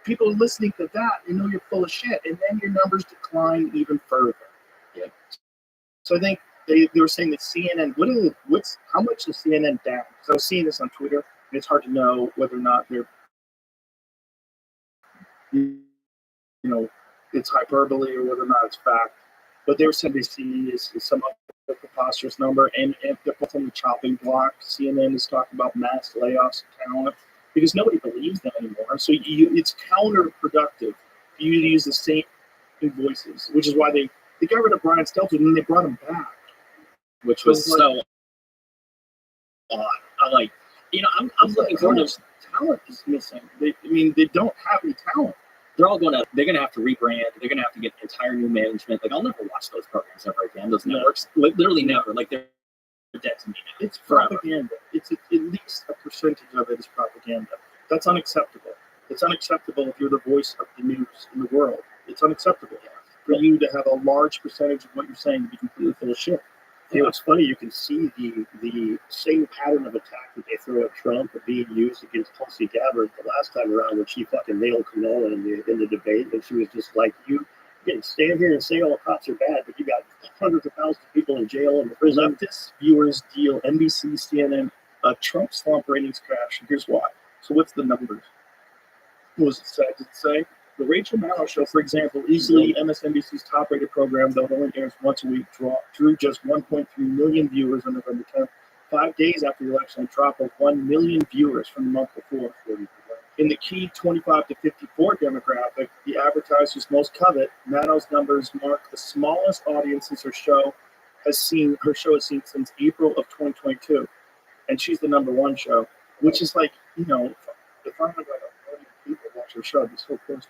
people listening to that, you're full of shit, and then your numbers decline even further. Yeah. So I think they were saying that CNN, how much is CNN down? Because I was seeing this on Twitter, and it's hard to know whether or not they're, it's hyperbole or whether or not it's fact. But they were saying NBC is some other preposterous number, and if they're put on the chopping block, CNN is talking about mass layoffs of talent because nobody believes them anymore. So it's counterproductive for you to use the same voices, which is why they got rid of Brian Stelter and then they brought him back, which was so odd. I'm looking forward to talent is missing. They don't have any talent. They're going to have to rebrand. They're going to have to get entire new management. Like, I'll never watch those programs ever again. Those networks, literally never. Like, they're dead to me now. It's propaganda. It's at least a percentage of it is propaganda. That's unacceptable. It's unacceptable if you're the voice of the news in the world. It's unacceptable for you to have a large percentage of what you're saying to be completely full of shit. It's funny, you can see the same pattern of attack that they throw at Trump being used against Tulsi Gabbard the last time around when she fucking nailed Kamala in the debate, and she was just like, you can stand here and say all cops are bad, but you got hundreds of thousands of people in jail and the prison. Leftist viewers deal NBC, CNN, Trump slump ratings crash. Here's why. So what's the numbers? What was it said? Did it say? The Rachel Maddow Show, for example, easily MSNBC's top-rated program, though it only airs once a week, drew just 1.3 million viewers on November 10th. 5 days after the election, a drop of 1 million viewers from the month before. In the key 25 to 54 demographic, the advertisers most covet, Maddow's numbers mark the smallest audiences her show has seen since April of 2022. And she's the number one show, which is like, if I had like 1 million people watch her show, I'd be so close.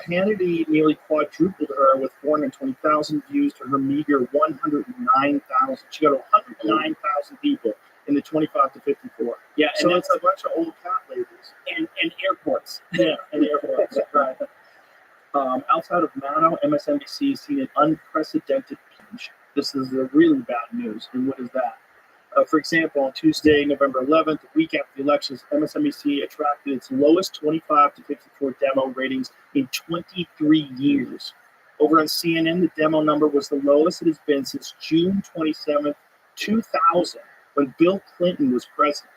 Hannity nearly quadrupled her with 420,000 views to her meager 109,000. She got 109,000 people in the 25 to 54. Yeah, so it's a bunch of old cat ladies. And airports. Yeah, and airports, right. Outside of Maddow, MSNBC has seen an unprecedented plunge. This is really bad news. And what is that? For example, on Tuesday, November 11th, a week after the elections, MSNBC attracted its lowest 25 to 54 demo ratings in 23 years. Over on CNN, the demo number was the lowest it has been since June 27th, 2000, when Bill Clinton was president.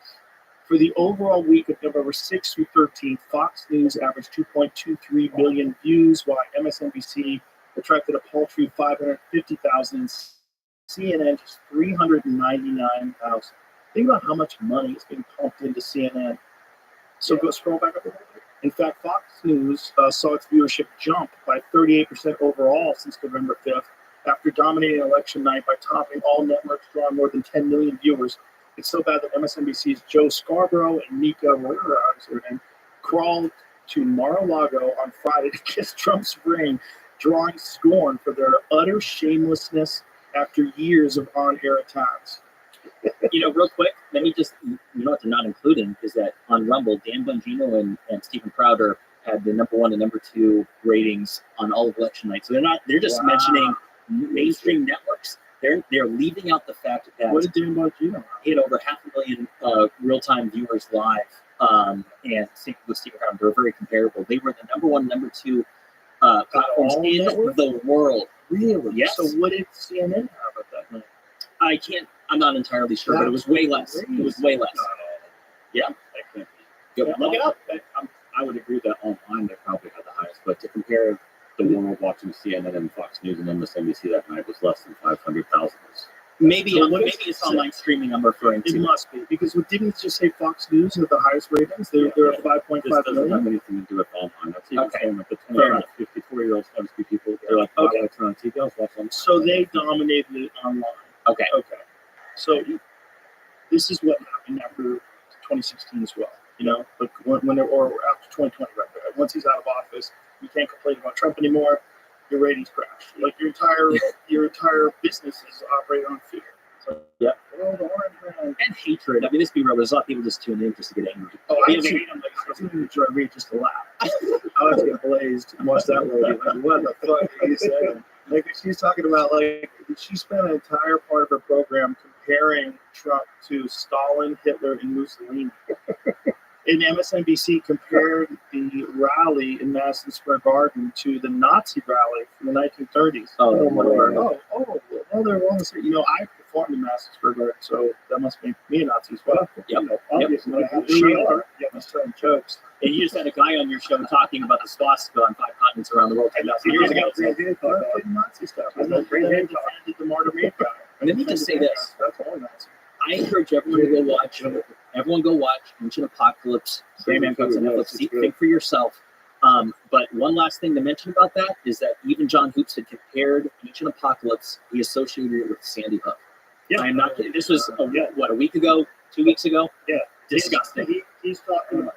For the overall week of November 6th through 13th, Fox News averaged 2.23 million views, while MSNBC attracted a paltry 550,000. CNN just 399,000. Think about how much money is being pumped into CNN. So go scroll back up a little bit. In fact, Fox News saw its viewership jump by 38% overall since November 5th, after dominating election night by topping all networks, drawing more than 10 million viewers. It's so bad that MSNBC's Joe Scarborough and Mika crawled to Mar-a-Lago on Friday to kiss Trump's ring, drawing scorn for their utter shamelessness after years of on-air attacks. Real quick, let me just, what they're not including is that on Rumble, Dan Bongino and Stephen Crowder had the number 1 and number 2 ratings on all of election night. So they're just mentioning mainstream networks. They're leaving out the fact that what did Dan Bongino? He had over 500,000 real-time viewers live, and with Stephen Crowder, they're very comparable. They were the number 1, number 2 platforms in the world. Really? Yes. So what did CNN have at that night? I'm not entirely sure, but it was way less. It was way less. Yeah. That can't be. Look it up. I would agree that online they probably had the highest, but to compare the world watching CNN and Fox News and MSNBC that night was less than 500,000. Maybe it's online streaming I'm referring to. It must be, because didn't it just say Fox News had the highest ratings? They're at 5.5 This doesn't million. have anything to do with online. That's even saying that the 54-year-olds want to see people. They're like, okay, I turn on TV, I'll watch them. So they dominated it online. Okay. So this is what happened after 2016 as well. Like when or after 2020, right? Once he's out of office, you can't complain about Trump anymore. Your ratings crash. Like your entire business is operated on fear. So, yeah. And hatred. I mean, let's be real. There's a lot of people just tune in just to get angry. Oh, I hate him. I tune in to read just to laugh. I was get blazed and watch that lady. Like, what the fuck are you saying? Like, she's talking about, like, she spent an entire part of her program comparing Trump to Stalin, Hitler, and Mussolini. And MSNBC compared the rally in Madison Square Garden to the Nazi rally from the 1930s. Oh, my Lord. Well, they're wrong. I performed in Madison Square Garden, so that must make me a Nazi as well. Yep. Obviously, Yep. I have Here we show. are. Yeah, I'm telling jokes. And you just had a guy on your show talking about the swastika on 5 continents around the world 10,000 years ago. Nazi stuff. I know Green Hand defended the Martyr Maid guy. And let me just say this. That's all Nazi. I encourage everyone to go watch. Everyone go watch Ancient Apocalypse. Rayman comes on Netflix. Think for yourself. But one last thing to mention about that is that even John Hoops had compared Ancient Apocalypse. He associated it with Sandy Hook. Yeah. I am not kidding. This was a week ago, 2 weeks ago. Yeah. Disgusting. He's talking about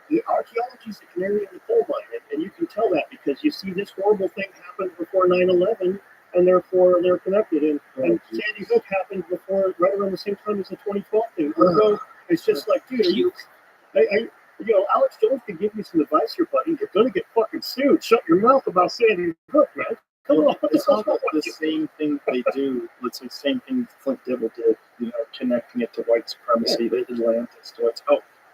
the archaeology is the canary in the coal mine, and you can tell that because you see this horrible thing happened before 9/11, and therefore they're connected. And Sandy Hook happened right around the same time as the 2012 thing. So it's just like, dude, Alex Jones could give you some advice here, buddy. You're gonna get fucking sued. Shut your mouth about Sandy Hook, man. Come on, It's not the same thing they do. Let's say same thing Flint Dibble did. Connecting it to white supremacy, Atlantis. To white.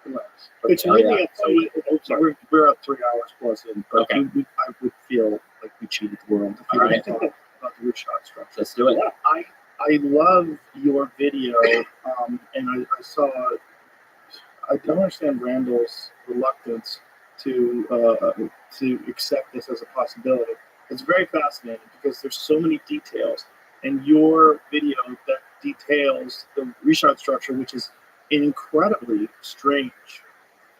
Relax. It's Oh, really yeah. a funny. So we're up 3 hours plus in, but Okay. I would feel like we cheated the world if we All didn't right. talk about the Rothschild structure. Let's do it. I love your video, and I saw. I don't understand Randall's reluctance to accept this as a possibility. It's very fascinating because there's so many details, and your video that details the Rothschild structure, which is an incredibly strange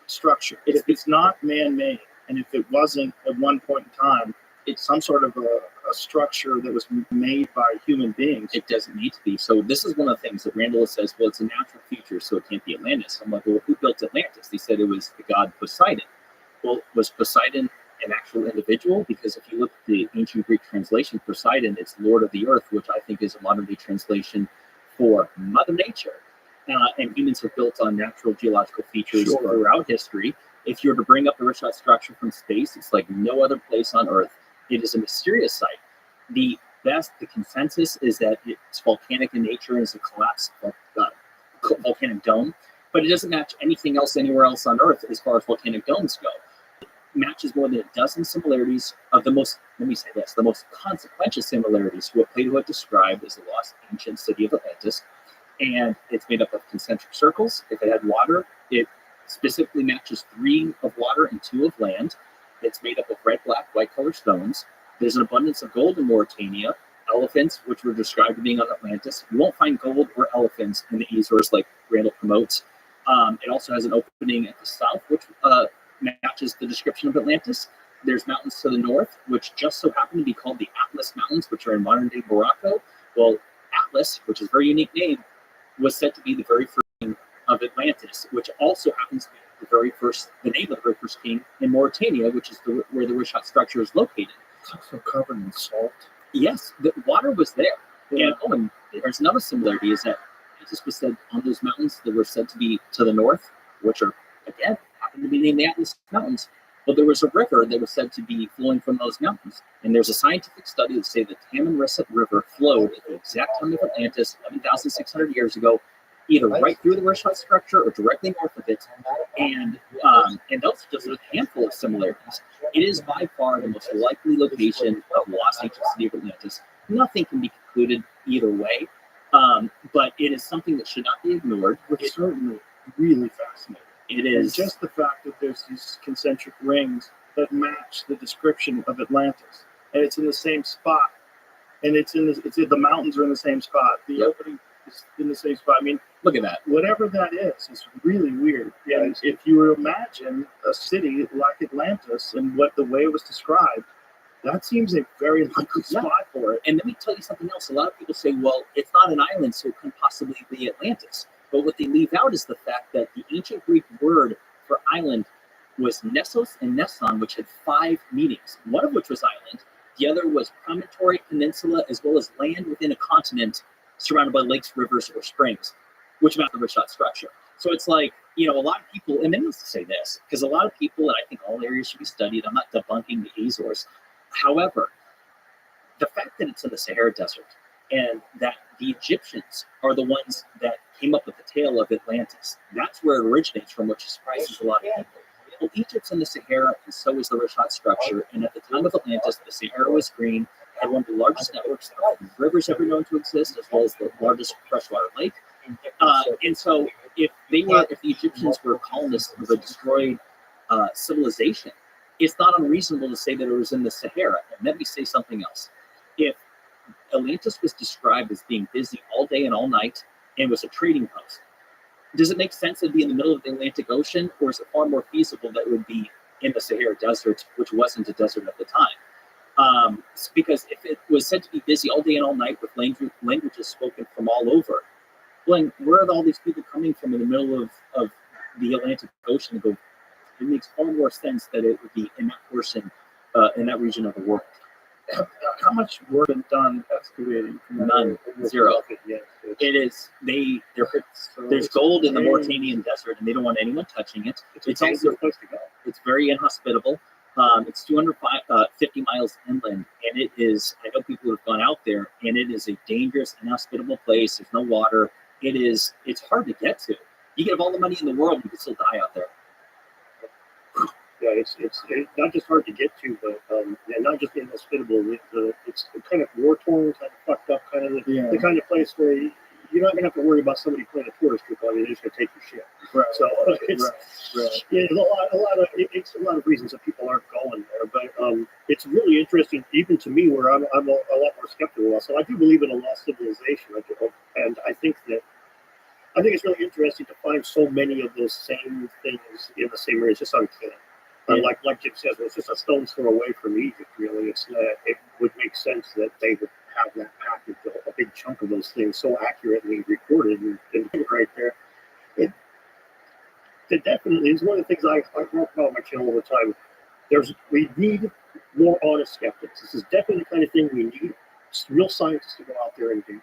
structure. It's not man-made, and if it wasn't at one point in time, it's some sort of a structure that was made by human beings. It doesn't need to be. So this is one of the things that Randall says, well, it's a natural feature, so it can't be Atlantis. I'm like, well, who built Atlantis? He said it was the god Poseidon. Well, was Poseidon an actual individual? Because if you look at the ancient Greek translation, Poseidon, it's Lord of the Earth, which I think is a modern-day translation for Mother Nature. And humans have built on natural geological features throughout history. If you were to bring up the Rothschild structure from space, it's like no other place on Earth. It is a mysterious site. The consensus is that it's volcanic in nature and is a collapsed volcanic dome, but it doesn't match anything else anywhere else on Earth as far as volcanic domes go. It matches more than a dozen similarities of the most consequential similarities to what Plato had described as the lost ancient city of Atlantis. And it's made up of concentric circles. If it had water, it specifically matches 3 of water and 2 of land. It's made up of red, black, white color stones. There's an abundance of gold in Mauritania. Elephants, which were described as being on Atlantis. You won't find gold or elephants in the Azores like Randall promotes. It also has an opening at the south, which matches the description of Atlantis. There's mountains to the north, which just so happen to be called the Atlas Mountains, which are in modern-day Morocco. Well, Atlas, which is a very unique name, was said to be the very first king of Atlantis, which also happens to be the name of the very first king in Mauritania, which is where the Rothschild structure is located. It's also covered in salt. Yes, the water was there. Yeah. And there's another similarity is that Atlantis was said on those mountains that were said to be to the north, which are, again, happen to be named the Atlas Mountains. But there was a river that was said to be flowing from those mountains. And there's a scientific study that say the Tamanrasset River flowed at the exact time of Atlantis, 11,600 years ago, either right through the Rothschild structure or directly north of it. And those just a handful of similarities. It is by far the most likely location of lost ancient city of Atlantis. Nothing can be concluded either way, but it is something that should not be ignored. It's certainly really fascinating. It is and just the fact that there's these concentric rings that match the description of Atlantis, and it's in the same spot, and the mountains are in the same spot. The opening is in the same spot. I mean, look at that. Whatever that is really weird. And if you imagine a city like Atlantis and the way it was described, that seems a very likely spot for it. And let me tell you something else. A lot of people say, well, it's not an island, so it couldn't possibly be Atlantis. But what they leave out is the fact that the ancient Greek word for island was Nessos and Nesson, which had 5 meanings, one of which was island, the other was promontory, peninsula, as well as land within a continent surrounded by lakes, rivers, or springs, which matched the Rothschild structure. So it's like, a lot of people, and they used to say this, because a lot of people, and I think all areas should be studied, I'm not debunking the Azores. However, the fact that it's in the Sahara Desert and that the Egyptians are the ones that came up with the tale of Atlantis, that's where it originates from, which surprises a lot of people. Well, Egypt's in the Sahara, and so is the Rothschild structure. And at the time of Atlantis, the Sahara was green, had one of the largest networks of rivers ever known to exist, as well as the largest freshwater lake. And so, if the Egyptians were colonists of a destroyed civilization, it's not unreasonable to say that it was in the Sahara. And let me say something else. If Atlantis was described as being busy all day and all night and was a trading post, does it make sense to be in the middle of the Atlantic Ocean, or is it far more feasible that it would be in the Sahara Desert, which wasn't a desert at the time? Because if it was said to be busy all day and all night with languages spoken from all over, well, where are all these people coming from in the middle of the Atlantic Ocean? It makes far more sense that it would be in that portion, in that region of the world. How much work has been done excavating? None. Zero. It is there's gold in the Mauritanian desert, and they don't want anyone touching it. It's also place to go. It's very inhospitable. It's 250 miles inland, and it is. I know people who have gone out there, and it is a dangerous, inhospitable place. There's no water. It's hard to get to. You can have all the money in the world, you can still die out there. Yeah, it's not just hard to get to, but not just inhospitable. It's kind of war-torn, kind of fucked up, kind of the kind of place where you're not gonna have to worry about somebody playing a tourist group on you. They're just gonna take your shit. Right. So it's a lot of reasons that people aren't going there, but it's really interesting, even to me, where I'm a lot more skeptical. So I do believe in a lost civilization, and I think it's really interesting to find so many of those same things in the same area. It's just uncanny. Like Jim says, it's just a stone's throw away from Egypt, really. It would make sense that they would have that package, a big chunk of those things so accurately recorded and right there. It definitely is one of the things I talk about on my channel all the time. We need more honest skeptics. This is definitely the kind of thing we need real scientists to go out there and do.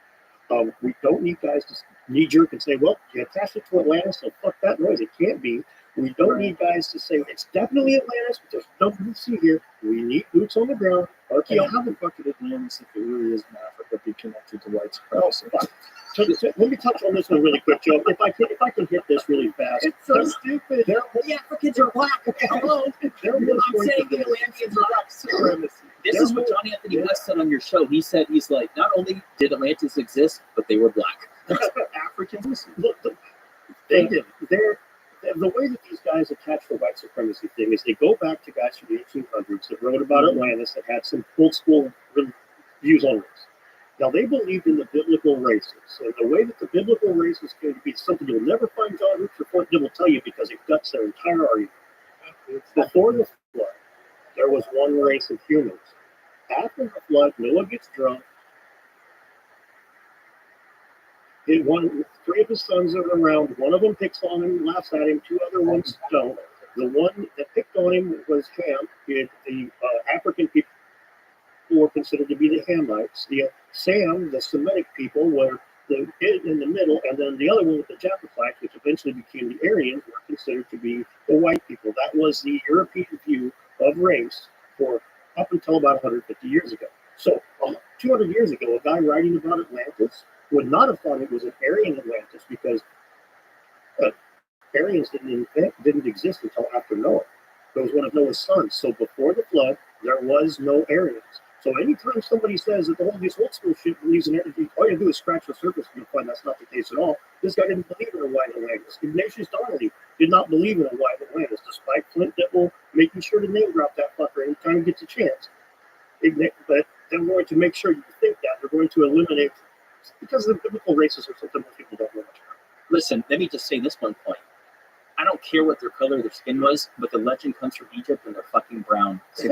We don't need guys to knee-jerk and say, well, you attached it to Atlantis, so fuck that noise. It can't be. We don't need guys to say, it's definitely Atlantis, but there's nothing to see here. We need boots on the ground. And how the fuck did Atlantis, if it really is in Africa, be connected to white supremacy? Let me touch on this one really quick, Joe. If I can hit this really fast. It's so stupid. The Africans are black. Hello. I'm saying the Atlanteans are white supremacy. This is what John Anthony West said on your show. He's like, not only did Atlantis exist, but they were black. Africans? Look, they did. The way that these guys attach the white supremacy thing is they go back to guys from the 1800s that wrote about Atlantis that had some old school views on race. Now, they believed in the biblical races. And the way that the biblical races came to be something you'll never find John Root's report will tell you because it guts their entire argument. Before the flood, there was one race of humans. After the flood, Noah gets drunk. Three of his sons are around. One of them picks on him, laughs at him. Two other ones don't. The one that picked on him was Ham. The African people were considered to be the Hamites. Sam, the Semitic people, were in the middle, and then the other one with the Japhethite, which eventually became the Aryans, were considered to be the white people. That was the European view of race for up until about 150 years ago. So 200 years ago, a guy writing about Atlantis would not have thought it was an Aryan Atlantis because Aryans didn't exist until after Noah. It was one of Noah's sons. So before the flood, there was no Aryans. So anytime somebody says that this old school shit believes in everything, all you have to do is scratch the surface and you'll find that's not the case at all. This guy didn't believe in a white Atlantis. Ignatius Donnelly did not believe in a white Atlantis, despite Flint Dipple making sure to name drop that fucker anytime he gets a chance. But they're going to make sure you think that. They're going to eliminate, because the biblical races are something most people don't know much about. Listen, let me just say this one point. I don't care what their color their skin was, but the legend comes from Egypt and they're fucking brown. So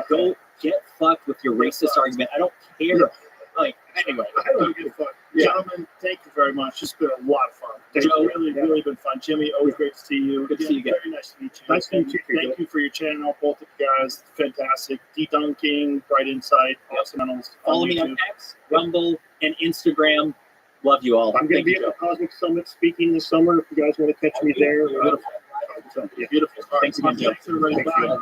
don't get fucked with your racist argument. I don't care. Yeah. Like, anyway. I don't give a fuck. Yeah. Gentlemen, thank you very much. It's been a lot of fun. Thank Joe, you. really been fun. Jimmy, always great to see you. Good to see you again. Very nice to meet you. Nice to meet you. Thank you for your channel, both of you guys. Fantastic. Debunking, Bright Insight, awesome channels. Follow me on X, Rumble, and Instagram. Love you all. I'm going to be at the Cosmic Summit speaking this summer. If you guys want to catch me there. Beautiful. Thanks again, Joe. Thanks, everybody. Bye.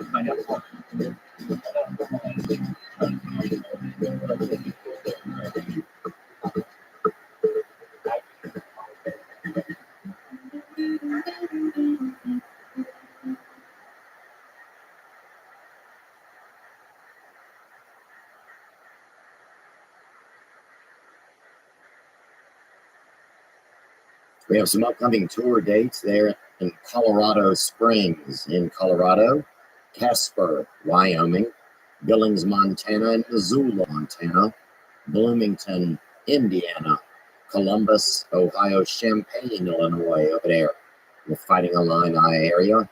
We have some upcoming tour dates there in Colorado Springs in Colorado, Casper, Wyoming, Billings, Montana, and Missoula, Montana, Bloomington, Indiana, Columbus, Ohio, Champaign, Illinois, over there, the Fighting Illini area,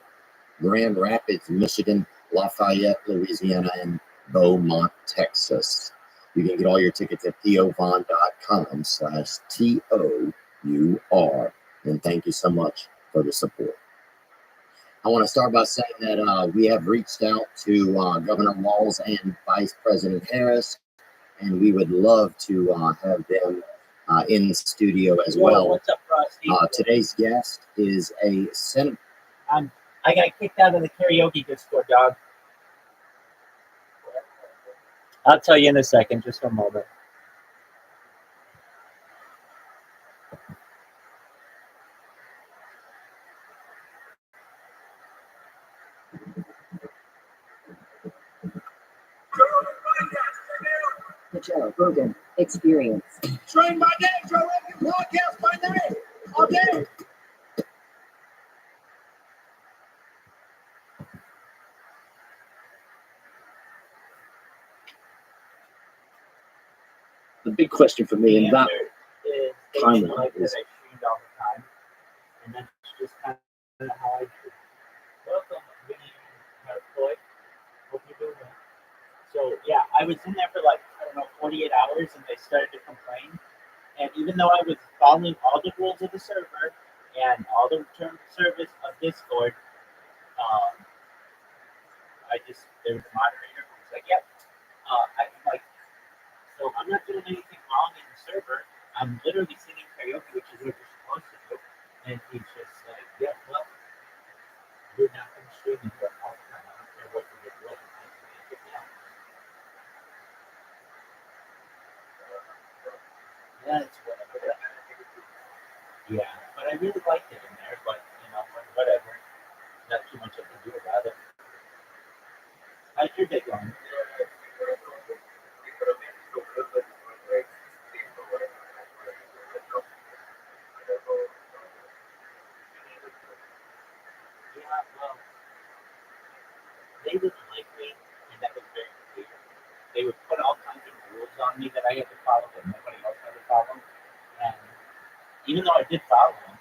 Grand Rapids, Michigan, Lafayette, Louisiana, and Beaumont, Texas. You can get all your tickets at povon.com/TOUR. And thank you so much for the support. I want to start by saying that we have reached out to Governor Walz and Vice President Harris, and we would love to have them in the studio as well. What's up, Frosty? Today's guest is a senator. I got kicked out of the karaoke Discord, dog. I'll tell you in a second, just a moment. The Joe Rogan Experience. Train by day, Joe Rogan podcast by night, all day. The big question for me, and that Timeline timeline that I is streamed all the time, and that's just kind of how I do. Welcome, Vinny Floyd. Hope you're doing well. So yeah, I was in there for like 48 hours, and they started to complain. And even though I was following all the rules of the server and all the terms of service of Discord, there was a moderator who was like, "Yep, I'm like, so I'm not doing anything wrong in the server. I'm literally singing karaoke, which is what you're supposed to do." And he's just like, "Yeah, well, you're not going to stream it for all the time. I don't care what you get what." Yeah, it's whatever. Yeah, but I really liked it in there, but whatever. Not too much I can do about it. How's your day going? Yeah, well, they didn't like me, and that was very clear. They would put all kinds of rules on me that I had to follow that nobody else had to follow. And even though I did follow them,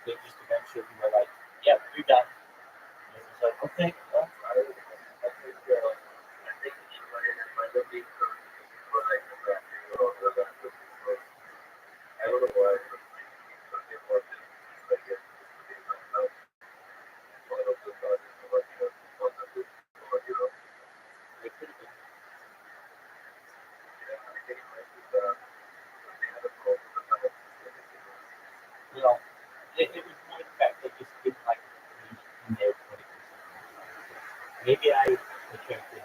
they just eventually were like, "Yeah, you're done." And it was like, "Okay, well, I could have done." Well, it was more the fact they just didn't like me in their 20%. Maybe I attracted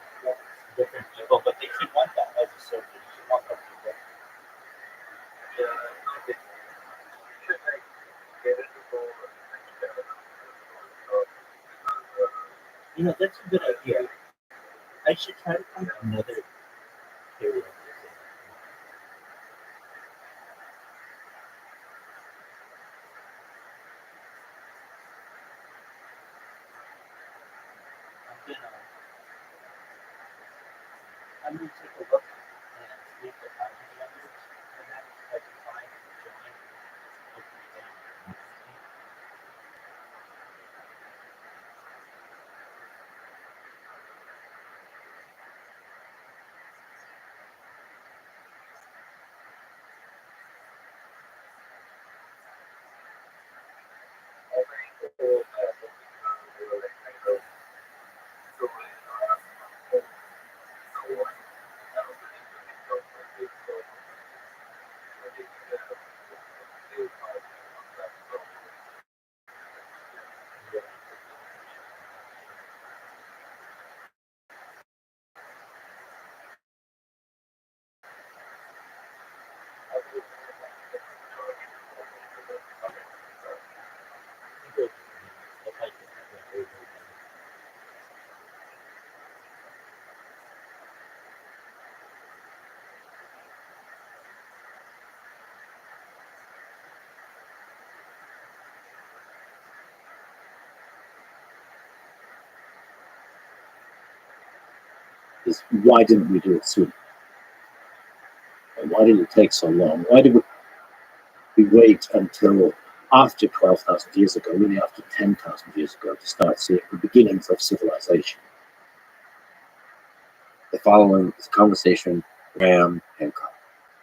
different people, but they should want that as a server. They should want those people. That's a good idea. I should try to find another karaoke singer. I'm gonna take a look and see if I have any others and that I can find and join. Hopefully down. is why didn't we do it sooner? And why did it take so long? Why did we wait until after 12,000 years ago, really after 10,000 years ago, to start seeing the beginnings of civilization? The following is a conversation with Graham Hancock,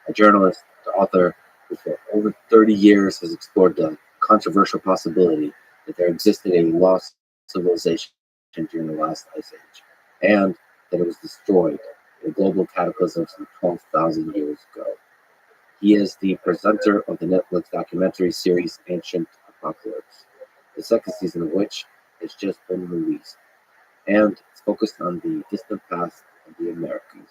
a journalist, the author, who for over 30 years has explored the controversial possibility that there existed a lost civilization during the last ice age, and that it was destroyed in a global cataclysm some 12,000 years ago. He is the presenter of the Netflix documentary series Ancient Apocalypse, the second season of which has just been released, and it's focused on the distant past of the Americas,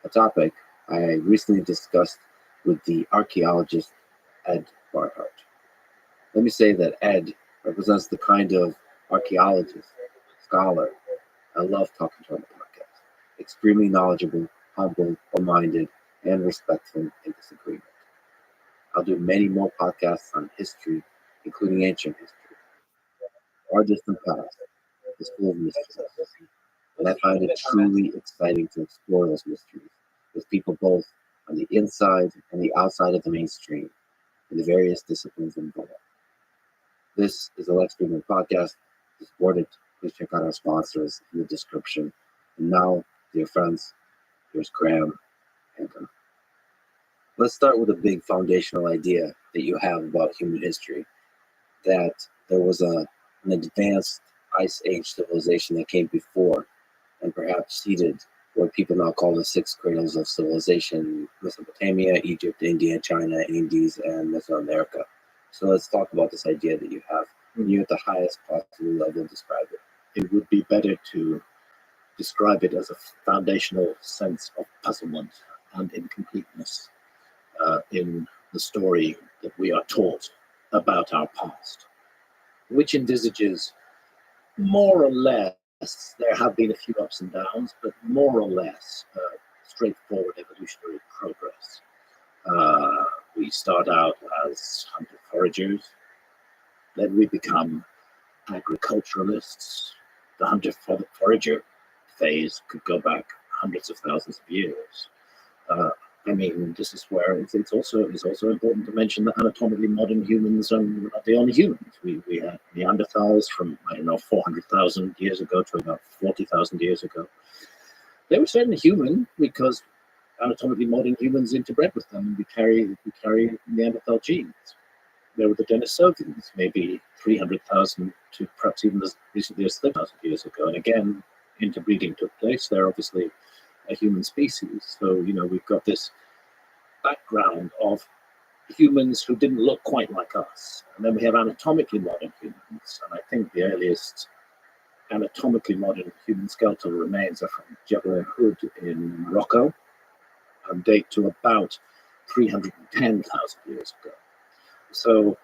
a topic I recently discussed with the archaeologist Ed Barhart. Let me say that Ed represents the kind of archaeologist, scholar I love talking to on the podcast. Extremely knowledgeable, humble, open-minded, and respectful in disagreement. I'll do many more podcasts on history, including ancient history. Our distant past is full of mysteries, and I find it truly exciting to explore those mysteries with people both on the inside and the outside of the mainstream in the various disciplines involved. This is a live streaming podcast. To support it, please check out our sponsors in the description. And now, dear friends, here's Graham Hancock. Let's start with a big foundational idea that you have about human history, that there was an advanced Ice Age civilization that came before and perhaps seeded what people now call the six cradles of civilization: Mesopotamia, Egypt, India, China, Indies, and Mesoamerica. So let's talk about this idea that you have. When you're at the highest possible level, describe it. It would be better to describe it as a foundational sense of puzzlement and incompleteness in the story that we are taught about our past, which envisages more or less, there have been a few ups and downs, but more or less straightforward evolutionary progress. We start out as hunter-foragers, then we become agriculturalists. The hunter-forager phase could go back hundreds of thousands of years. I mean, this is where it's also important to mention that anatomically modern humans are not the only humans. We had Neanderthals from, 400,000 years ago to about 40,000 years ago. They were certainly human because anatomically modern humans interbred with them, and we carry Neanderthal genes. There were the Denisovans, maybe 300,000 to perhaps even as recently as 30,000 years ago. And again, interbreeding took place. They're obviously a human species. So, we've got this background of humans who didn't look quite like us. And then we have anatomically modern humans. And I think the earliest anatomically modern human skeletal remains are from Jebel Hood in Morocco and date to about 310,000 years ago. So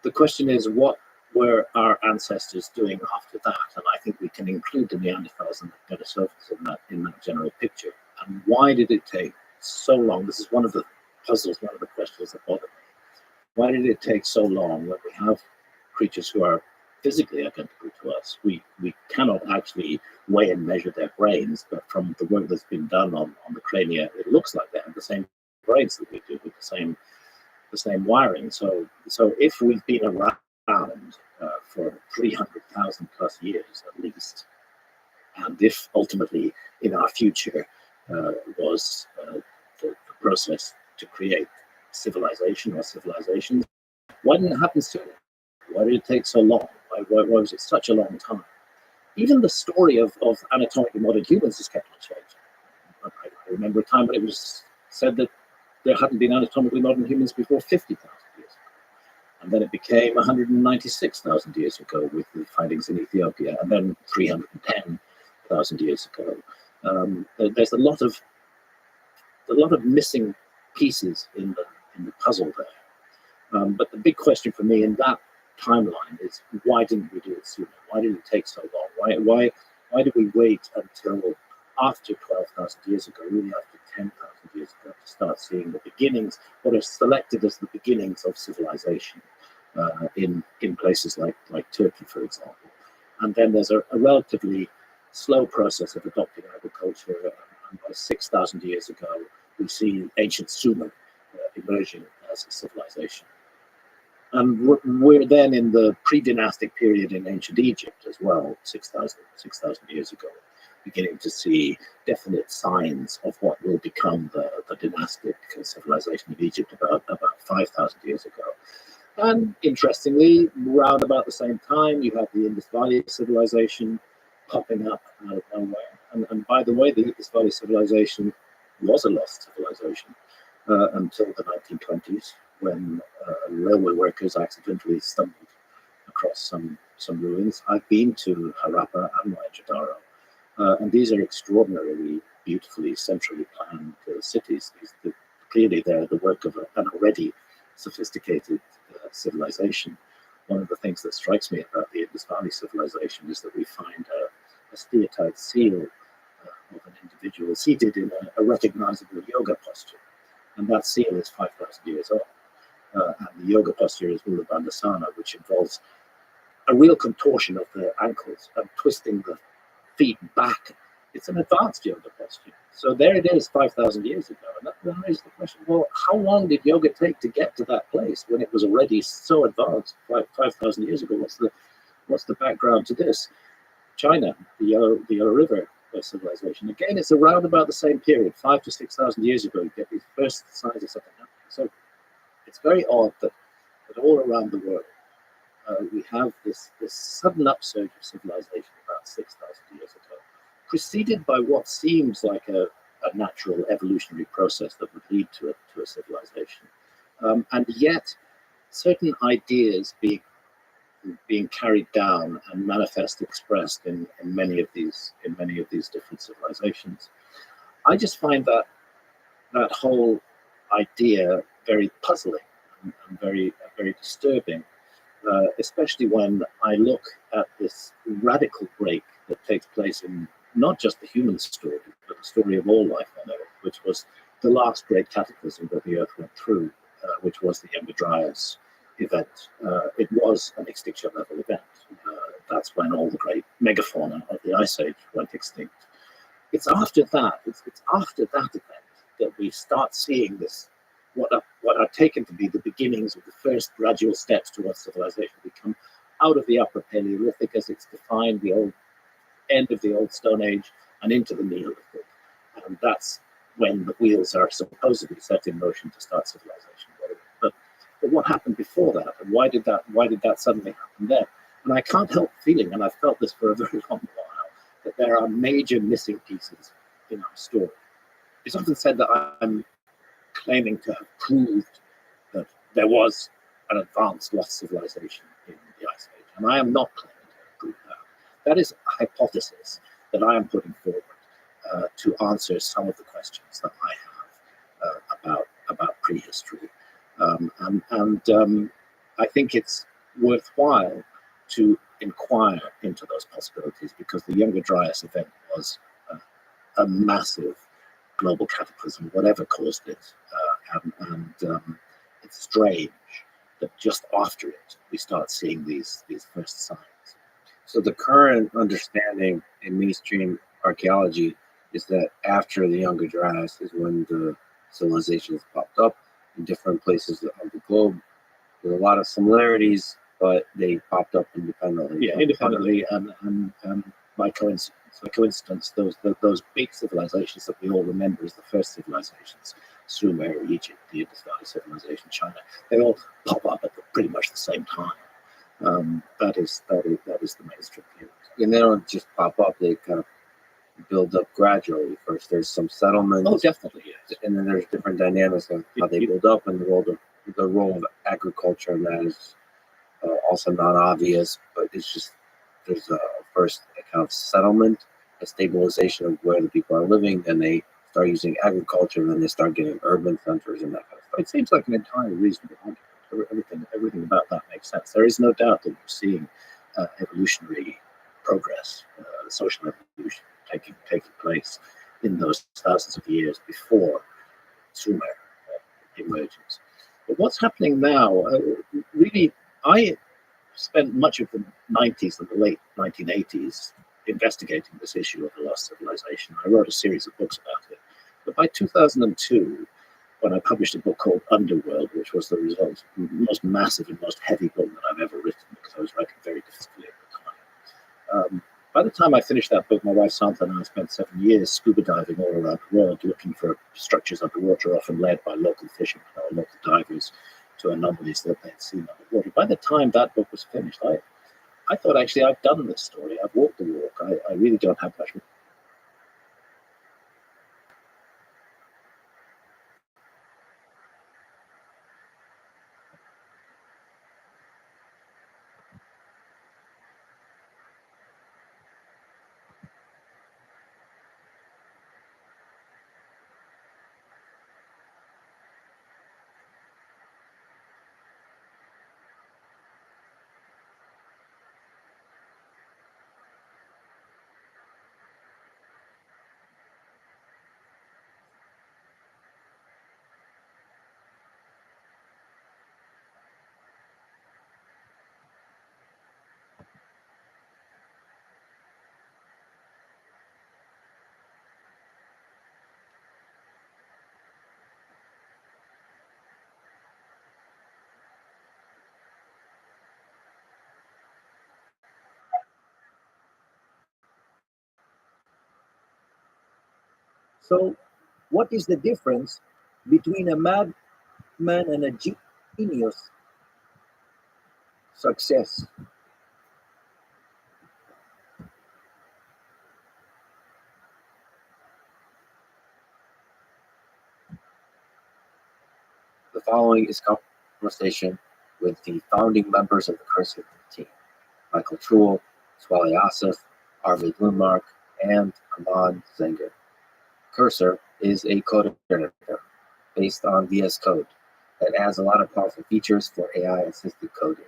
the question is, what were our ancestors doing after that? And I think we can include the Neanderthals and the Denisovans in that general picture. And why did it take so long? This is one of the puzzles, one of the questions that bother me. Why did it take so long when we have creatures who are physically identical to us? We cannot actually weigh and measure their brains, but from the work that's been done on the crania, it looks like they have the same brains that we do, with the same wiring. So if we've been around for 300,000 plus years at least, and if ultimately in our future was the process to create civilization or civilizations, why didn't it happen sooner? Why did it take so long? Why was it such a long time? Even the story of anatomically modern humans has kept on changing. I remember a time when it was said that there hadn't been anatomically modern humans before 50,000 years ago. And then it became 196,000 years ago with the findings in Ethiopia, and then 310,000 years ago. There's a lot of missing pieces in the puzzle there. But the big question for me in that timeline is, why didn't we do it sooner? Why did it take so long? Why did we wait until after 12,000 years ago, really after 10,000 years ago, to start seeing the beginnings, what are selected as the beginnings of civilization in places like Turkey, for example? And then there's a relatively slow process of adopting agriculture, And by 6,000 years ago, we see ancient Sumer emerging as a civilization. And we're then in the pre-dynastic period in ancient Egypt as well, 6,000 years ago, beginning to see definite signs of what will become the dynastic civilization of Egypt about 5,000 years ago. And interestingly, round about the same time, you have the Indus Valley civilization popping up out of nowhere. And by the way, the Indus Valley civilization was a lost civilization until the 1920s, when railway workers accidentally stumbled across some ruins. I've been to Harappa and Mohenjo-daro, and these are extraordinarily beautifully centrally planned cities. Clearly, they're the work of an already sophisticated civilization. One of the things that strikes me about the Indus Valley civilization is that we find a steatite seal of an individual seated in a recognizable yoga posture, and that seal is 5,000 years old. And the yoga posture is Mula Bandhasana, which involves a real contortion of the ankles and twisting the feet back. It's an advanced yoga posture. So there it is 5,000 years ago. And that raises the question, well, how long did yoga take to get to that place when it was already so advanced 5,000 years ago? What's the background to this? China, the Yellow River civilization. Again, it's around about the same period, 5,000 to 6,000 years ago, you get these first signs of something happening. So it's very odd that all around the world, we have this sudden upsurge of civilization about 6,000 years ago, preceded by what seems like a natural evolutionary process that would lead to a civilization. And yet, certain ideas being carried down and expressed in many of these different civilizations. I just find that whole idea very puzzling and very disturbing, especially when I look at this radical break that takes place in not just the human story, but the story of all life on Earth, which was the last great cataclysm that the Earth went through, which was the Younger Dryas event. It was an extinction level event. That's when all the great megafauna of the Ice Age went extinct. It's after that, it's after that event that we start seeing this, what are taken to be the beginnings of the first gradual steps towards civilization. We come out of the Upper Paleolithic as it's defined, the old end of the Old Stone Age, and into the Neolithic. And that's when the wheels are supposedly set in motion to start civilization. But what happened before that, and why did that suddenly happen then? And I can't help feeling, and I've felt this for a very long while, that there are major missing pieces in our story. It's often said that I'm claiming to have proved that there was an advanced lost civilization in the Ice Age, and I am not claiming to have proved that. That is a hypothesis that I am putting forward to answer some of the questions that I have about prehistory. I think it's worthwhile to inquire into those possibilities, because the Younger Dryas event was a massive global cataclysm, whatever caused it. It's strange that just after it, we start seeing these first signs. So the current understanding in mainstream archaeology is that after the Younger Dryas is when the civilizations popped up in different places of the globe. There's a lot of similarities, but they popped up independently. Yeah, independently, and by coincidence, those big civilizations that we all remember as the first civilizations, Sumer, Egypt, the Indus Valley civilization, China, they all pop up at pretty much the same time. That is the mainstream view. And they don't just pop up; they kind of build up gradually. First, there's some settlements. Oh, definitely, yes. And then there's different dynamics of how they build up, and the role of agriculture in that is also not obvious, but it's just there's first a kind of settlement, a stabilization of where the people are living, and they start using agriculture, and then they start getting urban centers and that kind of stuff. It seems like an entirely reasonable argument. Everything about that makes sense. There is no doubt that you're seeing evolutionary progress, social evolution taking place in those thousands of years before Sumer emerges. But what's happening now, really, I spent much of the 90s and the late 1980s investigating this issue of the lost civilization. I wrote a series of books about But by 2002, when I published a book called Underworld, which was the most massive and most heavy book that I've ever written, because I was writing very difficultly at the time. By the time I finished that book, my wife Santa and I spent 7 years scuba diving all around the world, looking for structures underwater, often led by local fishermen or local divers to anomalies that they'd seen underwater. By the time that book was finished, I thought, actually, I've done this story. I've walked the walk. I really don't have much. So, what is the difference between a madman and a genius? Success. The following is conversation with the founding members of the Cursor team: Michael Truel, Swali Asif, Arvid Lundmark, and Aman Zenger. Cursor is a code editor based on VS Code that adds a lot of powerful features for AI-assisted coding.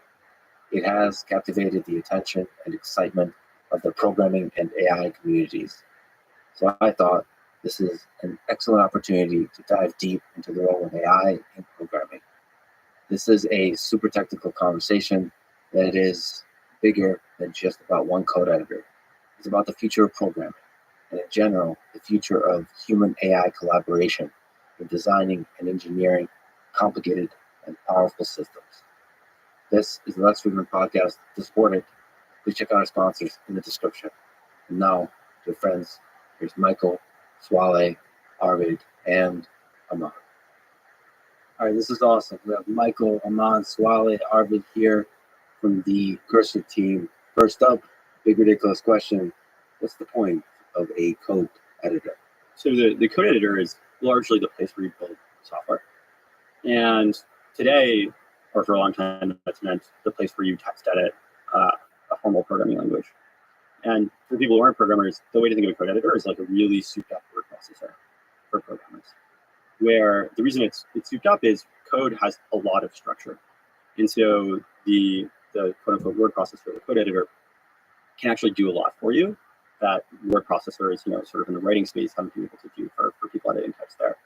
It has captivated the attention and excitement of the programming and AI communities. So I thought this is an excellent opportunity to dive deep into the role of AI in programming. This is a super technical conversation that is bigger than just about one code editor. It's about the future of programming, and in general, the future of human AI collaboration in designing and engineering complicated and powerful systems. This is the Let's Freeman podcast. To support it, please check out our sponsors in the description. And now, dear friends, here's Michael, Swale, Arvid, and Aman. All right, this is awesome. We have Michael, Aman, Swale, Arvid here from the Cursor team. First up, big ridiculous question: what's the point of a code editor? So the code editor is largely the place where you build software. And today, or for a long time, that's meant the place where you text edit a formal programming language. And for people who aren't programmers, the way to think of a code editor is like a really souped up word processor for programmers. Where the reason it's souped up is code has a lot of structure. And so the quote unquote word processor, the code editor, can actually do a lot for you that word processors, sort of in the writing space haven't been able to do for people editing text there.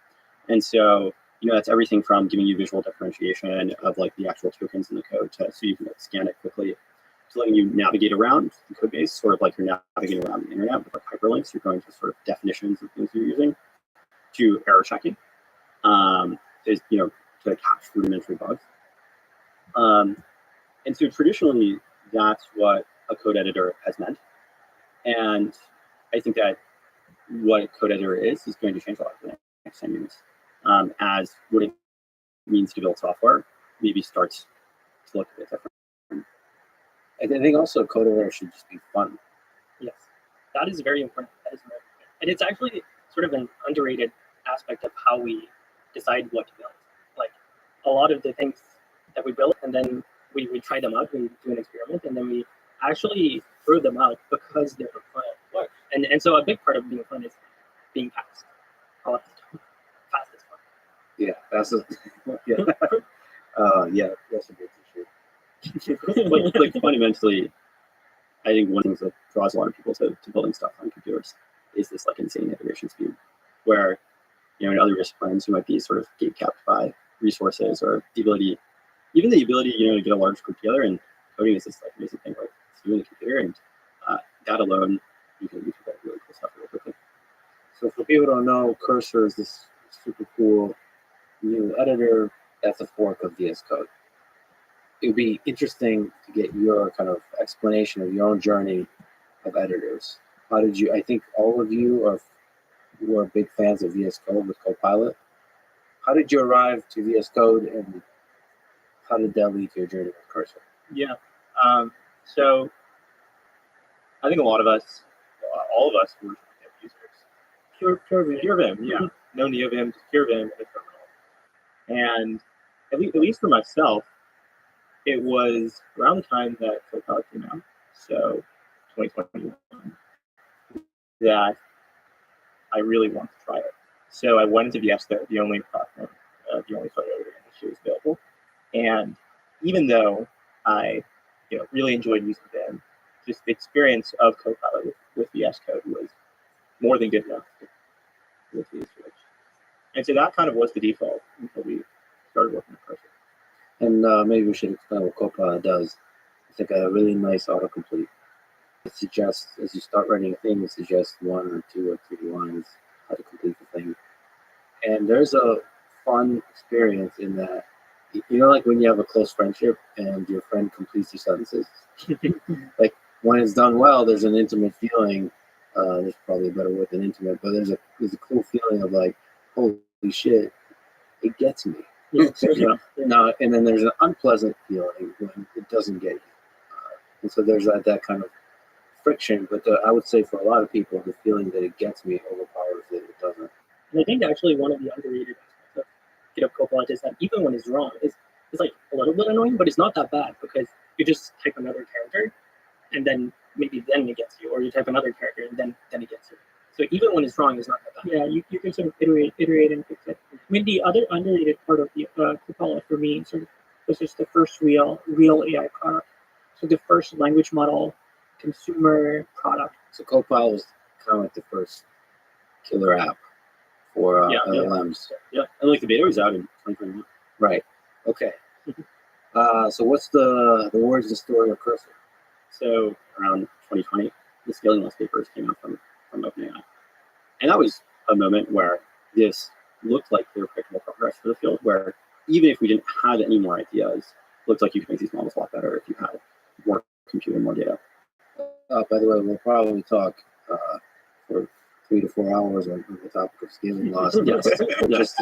And so, that's everything from giving you visual differentiation of like the actual tokens in the code so you can scan it quickly, to letting you navigate around the code base, sort of like you're navigating around the internet with like hyperlinks. You're going to sort of definitions of things you're using, to error checking, to catch rudimentary bugs. And so traditionally, that's what a code editor has meant. And I think that what a code editor is going to change a lot for the next 10 years. As what it means to build software maybe starts to look a bit different. I think also code editor should just be fun. Yes, that is very important. And it's actually sort of an underrated aspect of how we decide what to build. Like a lot of the things that we build, and then we try them out, we do an experiment, and then we actually throw them out because they're fun at work. And so a big part of being fun is being fast. All of the time. Fast is fun. Yeah, that's a good issue. like fundamentally, I think one of the things that draws a lot of people to building stuff on computers is this like insane iteration speed, where in other disciplines you might be sort of gatekept by resources or the ability to get a large group together. And coding is this like amazing thing where it's doing the computer, and that alone you can build really cool stuff really quickly. So for people who don't know, Cursor is this super cool new editor at the fork of VS Code. It would be interesting to get your kind of explanation of your own journey of editors. How did you? I think all of you were big fans of VS Code with Copilot. How did you arrive to VS Code, and how did that lead to your journey with Cursor? Yeah. So I think a lot of us, all of us, were users. Pure Vim, yeah. No NeoVim, just pure Vim in the terminal. And at least for myself, it was around the time that Copilot came out, so 2021, that I really wanted to try it. So I went into VS Code, the only platform, the only photo editor industry was available. And even though I really enjoyed using Vim, just the experience of Copilot with VS Code was more than good enough with the switch. And so that kind of was the default until we started working with Cursor. And maybe we should explain what Copilot does. It's like a really nice autocomplete. It suggests, as you start writing a thing, it suggests 1 or 2 or 3 lines how to complete the thing. And there's a fun experience in that, like when you have a close friendship and your friend completes your sentences. Like when it's done well, there's an intimate feeling. There's probably a better word than intimate, but there's a cool feeling of like, holy shit, it gets me. No, and then there's an unpleasant feeling when it doesn't get you. And so there's that kind of friction. But I would say for a lot of people, the feeling that it gets me overpowers that it doesn't. And I think actually one of the underrated aspects of GitHub Copilot is that even when it's wrong, it's like a little bit annoying, but it's not that bad because you just type another character and then maybe then it gets you, or you type another character and then it gets you. So even when it's wrong, it's not that bad. Yeah, you can sort of iterate and fix it. I mean, the other underrated part of the Copilot for me sort of was just the first real AI product. So the first language model consumer product. So Copilot was kind of like the first killer app for LLMs. Yeah, and like the beta was out in 2021. Right. Okay. So what's the words and story of Cursor? So around 2020, the scaling loss papers came out from OpenAI. And that was a moment where this looked like clear, predictable progress for the field, where even if we didn't have any more ideas, it looked like you could make these models a lot better if you had more compute and more data. By the way, we'll probably talk for 3 to 4 hours on the topic of scaling loss. Just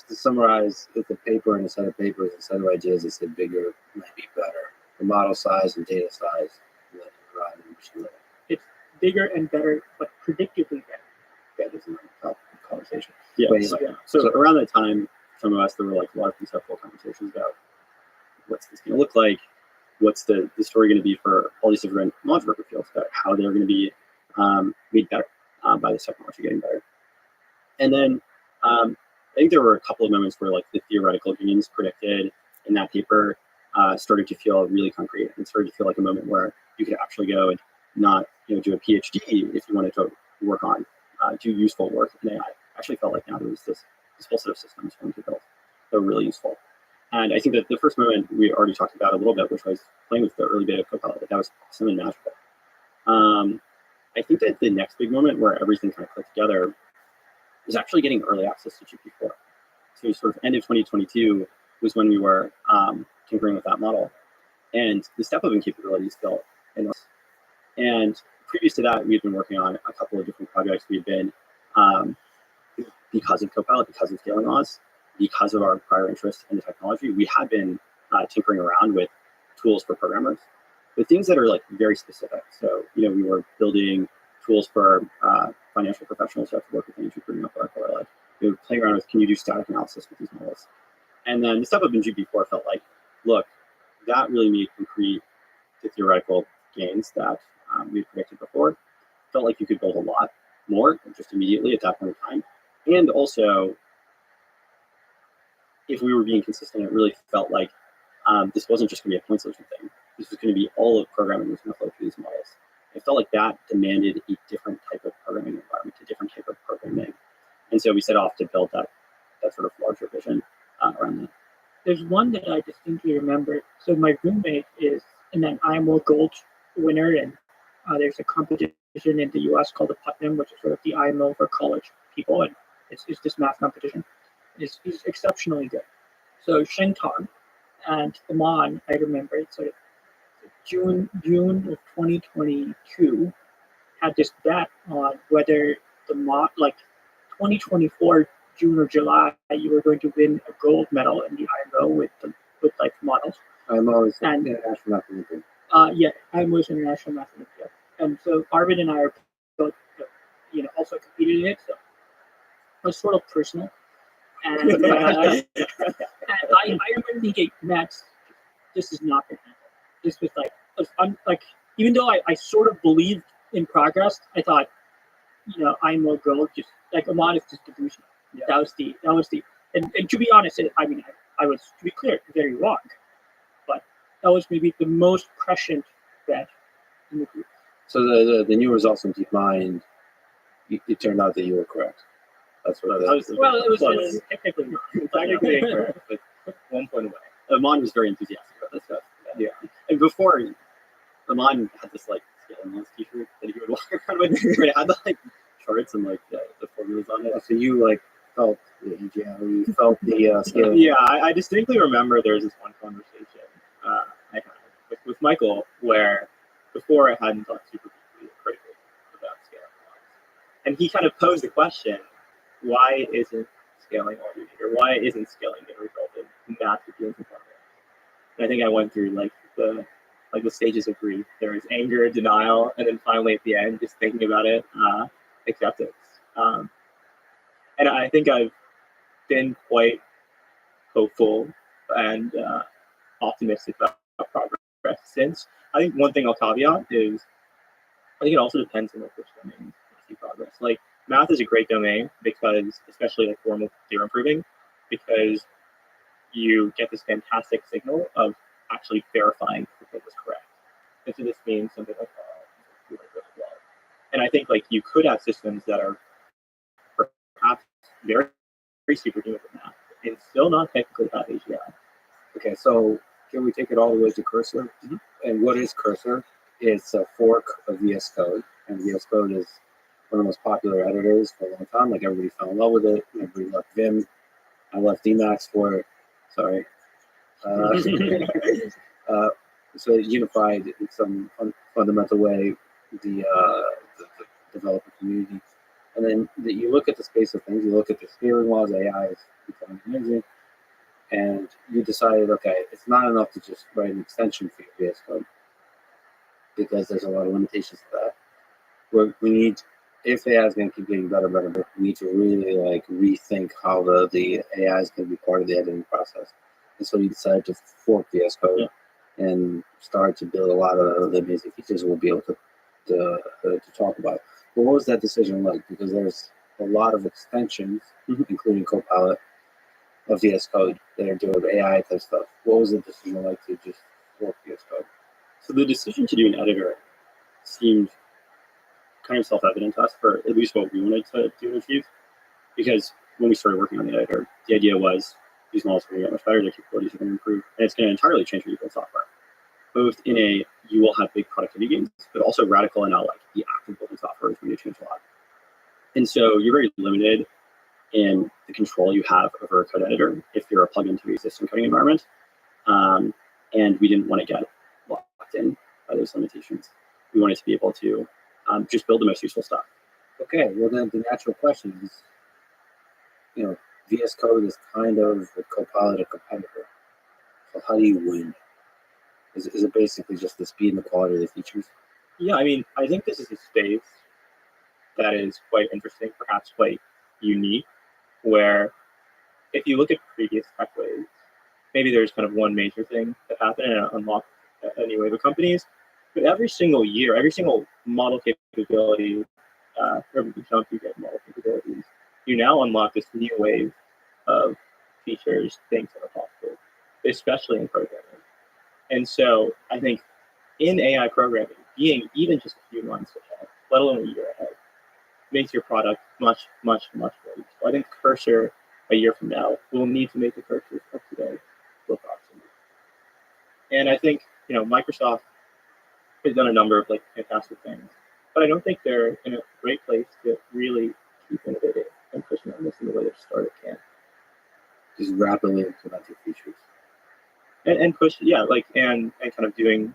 to summarize, it's a paper and a set of papers, a set of ideas that said bigger might be better. The model size and data size. It's bigger and better, but predictably better. Yeah, this is another topic of conversation. Yeah. But anyway, so around that time, some of us, there were like a lot of conceptual conversations about what's this going to look like, what's the story going to be for all these different knowledge worker fields, about how they're going to be made better by this technology getting better. And then I think there were a couple of moments where like the theoretical gains predicted in that paper started to feel really concrete and started to feel like a moment where you could actually go and not do a PhD if you wanted to work on do useful work in AI. I actually felt like now there was this whole set of systems going to build that were really useful. And I think that the first moment we already talked about a little bit, which was playing with the early beta of Copilot, that was awesome and magical. I think that the next big moment where everything kind of clicked together was actually getting early access to GPT-4. So sort of end of 2022 was when we were tinkering with that model. And the step-up in capabilities felt enormous. And previous to that, we had been working on a couple of different projects. We had been, because of Copilot, because of scaling laws, because of our prior interest in the technology, we had been tinkering around with tools for programmers, but things that are like very specific. So, we were building tools for financial professionals who have to work with financial up or like we were playing around with, can you do static analysis with these models? And then the step up in GPT-4 felt like, look, that really made concrete the theoretical gains that we had predicted before. Felt like you could build a lot more just immediately at that point in time. And also, if we were being consistent, it really felt like this wasn't just going to be a point solution thing. This was going to be all of programming was going to flow through these models. It felt like that demanded a different type of programming environment, a different type of programming. And so we set off to build that sort of larger vision around that. There's one that I distinctly remember. So my roommate is an IMO Gold winner, and there's a competition in the US called the Putnam, which is sort of the IMO for college people, and it's this math competition. It's exceptionally good. So Shenton and Aman, I remember it's like June of 2022 had this bet on whether the 2024 June or July you were going to win a gold medal in the IMO with like models. IMO is And International Mathematics. yeah, IMO is International Math Olympiad. And so Arvid and I are both, also competed in it. So it was sort of personal. And, and I remember thinking, Max, this is not going to happen. This was like, even though I sort of believed in progress, I thought, IMO gold, just like Aman is just delusional. Yeah. That was the, and to be honest, I was, to be clear, very wrong. But that was maybe the most prescient bet in the group. So the new results in DeepMind, it turned out that you were correct. That's what I was. Well, it was technically not. Technically incorrect, but 1 point away. Aman was very enthusiastic about this stuff. Yeah. And before, Aman had this like scaling laws t-shirt that he would walk around with. Where it had the charts and the formulas on it. So you felt you felt the scaling. Yeah, I distinctly remember there was this one conversation I had with Michael where before I hadn't thought super deeply or critically about scaling laws. And he kind of posed the question, why isn't scaling all you need, or why isn't scaling going to result in massive gains in progress? And I think I went through the stages of grief. There was anger, denial, and then finally at the end, just thinking about it, acceptance. And I think I've been quite hopeful and optimistic about progress since. I think one thing I'll caveat is I think it also depends on which domain you see progress. Like math is a great domain because, especially formal theorem proving, because you get this fantastic signal of actually verifying the thing was correct. And so this means something like and I think you could have systems that are perhaps very, very superhuman with math and still not technically have AGI. Okay, so can we take it all the way to Cursor? Mm-hmm. And what is Cursor? It's a fork of VS Code, and VS Code is one of the most popular editors for a long time. Everybody fell in love with it. Everybody left Vim. I left Emacs for it. Sorry. So it unified in some fundamental way the developer community. And then you look at the space of things, you look at the scaling laws, AI is becoming amazing, and you decided, okay, it's not enough to just write an extension for your VS Code because there's a lot of limitations to that. We need, if AI is going to keep getting better, we need to really rethink how the AI is going to be part of the editing process. And so you decided to fork VS Code and start to build a lot of the amazing features we'll be able to talk about. But what was that decision like? Because there's a lot of extensions, including Copilot, of VS Code that are doing AI type stuff. What was the decision like to just fork VS Code? So the decision to do an editor seemed kind of self-evident to us for at least what we wanted to do and achieve. Because when we started working on the editor, the idea was these models are going to get much better, their capabilities are going to improve, and it's going to entirely change how you build software. Both in you will have big productivity gains, but also radical and the act of building software is going to change a lot. And so you're very limited in the control you have over a code editor if you're a plugin to the existing coding environment. And we didn't want to get locked in by those limitations. We wanted to be able to just build the most useful stuff. Okay, well then the natural question is, VS Code is kind of the Copilot a competitor. So how do you win? Is it basically just the speed and the quality of the features? Yeah, I think this is a space that is quite interesting, perhaps quite unique, where if you look at previous tech waves, maybe there's kind of one major thing that happened and unlocked a new wave of companies. But every single year, every single model capability, every jump you get model capabilities, you now unlock this new wave of features, things that are possible, especially in programming. And so I think in AI programming, being even just a few months ahead, let alone a year ahead, makes your product much, much, much more useful. I think Cursor a year from now will need to make the Cursor of today look awesome. And I think Microsoft has done a number of fantastic things but I don't think they're in a great place to really keep innovating and pushing on this in the way that started can. Just rapidly implementing features. And push, yeah, like and kind of doing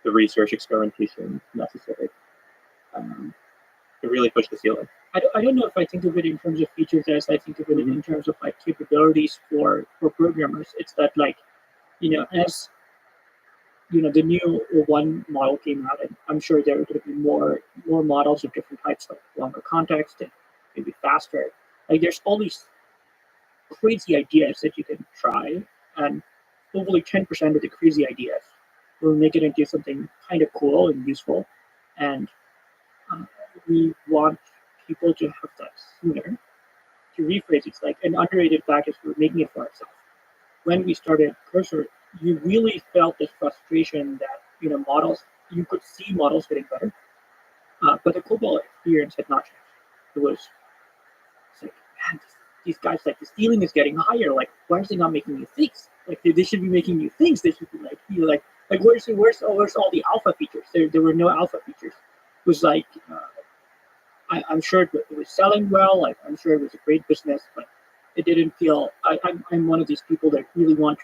the research experimentation necessary to really push the ceiling. I don't know if I think of it in terms of features as I think of it in terms of like capabilities for programmers. It's that like, as the new one model came out, and I'm sure there are going to be more models of different types, like longer context and maybe faster. Like there's all these crazy ideas that you can try, and hopefully 10% of the crazy ideas will make it into something kind of cool and useful. And we want people to have that sooner. To rephrase, it's like an underrated fact is we're making it for ourselves. When we started Cursor, you really felt this frustration that models, you could see models getting better, but the COBOL experience had not changed. It was like, man, these guys, like the ceiling is getting higher. Like, why are they not making new things? Like they should be making new things. They should be like where's all the alpha features? There were no alpha features. It was like I'm sure it was selling well. Like I'm sure it was a great business, but it didn't feel. I'm one of these people that really want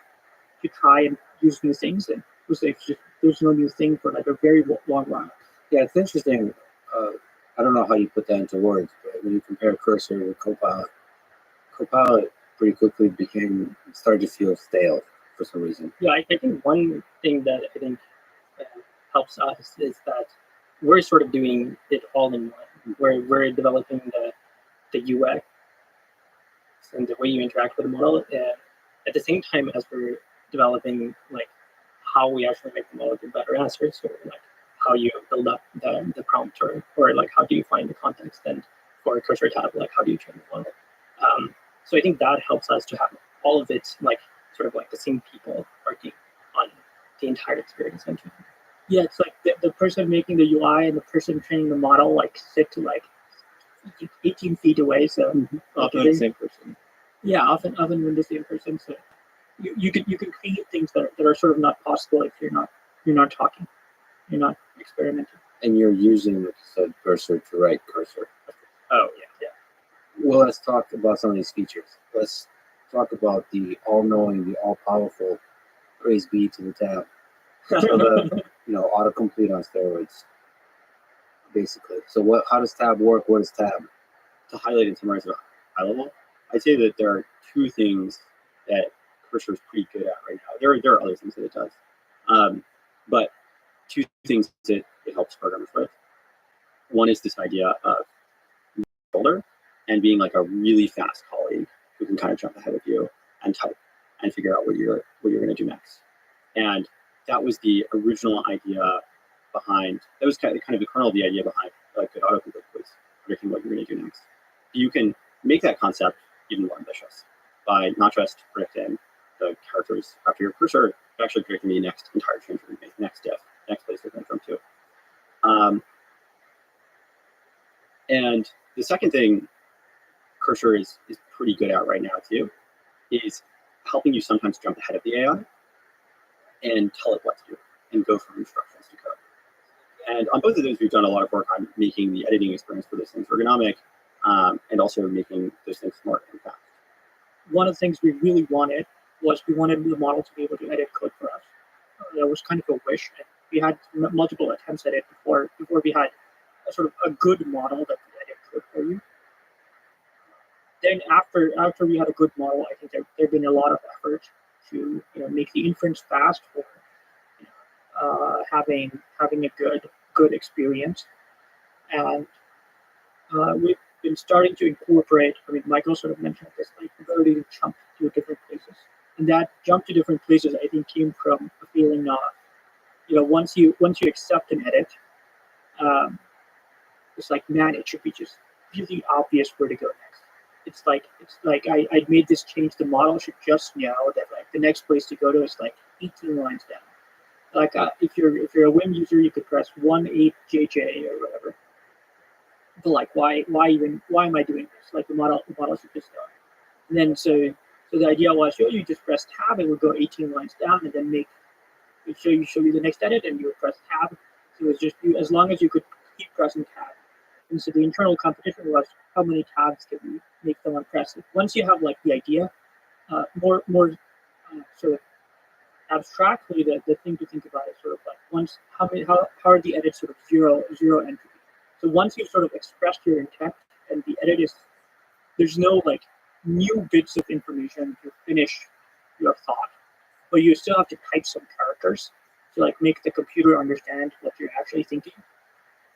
to try and use new things, and it was like there's no new thing for like a very long run. Yeah, it's interesting. I don't know how you put that into words, but when you compare Cursor with Copilot pretty quickly started to feel stale for some reason. Yeah, I think one thing that I think helps us is that we're sort of doing it all in one. We're developing the UX and the way you interact with the model, and at the same time as we're developing like how we actually make the model give better answers, or like how you build up the prompt, or like how do you find the context, and for a Cursor tab, like how do you train the model. So I think that helps us to have all of it like sort of like the same people working on the entire experience. Yeah, it's like the person making the UI and the person training the model like sit to like 18 feet away. So Often the same person. Yeah, often when the same person. So you can create things that are sort of not possible if you're not talking, you're not experimenting. And you're using, like you said, Cursor to write Cursor. Oh yeah. Well, let's talk about some of these features. Let's talk about the all-knowing, the all-powerful praise be to the tab. So the autocomplete on steroids, basically. So how does tab work? What is tab? To highlight and summarize at a high level, I'd say that there are two things that Cursor is pretty good at right now. There are other things that it does, but two things that it helps programmers with. One is this idea of shoulder and being like a really fast colleague who can kind of jump ahead of you and type and figure out what you're going to do next. And that was the original idea behind. That was kind of the kernel of the idea behind like good autocomplete, was predicting what you're going to do next. You can make that concept even more ambitious by not just predicting the characters after your cursor, but actually predicting the next entire change you're going to make, next diff, next place they're going to jump to. And the second thing Cursor is pretty good at right now too is helping you sometimes jump ahead of the AI and tell it what to do and go from instructions to code. And on both of those, we've done a lot of work on making the editing experience for those things ergonomic, and also making those things smart and fast. One of the things we really wanted was we wanted the model to be able to edit code for us. That was kind of a wish. And we had multiple attempts at it before we had a sort of a good model that could edit code for you. Then after we had a good model, I think there'd been a lot of effort to make the inference fast, for having a good experience, and we've been starting to incorporate. I mean, Michael sort of mentioned this, like ability to jump to different places, and that jump to different places, I think, came from a feeling of, once you accept an edit, it's like, man, it should be just really obvious where to go next. It's like I made this change. The model should just know that like the next place to go to is like 18 lines down. Like if you're a Win user, you could press 18JJ or whatever. But like why am I doing this? Like the model should just know. And then so the idea was, you just press tab, it would go 18 lines down, and then show you the next edit, and you would press tab. So it was just as long as you could keep pressing tab. And so the internal competition was how many tabs can we make someone press. Once you have like the idea, more sort of abstractly, the thing to think about is sort of like once how are the edits sort of zero entropy. So once you've sort of expressed your intent and the edit is there's no like new bits of information to finish your thought, but you still have to type some characters to like make the computer understand what you're actually thinking.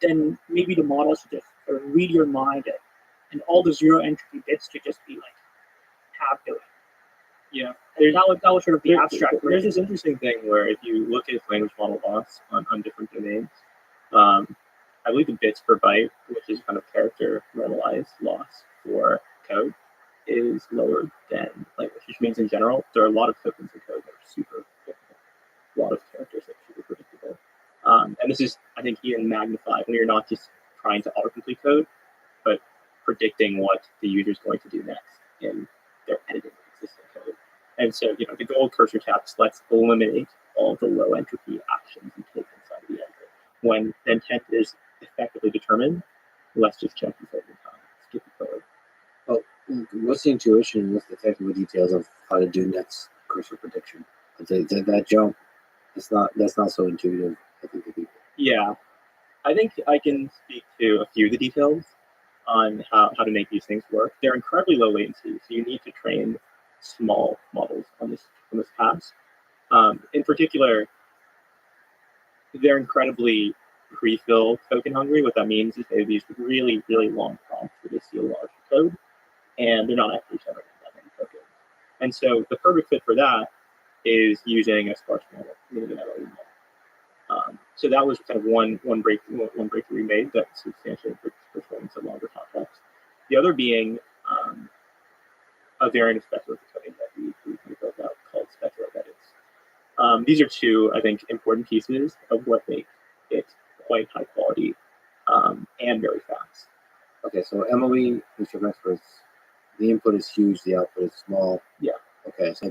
Then maybe the model should just sort of read your mind and all the zero entropy bits to just be like tabbed away. Yeah. That was sort of the abstract. There's this interesting thing where if you look at language model loss on different domains, I believe the bits per byte, which is kind of character normalized loss for code, is lower than language, which means in general, there are a lot of tokens in code that are super predictable. A lot of characters that are super predictable. And this is, I think, even magnified when you're not just trying to autocomplete code, but predicting what the user is going to do next in their editing existing code. And so, the gold cursor taps lets eliminate all the low entropy actions you take inside the editor. When the intent is effectively determined, let's just check the code time, skip the code. Oh, what's the intuition? What's the technical details of how to do next cursor prediction? That jump, that's not so intuitive, I think, to people. Yeah, I think I can speak to a few of the details on how to make these things work. They're incredibly low latency, so you need to train small models on this pass. In particular, they're incredibly pre-fill token hungry. What that means is they have these really, really long prompts where they see a large code, and they're not actually generating that many tokens. And so the perfect fit for that is using a sparse model, meaning an LLE model. So that was kind of one breakthrough we made that substantially performs a longer context. The other being a variant of speculative coding that we built out called speculative edits. These are two, I think, important pieces of what make it quite high quality and very fast. Okay, so Emily, who's your experts, the input is huge, the output is small. Yeah. Okay, so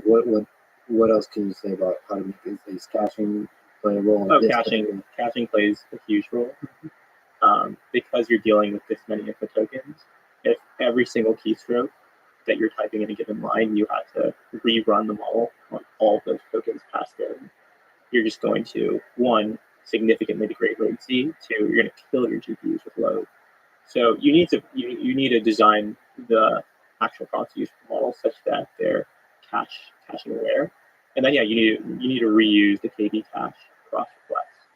what else can you say about how to make is caching play a role? Caching plays a huge role because you're dealing with this many input tokens. If every single keystroke that you're typing in a given line, you have to rerun the model on all of those tokens passed in, you're just going to, one, significantly degrade latency, two, you're going to kill your GPUs with load. So you need to design the actual prompts used for the model such that they're caching aware. And then you need to reuse the KB cache across requests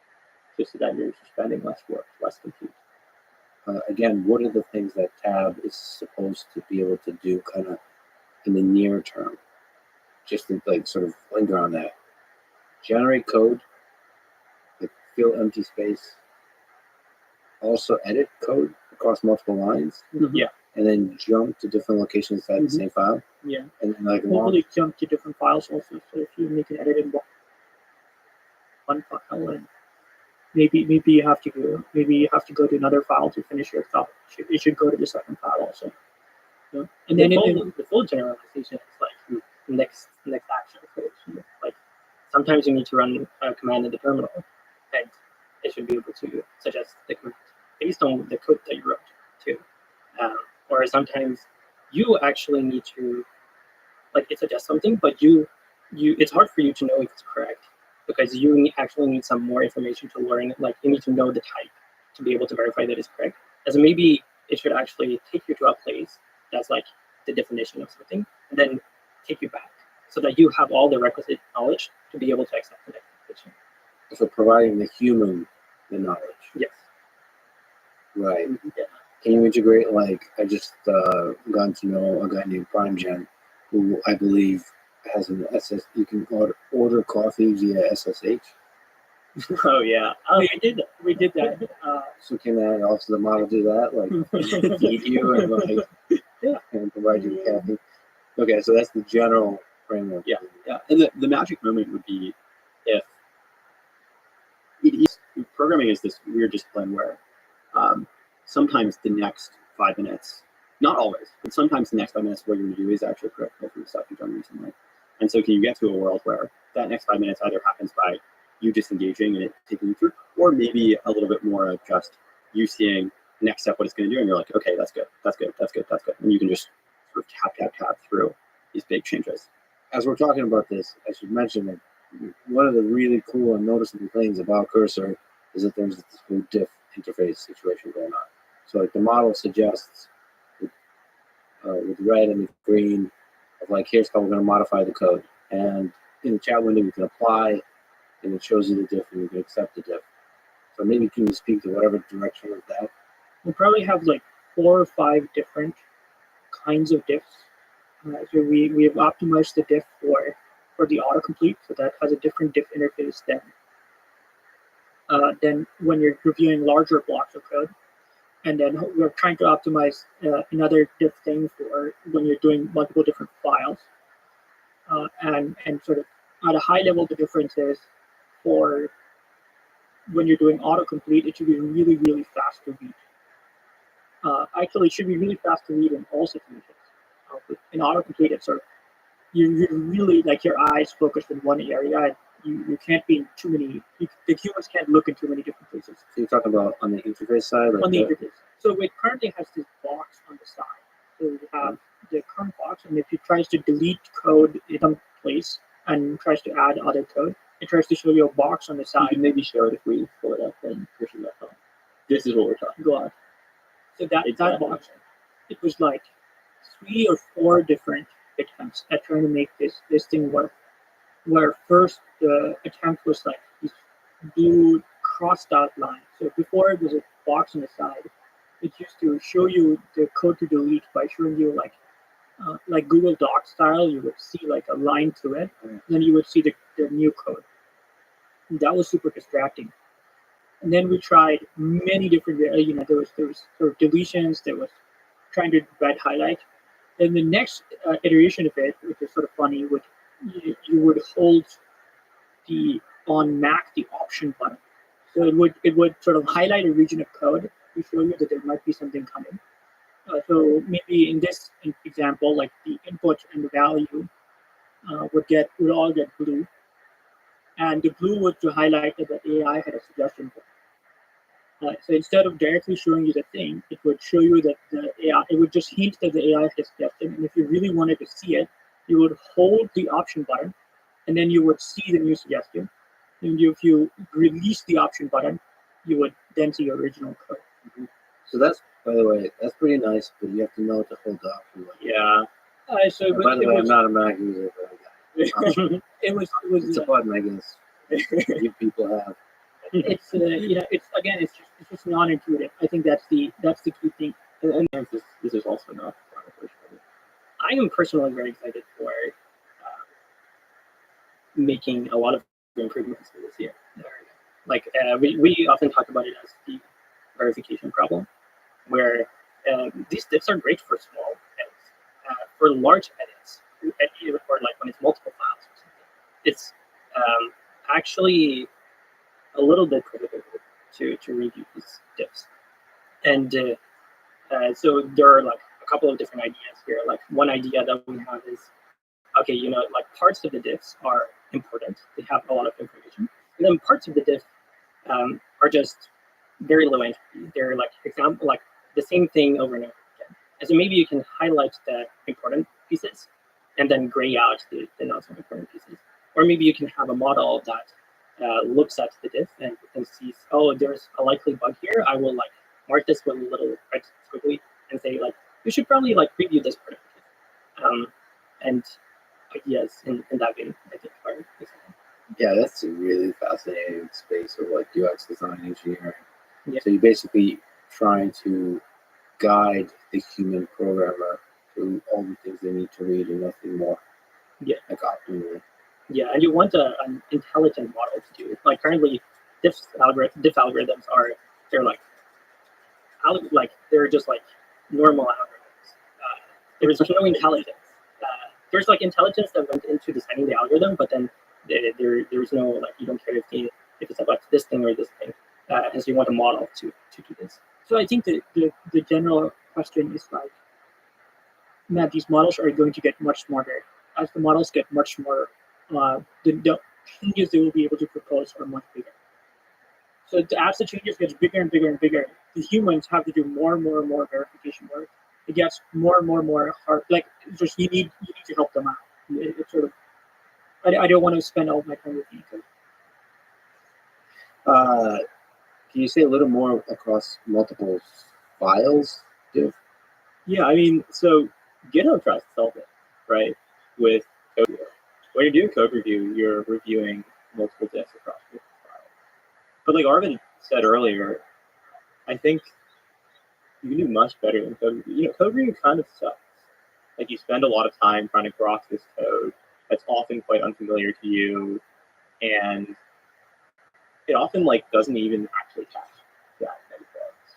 just so that you're spending less work, less compute. Again, what are the things that Tab is supposed to be able to do kind of in the near term? Just to like sort of linger on that. Generate code, like fill empty space, also edit code across multiple lines. Mm-hmm. Yeah. And then jump to different locations inside the same file. Yeah. And then like hopefully jump to different files also. So if you make an edit in one file and maybe you have to go to another file to finish your thought. It should go to the second file also. Yeah. And then the full generalization is like next action phase. Like sometimes you need to run a command in the terminal, and it should be able to suggest the command based on the code that you wrote too. Or sometimes you actually need to it suggests something, but it's hard for you to know if it's correct because you actually need some more information to learn. Like you need to know the type to be able to verify that it's correct. As maybe it should actually take you to a place that's like the definition of something, and then take you back so that you have all the requisite knowledge to be able to accept the next definition. So providing the human the knowledge. Yes. Right. Yeah. Can you integrate, like, I just gotten to know a guy named PrimeGen, who I believe has an you can order coffee via SSH. Oh yeah. Oh, we did that. So can that also the model do that? Like feed you and like and provide you with caffeine? Okay, so that's the general framework. Yeah. And the magic moment would be if it is, programming is this weird discipline where sometimes the next 5 minutes, not always, but sometimes the next 5 minutes what you're going to do is actually critical for the stuff you've done recently. And so can you get to a world where that next 5 minutes either happens by you disengaging and it taking you through, or maybe a little bit more of just you seeing next step what it's going to do, and you're like, okay, that's good, that's good, that's good, that's good, and you can just sort of tap through these big changes. As we're talking about this, I should mention that one of the really cool and noticeable things about Cursor is that there's this whole diff interface situation going on. So like the model suggests with red and with green of like, here's how we're going to modify the code. And in the chat window, you can apply, and it shows you the diff, and you can accept the diff. So maybe can you speak to whatever direction of that? We probably have like 4 or 5 different kinds of diffs. So we have optimized the diff for the autocomplete, so that has a different diff interface than when you're reviewing larger blocks of code. And then we're trying to optimize another diff thing for when you're doing multiple different files. And sort of at a high level, the difference is for when you're doing autocomplete, it should be really, really fast to read. Actually, it should be really fast to read in all situations. In autocomplete, it's sort of, you're really like your eyes focused in one area. You can't be in too many, the humans can't look in too many different places. So you're talking about on the interface side? Like on the interface. So it currently has this box on the side. So we have the current box, and if it tries to delete code in some place and tries to add other code, it tries to show you a box on the You side. can maybe show it if we pull it up and push it up. This is what we're talking Go on. So that Exactly. box, it was like 3 or 4 different attempts at trying to make this thing work. Where first the attempt was like this blue crossed out line. So before it was a box on the side, it used to show you the code to delete by showing you like Google Docs style. You would see like a line through it, then you would see the new code. And that was super distracting. And then we tried many different, there was sort of deletions, there was trying to red highlight. And the next iteration of it, which is sort of funny, you would hold on Mac the option button. So it would sort of highlight a region of code to show you that there might be something coming. So maybe in this example, like the input and the value would all get blue, and the blue was to highlight that the AI had a suggestion. So instead of directly showing you the thing, it would show you that the AI. It would just hint that the AI had a suggestion, and if you really wanted to see it, you would hold the option button, and then you would see the new suggestion. And if you release the option button, you would then see your original code. Mm-hmm. So that's, by the way, that's pretty nice, but you have to know to hold the option button. Yeah. So By the way, I'm not a Mac user, but it was it's a button, I guess. You people have. It's it's just non-intuitive. I think that's the key thing. And this is also not. I am personally very excited for making a lot of improvements for this year. Like we often talk about it as the verification problem, where these diffs are great for small edits. For large edits, or like when it's multiple files or something, it's actually a little bit critical to review these diffs. And so there are like a couple of different ideas here. Like one idea that we have is, okay, like parts of the diffs are important. They have a lot of information. And then parts of the diff are just very low entropy. They're like the same thing over and over again. And so maybe you can highlight the important pieces and then gray out the not so important pieces. Or maybe you can have a model that looks at the diff and sees, oh, there's a likely bug here. I will like mark this with a little red squiggly and say like, you should probably like preview this part of the diff. And ideas in that vein, I think, are exciting. Yeah, that's a really fascinating space of like UX design engineering. Yeah. So you're basically trying to guide the human programmer through all the things they need to read and nothing more. Yeah. Like optimally. Yeah, and you want an intelligent model to do it. Like currently, diff algorithms they're just like normal algorithms. There's no intelligence. There's like intelligence that went into designing the algorithm, but then there's no like, you don't care if it's about this thing or this thing, as you want a model to do this. So I think the general question is like, that these models are going to get much smarter. As the models get much more, the changes they will be able to propose are much bigger. So as the changes get bigger and bigger and bigger, the humans have to do more and more and more verification work, it gets more and more hard. Like, it's just you need to help them out. It's sort of, I don't want to spend all my time with you. Can you say a little more across multiple files, Div? Yeah, I mean, so GitHub tries to solve it, right? With code review. When you're doing code review, you're reviewing multiple diffs across multiple files. But like Arvin said earlier, I think you can do much better than code review. You know, code review kind of sucks. Like, you spend a lot of time trying to grok this code that's often quite unfamiliar to you, and it often like doesn't even actually catch that many bugs.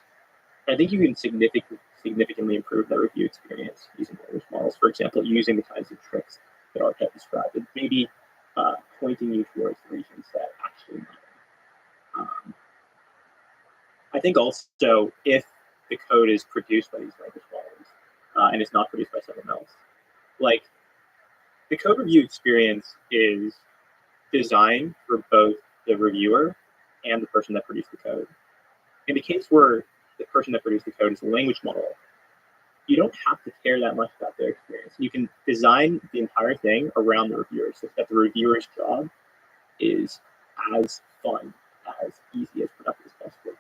I think you can significantly improve the review experience using language models. For example, using the kinds of tricks that Arvin described, and maybe pointing you towards the regions that actually matter. I think also if the code is produced by these language models and it's not produced by someone else, like, the code review experience is designed for both the reviewer and the person that produced the code. In the case where the person that produced the code is a language model, you don't have to care that much about their experience. You can design the entire thing around the reviewer so that the reviewer's job is as fun, as easy, as productive as possible.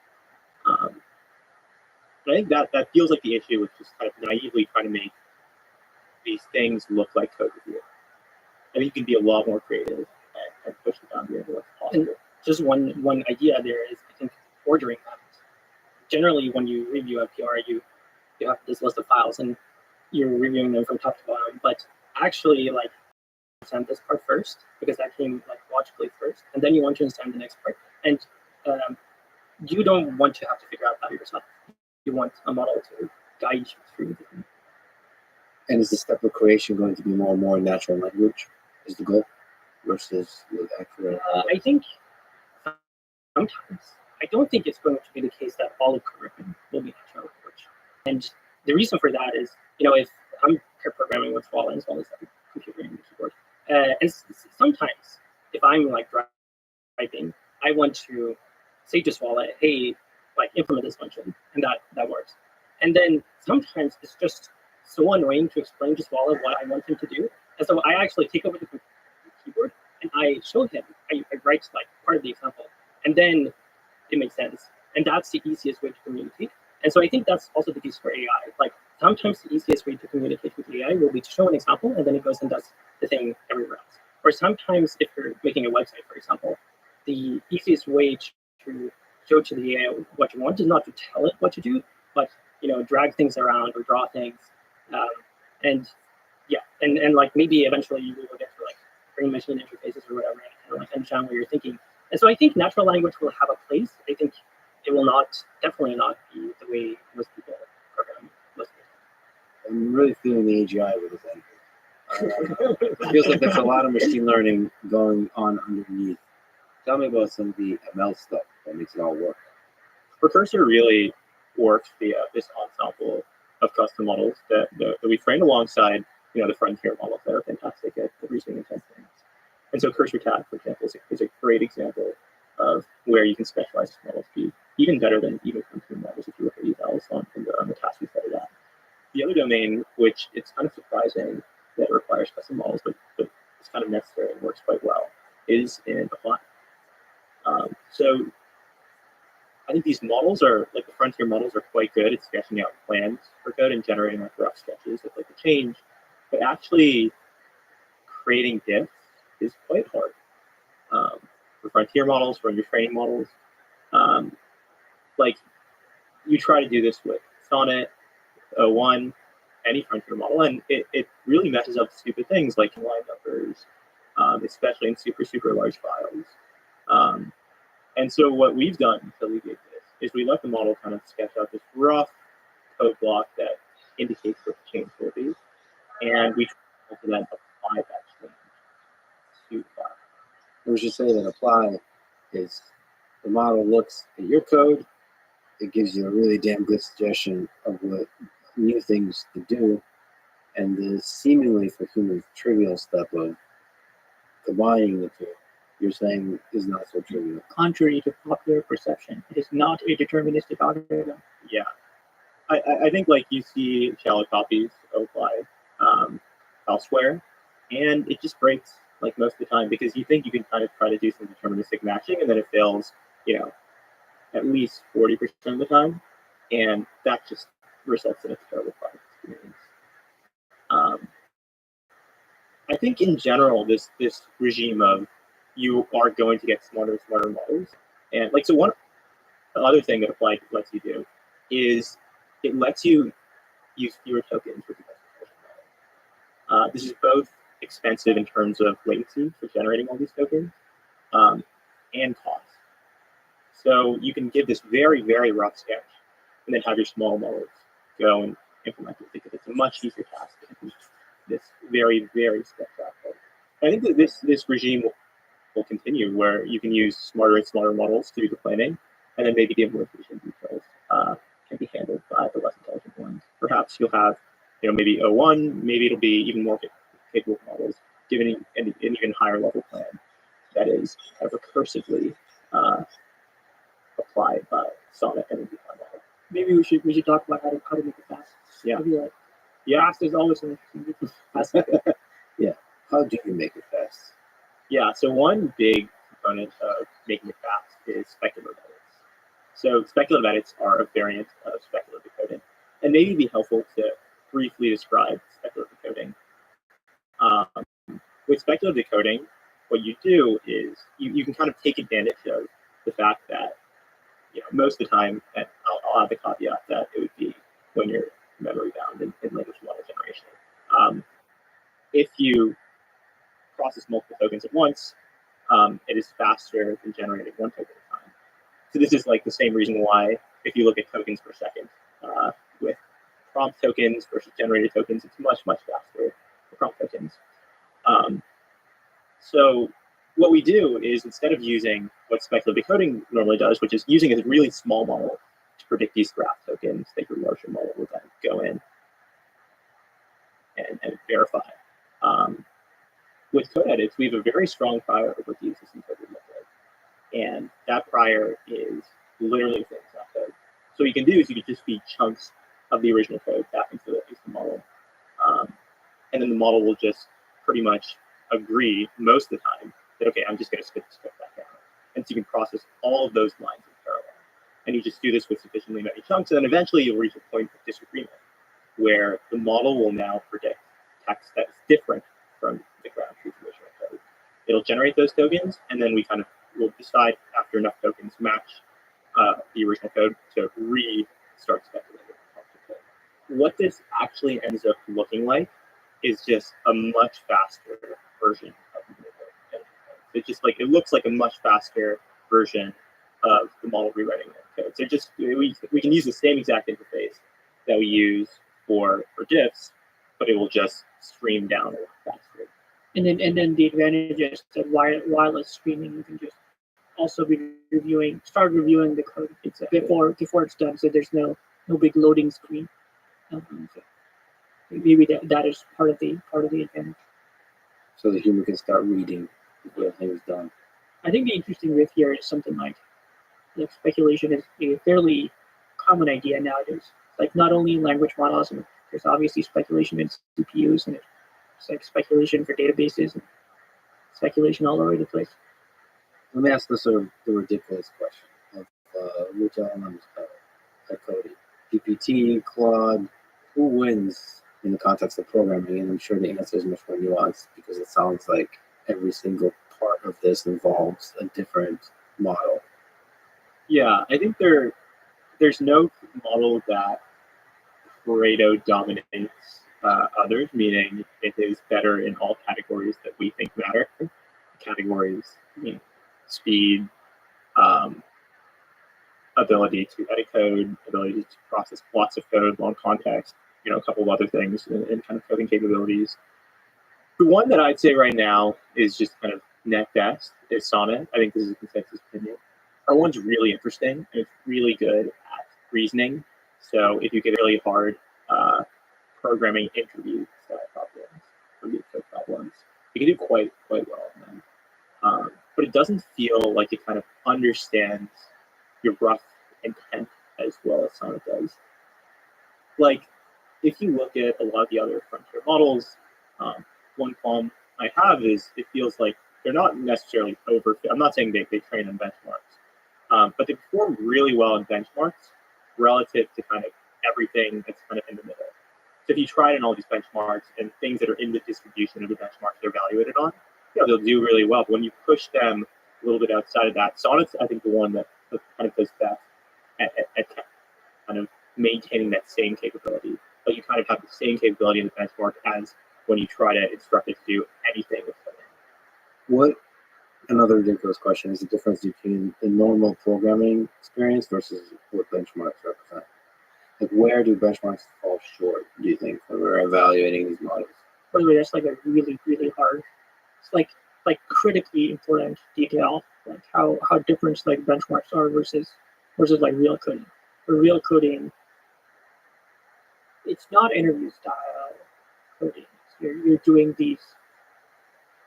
I think that feels like the issue with just kind of naively trying to make these things look like code review. I think you can be a lot more creative and push the boundary of what's possible. And just one idea there is, I think, ordering them. Generally, when you review a PR, you have this list of files and you're reviewing them from top to bottom. But actually, like, understand this part first because that came like logically first, and then you want to understand the next part. And you don't want to have to figure out that yourself. You want a model to guide you through the thing. And is the step of creation going to be more and more natural language? Is the goal versus with actual? I think sometimes. I don't think it's going to be the case that all of curriculum will be natural language. And the reason for that is, if I'm pair programming with Swala as well as I'm configuring the keyboard, and sometimes if I'm like driving, I want to say to Swala, hey, like, implement this function, and that works. And then sometimes it's just so annoying to explain to Swala what I want him to do, and so I actually take over the keyboard and I show him. I write like part of the example, and then it makes sense. And that's the easiest way to communicate. And so I think that's also the case for AI. Like, sometimes the easiest way to communicate with AI will be to show an example, and then it goes and does the thing everywhere else. Or sometimes if you're making a website, for example, the easiest way to show to the AI what you want is not to tell it what to do, but drag things around or draw things. And like maybe eventually you will get to like brain machine interfaces or whatever, and like understand what you're thinking. And so I think natural language will have a place. I think it will definitely not be the way most people program most of the time. I'm really feeling the AGI with this ending. It feels like there's a lot of machine learning going on underneath. Tell me about some of the ML stuff that makes it all work. Precursor really works via this ensemble of custom models that we train alongside the frontier models that are fantastic at reasoning intense things. And so Cursor Tag, for example, is a great example of where you can specialize models to be even better than even frontier models if you look at evals on the task we set it at. The other domain, which it's kind of surprising that it requires custom models, but it's kind of necessary and works quite well, is in apply. So I think these models are, like the frontier models, are quite good at sketching out plans for code and generating like rough sketches of like the change, but actually creating diffs is quite hard. For frontier models, for your training models, like you try to do this with Sonnet, O1, any frontier model, and it really messes up stupid things like line numbers, especially in super large files. And so what we've done to alleviate this is we let the model kind of sketch out this rough code block that indicates what the change will be, and we try to then apply that change to the file. I was just saying that apply is the model looks at your code, it gives you a really damn good suggestion of what new things to do, and the seemingly for humans trivial step of combining the two you're saying is not so trivial. Contrary to popular perception, it is not a deterministic algorithm. Yeah, I think like you see shallow copies apply elsewhere, and it just breaks like most of the time because you think you can kind of try to do some deterministic matching, and then it fails, at least 40% of the time, and that just results in a terrible product experience. I think in general, this regime of you are going to get smarter and smarter models, and like so one other thing that Applied lets you do is it lets you use fewer tokens with the best model. This is both expensive in terms of latency for generating all these tokens and cost. So you can give this very, very rough sketch and then have your small models go and implement it because it's a much easier task than this very, very sketch-out code. I think that this regime will continue where you can use smarter and smarter models to do the planning, and then maybe the implementation details can be handled by the less intelligent ones. Perhaps you'll have, maybe O1, maybe it'll be even more capable models, given an even higher level plan that is kind of recursively applied by Sonnet and the model. Maybe we should talk about how to make it fast. Yeah. Yeah, fast is always an interesting aspect. Yeah. How do you make it fast? Yeah, so one big component of making it fast is speculative edits. So speculative edits are a variant of speculative decoding. And maybe it'd be helpful to briefly describe speculative decoding. With speculative decoding, what you do is you can kind of take advantage of the fact that most of the time, and I'll add the caveat that it would be when you're memory bound in language model generation. If you process multiple tokens at once, it is faster than generating one token at a time. So this is like the same reason why if you look at tokens per second, with prompt tokens versus generated tokens, it's much, much faster for prompt tokens. So what we do is instead of using what speculative decoding normally does, which is using a really small model to predict these graph tokens that your larger model will then go in and verify. With code edits, we have a very strong prior over the existing code we look at. And that prior is literally things that code. So what you can do is you can just feed chunks of the original code back into the model. And then the model will just pretty much agree most of the time that, okay, I'm just going to spit this code back out. And so you can process all of those lines in parallel. And you just do this with sufficiently many chunks, and then eventually you'll reach a point of disagreement where the model will now predict text that is different from the ground truth original code. It'll generate those tokens, and then we kind of will decide after enough tokens match the original code to restart speculating. What this actually ends up looking like is just a much faster version of the code. It's just like it looks like a much faster version of the model rewriting the code. So just we can use the same exact interface that we use for diffs, but it will just stream down a lot faster. And then the advantage is that while it's streaming, you can just also be start reviewing the code before it's done. So there's no big loading screen. So maybe that is part of the advantage. So the human can start reading before the thing is done. I think the interesting riff here is something like speculation is a fairly common idea nowadays. Like not only in language models, and there's obviously speculation in CPUs, and it's like speculation for databases and speculation all over the place. Let me ask the ridiculous question of which LLM is better at coding? GPT, Claude, who wins in the context of programming? And I'm sure the answer is much more nuanced because it sounds like every single part of this involves a different model. Yeah, I think there's no model that Pareto dominates others, meaning it is better in all categories that we think matter. Categories, speed, ability to edit code, ability to process lots of code, long context, a couple of other things, and kind of coding capabilities. The one that I'd say right now is just kind of net best is Sonnet. I think this is a consensus opinion. R1's really interesting, and it's really good at reasoning. So if you get really hard programming interview style problems, review code problems, you can do quite well on them. But it doesn't feel like it kind of understands your rough intent as well as Sonnet does. Like, if you look at a lot of the other frontier models, one qualm I have is it feels like they're not necessarily over. I'm not saying they train on benchmarks, but they perform really well in benchmarks relative to kind of everything that's kind of in the middle. So if you try it in all these benchmarks and things that are in the distribution of the benchmarks they're evaluated on, they'll do really well. But when you push them a little bit outside of that, Sonnet's, I think, the one that kind of does best at kind of maintaining that same capability. But you kind of have the same capability in the benchmark as when you try to instruct it to do anything with it. What, another ridiculous question, is the difference between the normal programming experience versus what benchmarks represent? Like, where do benchmarks fall short, do you think, when we're evaluating these models? By the way, that's like a really, really hard, it's like critically important detail, like how different like benchmarks are versus like real coding. For real coding, it's not interview style coding. You're doing these,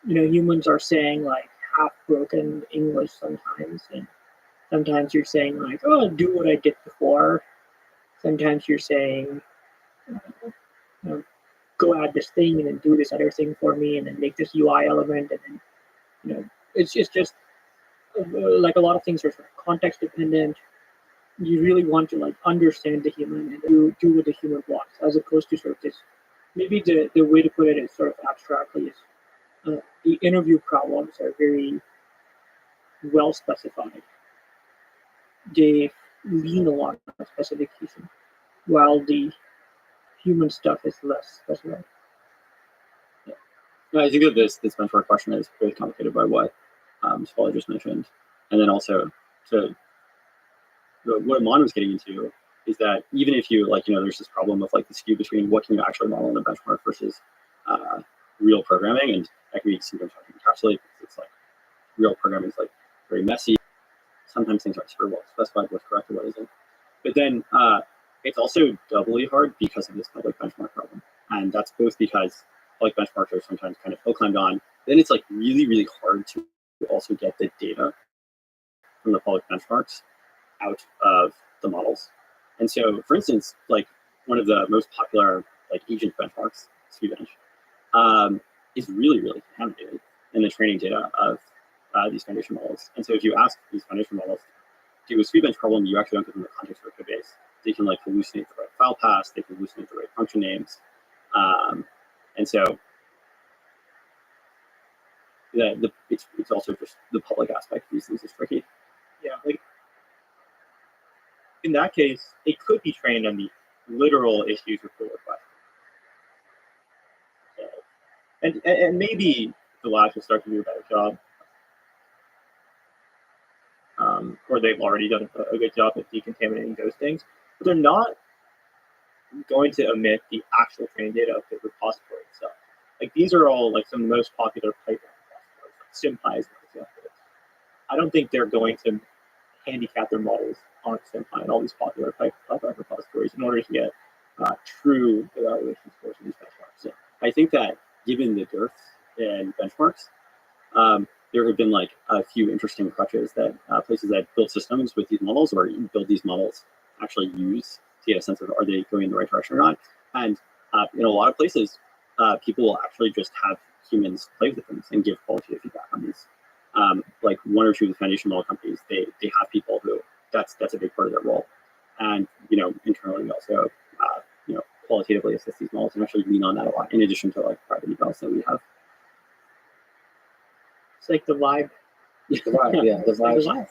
humans are saying like half broken English sometimes, and sometimes you're saying like, oh, do what I did before. Sometimes you're saying, go add this thing and then do this other thing for me and then make this UI element, and then, it's just like a lot of things are sort of context dependent. You really want to like understand the human and do what the human wants, as opposed to sort of this. Maybe the way to put it is sort of abstractly is the interview problems are very well specified. They lean a lot on specification, while the human stuff is less specified. No, I think that this benchmark question is very complicated by what Swallow just mentioned, and then also to what Amon was getting into is that even if you there's this problem of like the skew between what can you actually model in a benchmark versus real programming, and that can be sometimes hard to encapsulate because it's like real programming is like very messy. Sometimes things aren't super well specified what's correct or what isn't. But then it's also doubly hard because of this public benchmark problem, and that's both because public benchmarks are sometimes kind of hill climbed on. Then it's like really, really hard to also get the data from the public benchmarks out of the models. And so, for instance, like one of the most popular like agent benchmarks, SweetBench, is really, really contaminated in the training data of these foundation models. And so if you ask these foundation models to do a SweetBench problem, you actually don't give them the context for a code base. They can like hallucinate the right file paths, they can hallucinate the right function names. And so it's also just the public aspect of these things is tricky. Yeah, like in that case, it could be trained on the literal issues with pull requests. And maybe the labs will start to do a better job. Or they've already done a good job of decontaminating those things. But they're not going to omit the actual training data of the repository itself. Like these are all like some of the most popular Python repositories, like SymPy is an example. I don't think they're going to handicap their models on SymPy and all these popular Python repositories in order to get true evaluation scores in these benchmarks. So I think that given the dearth in benchmarks, there have been like a few interesting crutches that places that build systems with these models or build these models actually use to get a sense of are they going in the right direction or not. And in a lot of places, people will actually just have humans play with things and give qualitative feedback on these. Like one or two of the foundation model companies, they have people who that's a big part of their role. And internally also qualitatively assist these models and actually lean on that a lot in addition to like private evals that we have. It's like the vibe. The vibe, yeah, the vibe.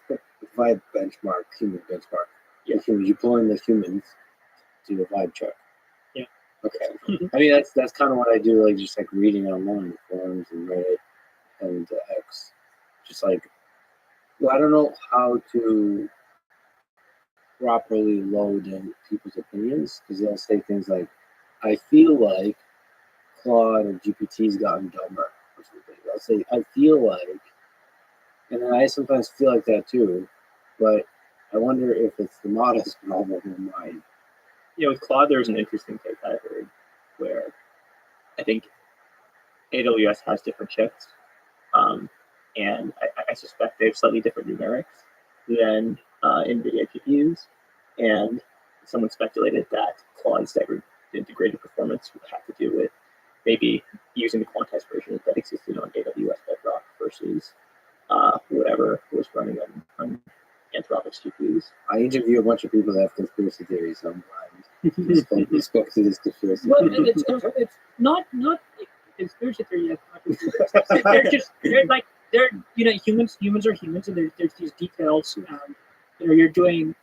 The vibe benchmark, human benchmark. Yeah, humans. You pull in the humans, do a vibe check. Yeah. Okay. I mean, that's kind of what I do, like just like reading online forums and Reddit and X. Just like, well, I don't know how to properly load in people's opinions because they'll say things like, "I feel like Claude or GPT's gotten dumber." Or something. I'll say, I feel like, and then I sometimes feel like that too, but I wonder if it's the model's problem or mine. With Claude, there's an interesting case I heard where I think AWS has different chips. and I suspect they have slightly different numerics than NVIDIA GPUs. And someone speculated that Claude's degraded performance would have to do with maybe using the quantized version that existed on AWS Bedrock versus whatever was running on Anthropic's GPUs. I interview a bunch of people that have conspiracy theories. So I'm glad you spoke to this conspiracy. Well, it's not conspiracy theory. They're like humans are humans, and there's these details. You're doing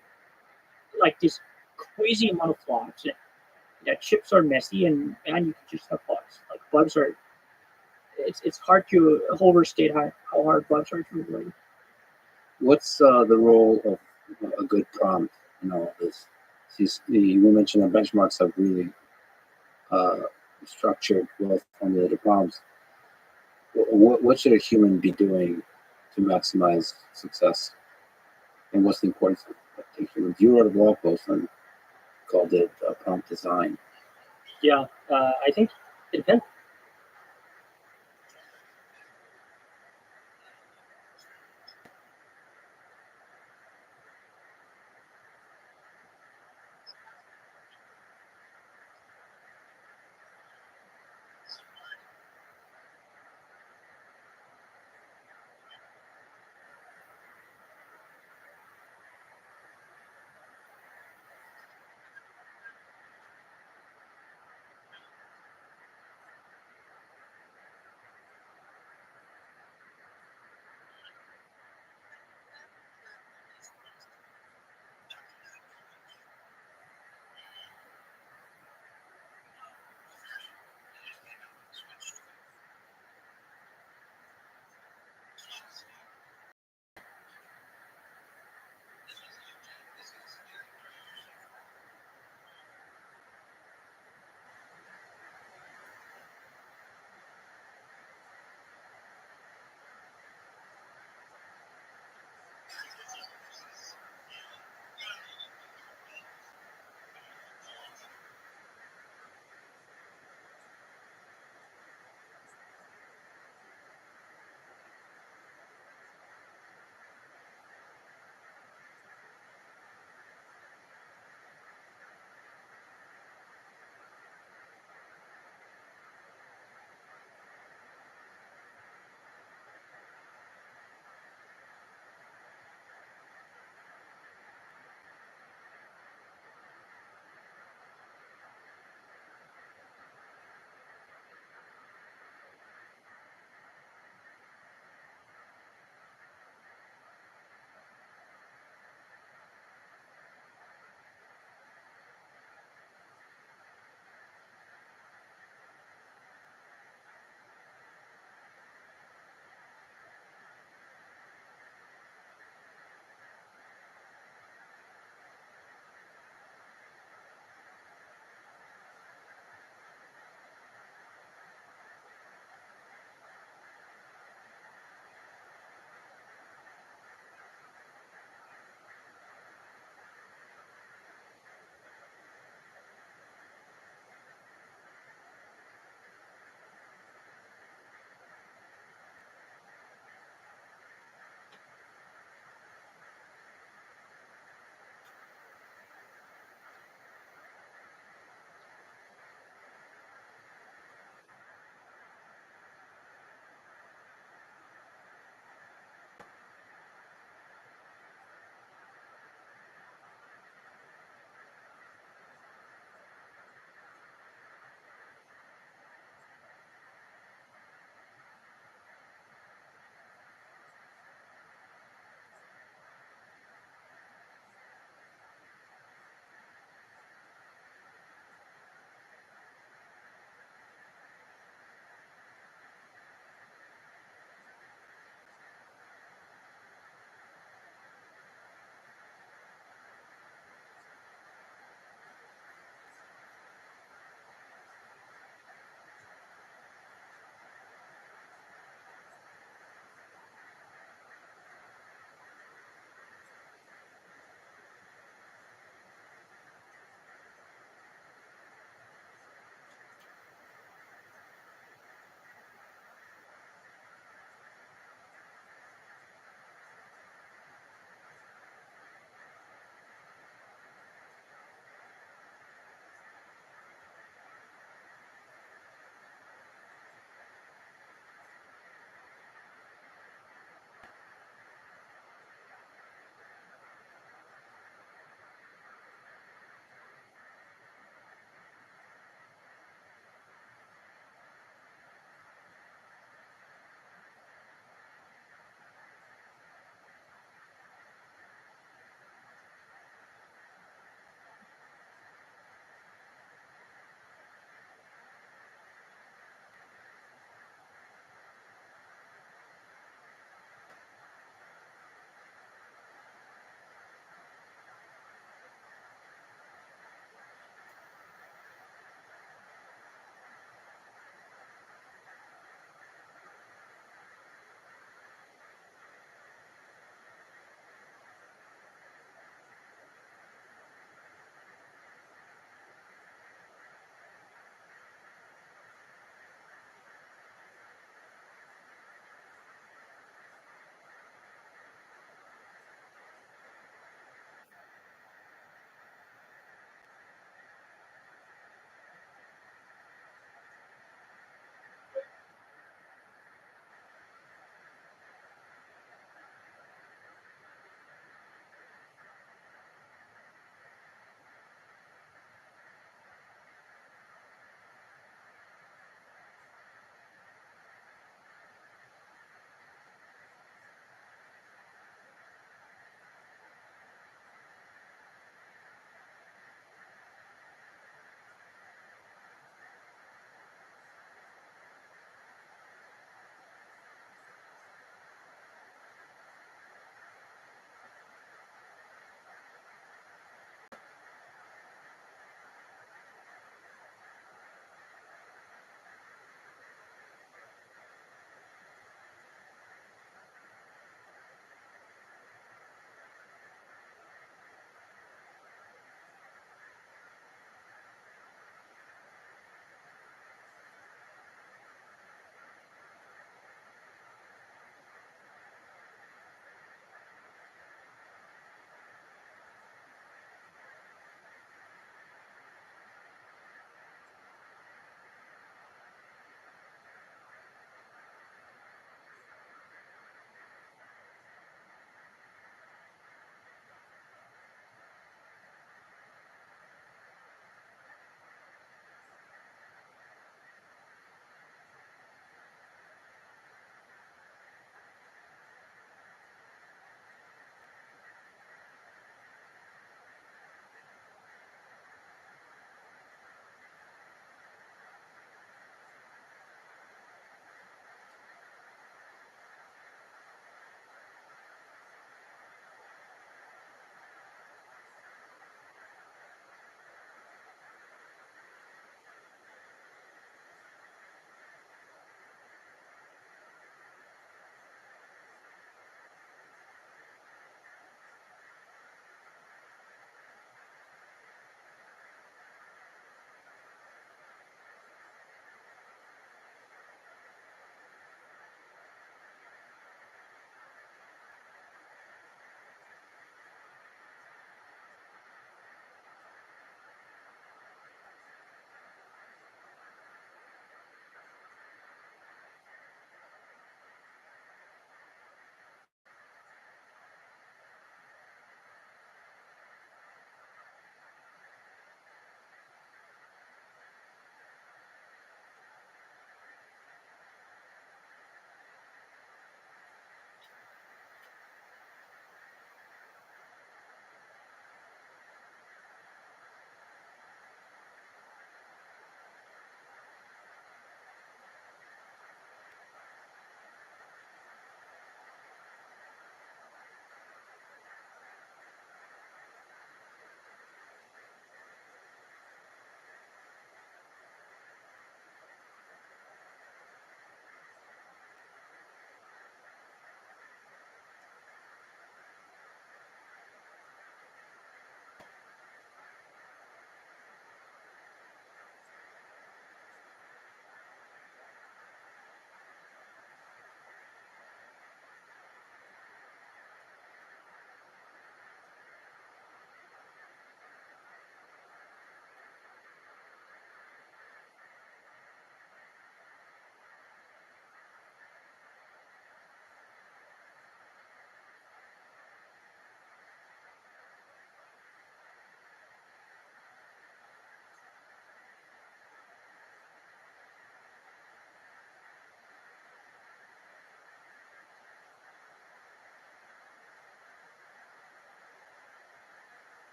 like this crazy amount of flops. And chips are messy, and you can just have bugs. Like bugs are, it's hard to overstate how hard bugs are to avoid. What's the role of a good prompt in all this? You mentioned that benchmarks have really structured, well formulated prompts. What should a human be doing to maximize success? And what's the importance of the human? You wrote a blog post and called it prompt design. Yeah, I think it depends.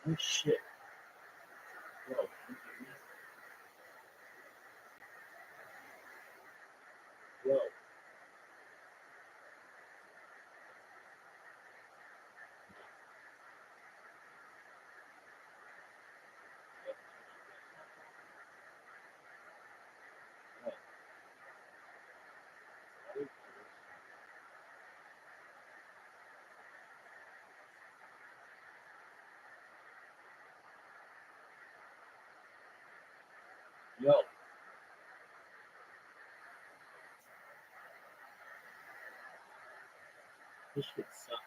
Oh shit. Whoa. Whoa. Yo. This shit sucks.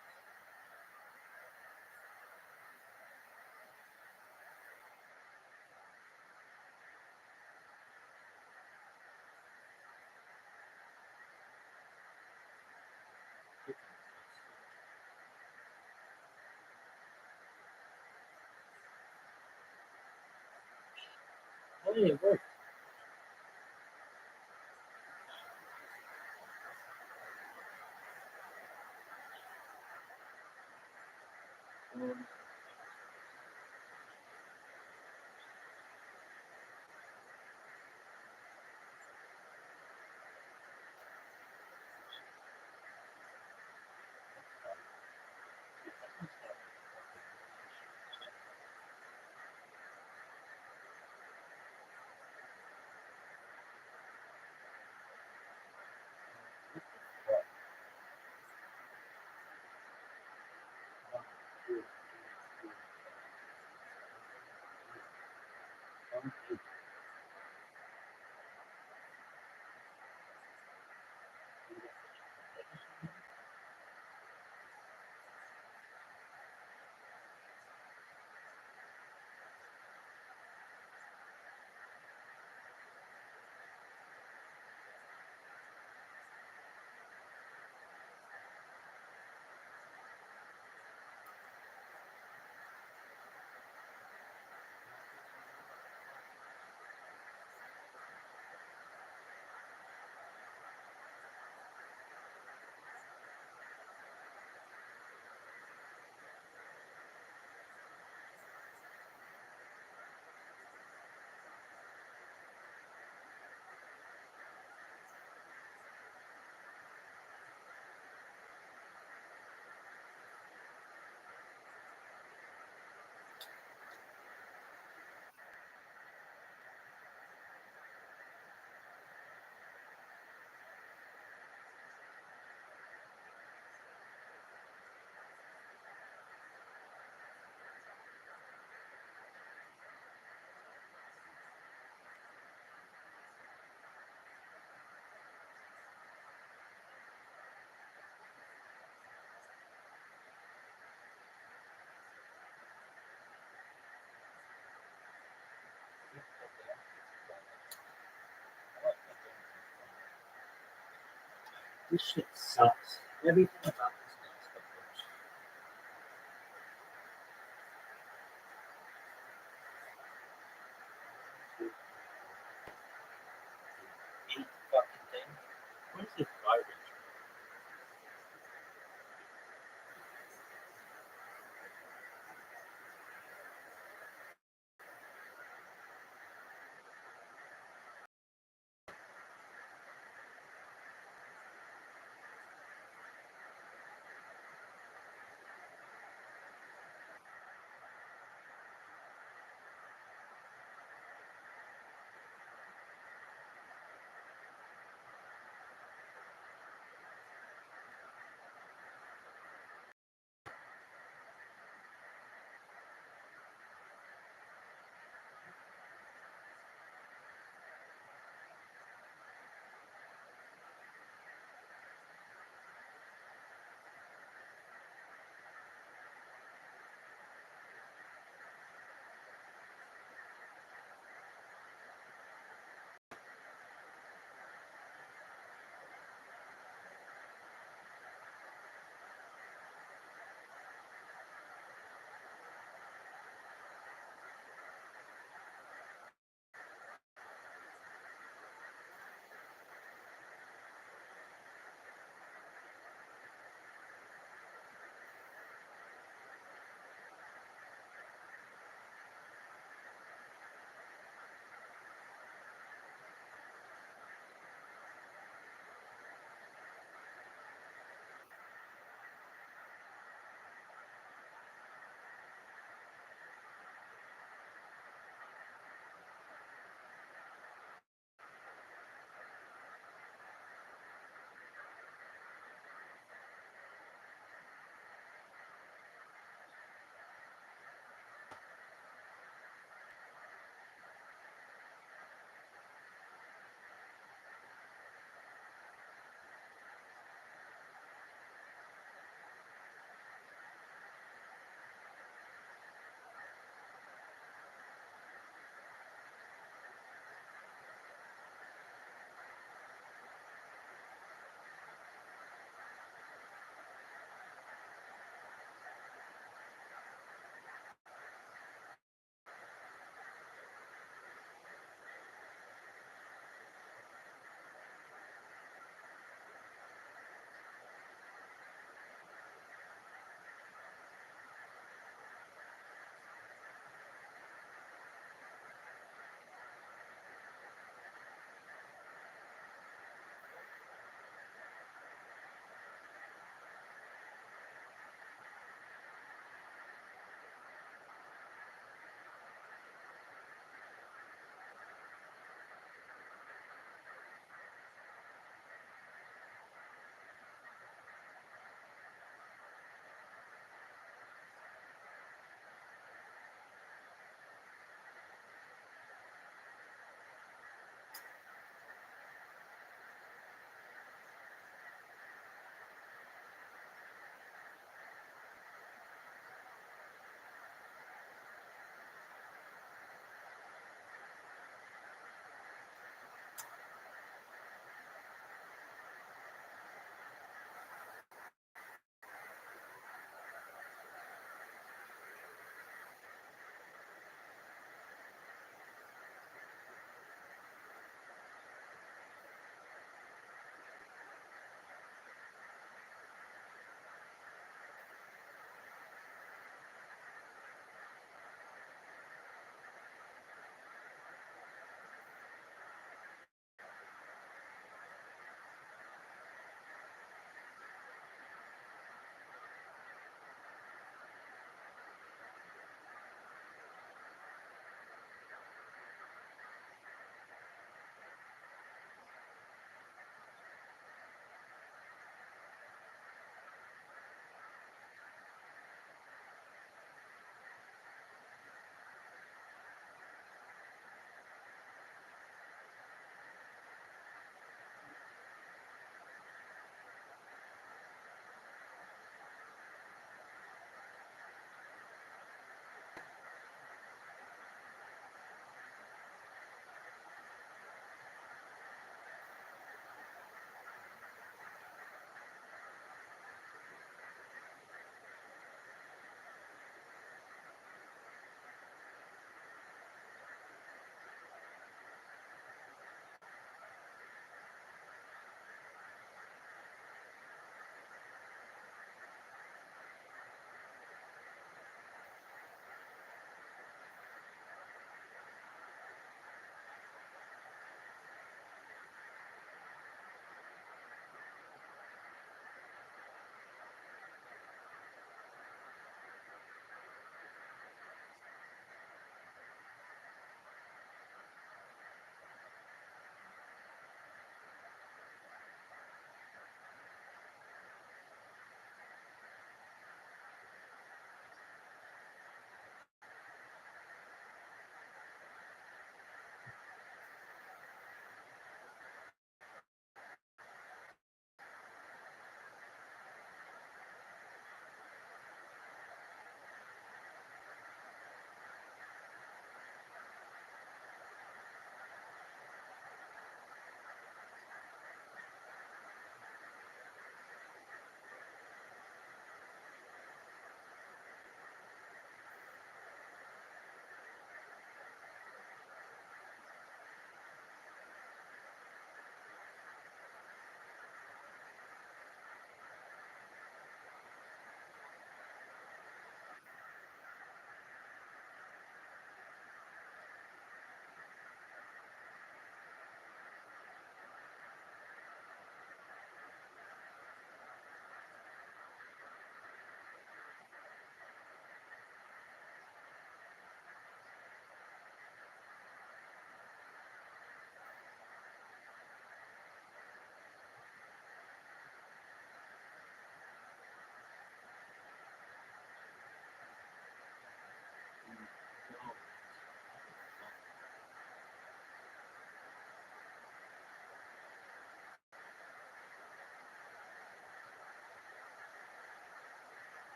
Hey, it worked. This shit sucks. Everything about this last approach. Eight fucking things. What is this garbage?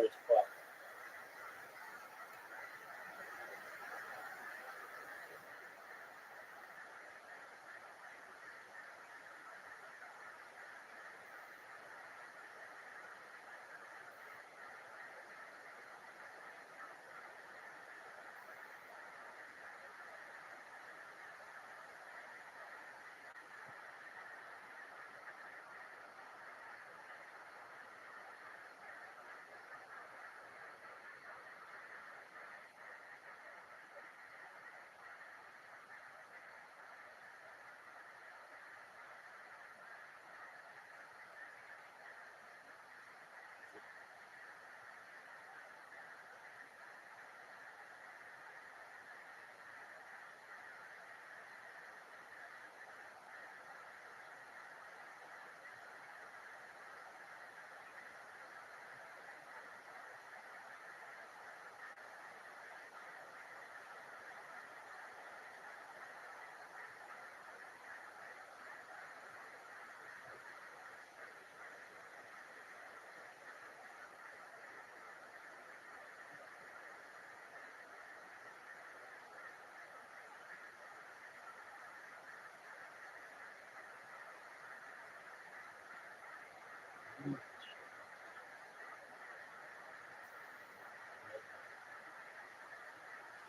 as fuck.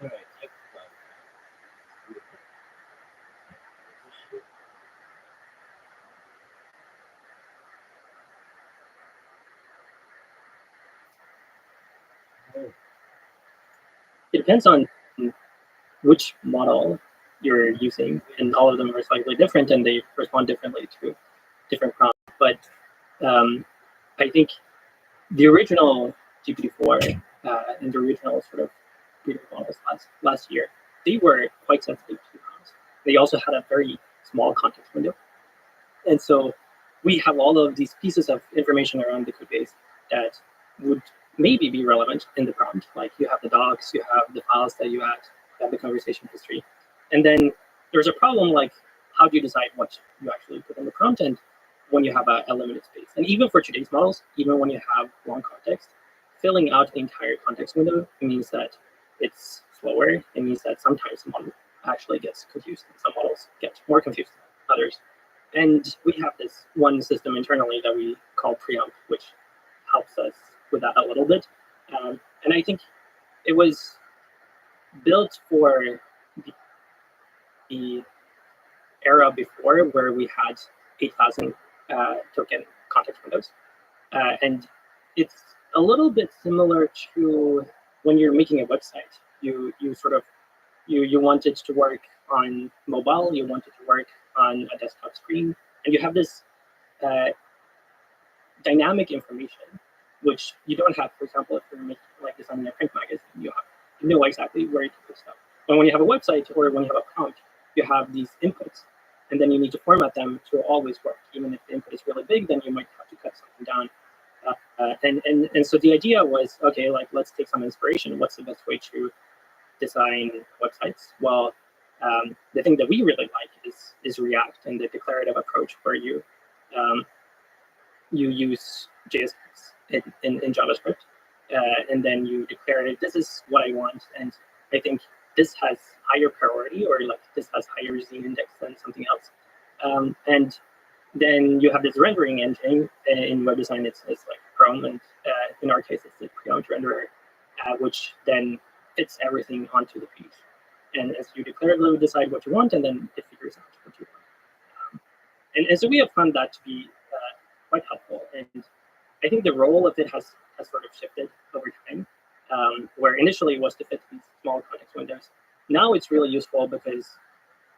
All right, next one. It depends on which model you're using, and all of them are slightly different, and they respond differently to different prompts. But I think the original GPT-4 and the original sort of previous models last year, they were quite sensitive to prompts. They also had a very small context window, and so we have all of these pieces of information around the code base that would maybe be relevant in the prompt. Like you have the docs, you have the files that you add, you have the conversation history. And then there's a problem like how do you decide what you actually put in the prompt and when you have a limited space. And even for today's models, even when you have long context, filling out the entire context window means that it's slower. It means that sometimes the model actually gets confused and some models get more confused than others. And we have this one system internally that we call preamp, which helps us with that a little bit. And I think it was built for the era before where we had 8,000 token context windows. And it's a little bit similar to when you're making a website. You sort of, you want it to work on mobile, you want it to work on a desktop screen, and you have this dynamic information, which you don't have, for example, if you're making like designing a print magazine, you know exactly where to put stuff. But when you have a website or when you have a prompt, you have these inputs, and then you need to format them to always work. Even if the input is really big, then you might have to cut something down. And so the idea was, okay, like let's take some inspiration. What's the best way to design websites? Well, the thing that we really like is React and the declarative approach where you use JS in JavaScript, and then you declare it. This is what I want, and I think this has higher priority, or like this has higher Z index than something else. And then you have this rendering engine. In web design, it's like Chrome, and in our case, it's the preamp renderer, which then fits everything onto the page. And as you declaratively decide what you want, and then it figures out what you want. And so we have found that to be quite helpful. And I think the role of it has sort of shifted over time, where initially it was to fit these small context windows. Now it's really useful because,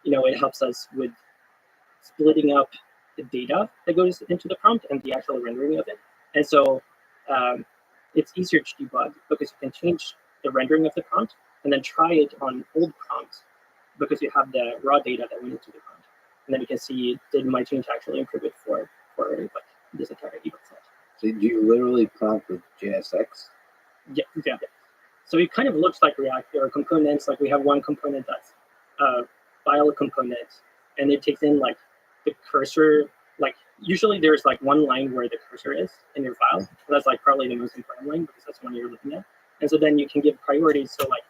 it helps us with splitting up the data that goes into the prompt and the actual rendering of it. And so it's easier to debug because you can change the rendering of the prompt and then try it on old prompts because you have the raw data that went into the prompt. And then you can see, did my change actually improve it for like this entire event set? So do you literally prompt with JSX? Yeah. So it kind of looks like React. There are components, like we have one component that's a file component, and it takes in like the cursor, like usually there's like one line where the cursor is in your file. That's like probably the most important line because that's one you're looking at. And so then you can give priorities. So like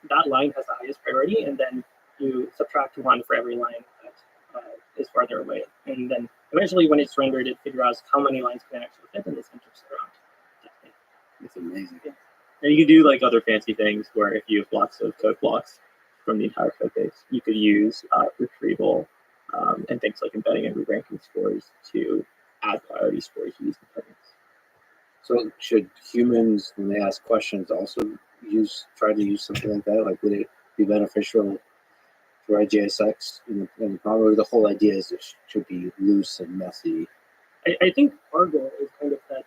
that line has the highest priority, and then you subtract 1 for every line that is farther away. And then eventually when it's rendered, it figures out how many lines can actually fit in this interest around. It's amazing. Yeah. And you can do like other fancy things where if you have lots of code blocks from the entire code base, you could use retrieval and things like embedding and re-ranking scores to add priority scores to these components. So should humans, when they ask questions, also try to use something like that? Like, would it be beneficial for IGSX? And probably the whole idea is it should be loose and messy. I think our goal is kind of that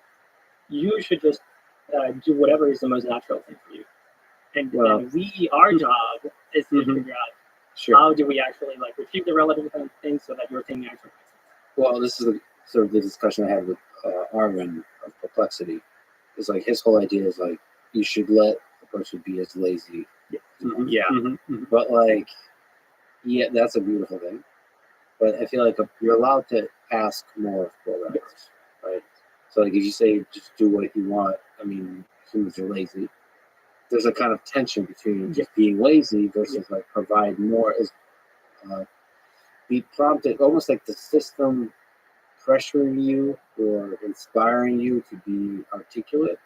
you should just do whatever is the most natural thing for you. And our job is to figure out how do we actually like retrieve the relevant things so that your thing actually makes sense. Well, this is sort of the discussion I had with Arvin of Perplexity. It's like his whole idea is like you should let the person be as lazy. But like, yeah, that's a beautiful thing. But I feel like you're allowed to ask more of programmers, right? So like if you say just do what you want, I mean humans are lazy. There's a kind of tension between just being lazy versus like provide more, is be prompted, almost like the system pressuring you or inspiring you to be articulate.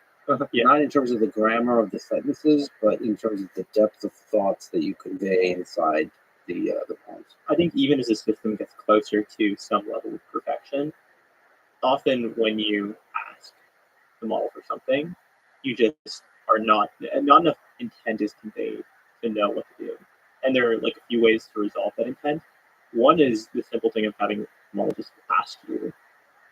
Not in terms of the grammar of the sentences, but in terms of the depth of thoughts that you convey inside the prompts. I think even as a system gets closer to some level of perfection, often when you ask the model for something, you just are not enough intent is conveyed to know what to do. And there are like a few ways to resolve that intent. One is the simple thing of having the model just ask you,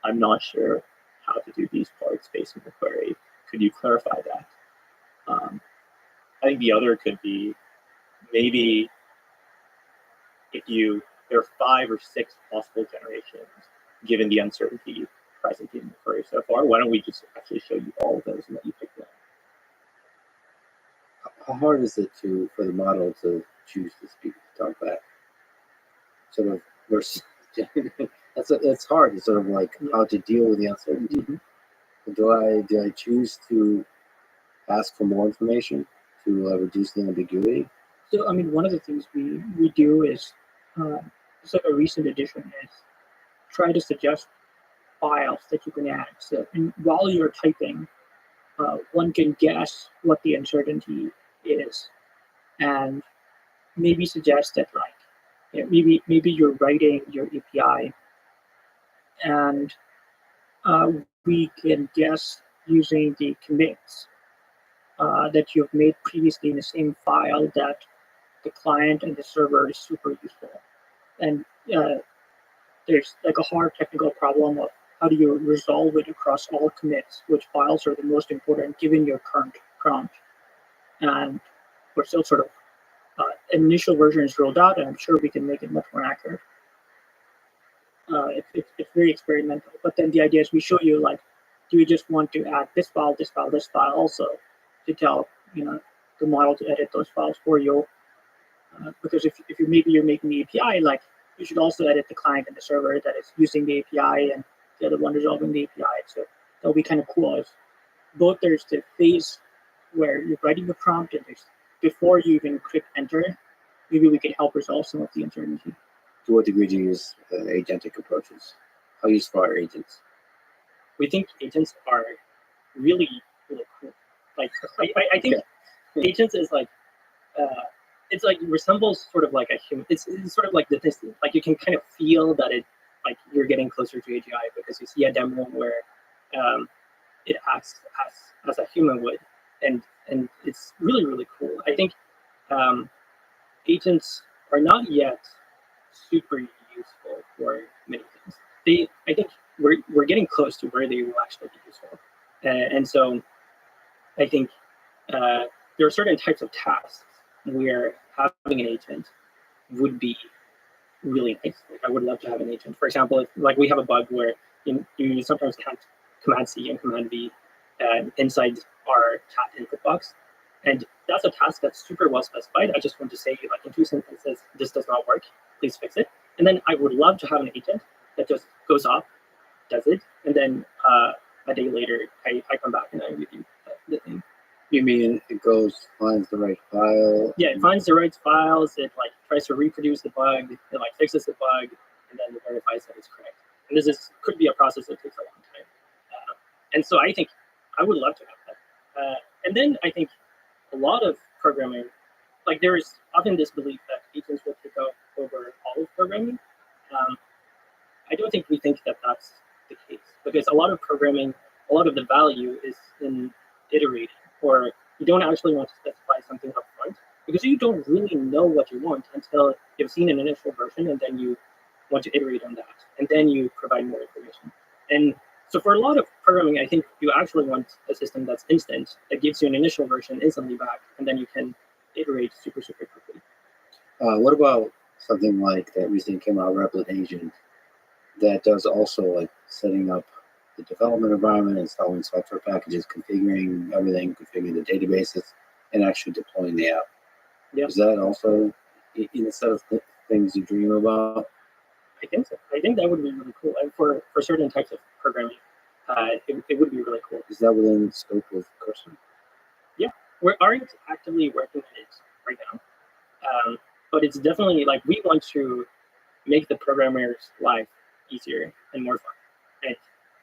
I'm not sure how to do these parts based on the query. Could you clarify that? I think the other could be maybe if there are 5 or 6 possible generations, given the uncertainty present in the query so far, why don't we just actually show you all of those and let you pick them? How hard is it for the model to choose to speak to talk back? Sort of versus it's hard. It's sort of like how to deal with the uncertainty. Do I choose to ask for more information to reduce the ambiguity? So I mean, one of the things we do is it's like a recent addition is try to suggest files that you can add. So and while you're typing, one can guess what the uncertainty is, and maybe suggest that like maybe you're writing your API, and we can guess using the commits that you've made previously in the same file that the client and the server is super useful. And there's like a hard technical problem of how do you resolve it across all commits, which files are the most important given your current prompt. And we're still sort of initial version is rolled out, and I'm sure we can make it much more accurate. It's very experimental, but then the idea is we show you like, do you just want to add this file, this file, this file also to tell the model to edit those files for you? Because if you're making the API, like you should also edit the client and the server that is using the API and the other one resolving the API. So that'll be kind of cool. If both there's the phase where you're writing the prompt and there's before you even click enter, maybe we can help resolve some of the uncertainty. To what degree do you use agentic approaches? How useful are agents? We think agents are really, really cool. Like I think agents is like it's like resembles sort of like a human. It's sort of like the distance. Like you can kind of feel that it like you're getting closer to AGI because you see a demo where it acts as a human would, and it's really, really cool. I think agents are not yet super useful for many things. I think we're getting close to where they will actually be useful, and so I think there are certain types of tasks where having an agent would be really nice. Like I would love to have an agent. For example, like we have a bug where you sometimes can't Command C and Command V inside our chat input box, and that's a task that's super well specified. I just want to say like in 2 sentences, this does not work. Please fix it. And then I would love to have an agent that just goes off does it, and then a day later I come back and I review the thing. You mean it goes, finds the right file? Yeah, it finds the right files. It like tries to reproduce the bug. It like fixes the bug, and then it verifies that it's correct. And could be a process that takes a long time. And so I think I would love to have that. And then I think a lot of programming, like there is often this belief that agents will take over all of programming. I don't think we think that that's the case, because a lot of programming, a lot of the value is in iterating, or you don't actually want to specify something up front because you don't really know what you want until you've seen an initial version, and then you want to iterate on that, and then you provide more information. And so for a lot of programming, I think you actually want a system that's instant, that gives you an initial version instantly back, and then you can iterate super, super quickly. What about something like that recently came out, Replit Agent, that does also like setting up the development environment, installing software packages, configuring everything, configuring the databases, and actually deploying the app? Yeah. Is that also in the set of things you dream about? I think so. I think that would be really cool. And for certain types of programming, it would be really cool. Is that within the scope of Cursor? Yeah, we aren't actively working on it right now. But it's definitely like we want to make the programmer's life easier and more fun. And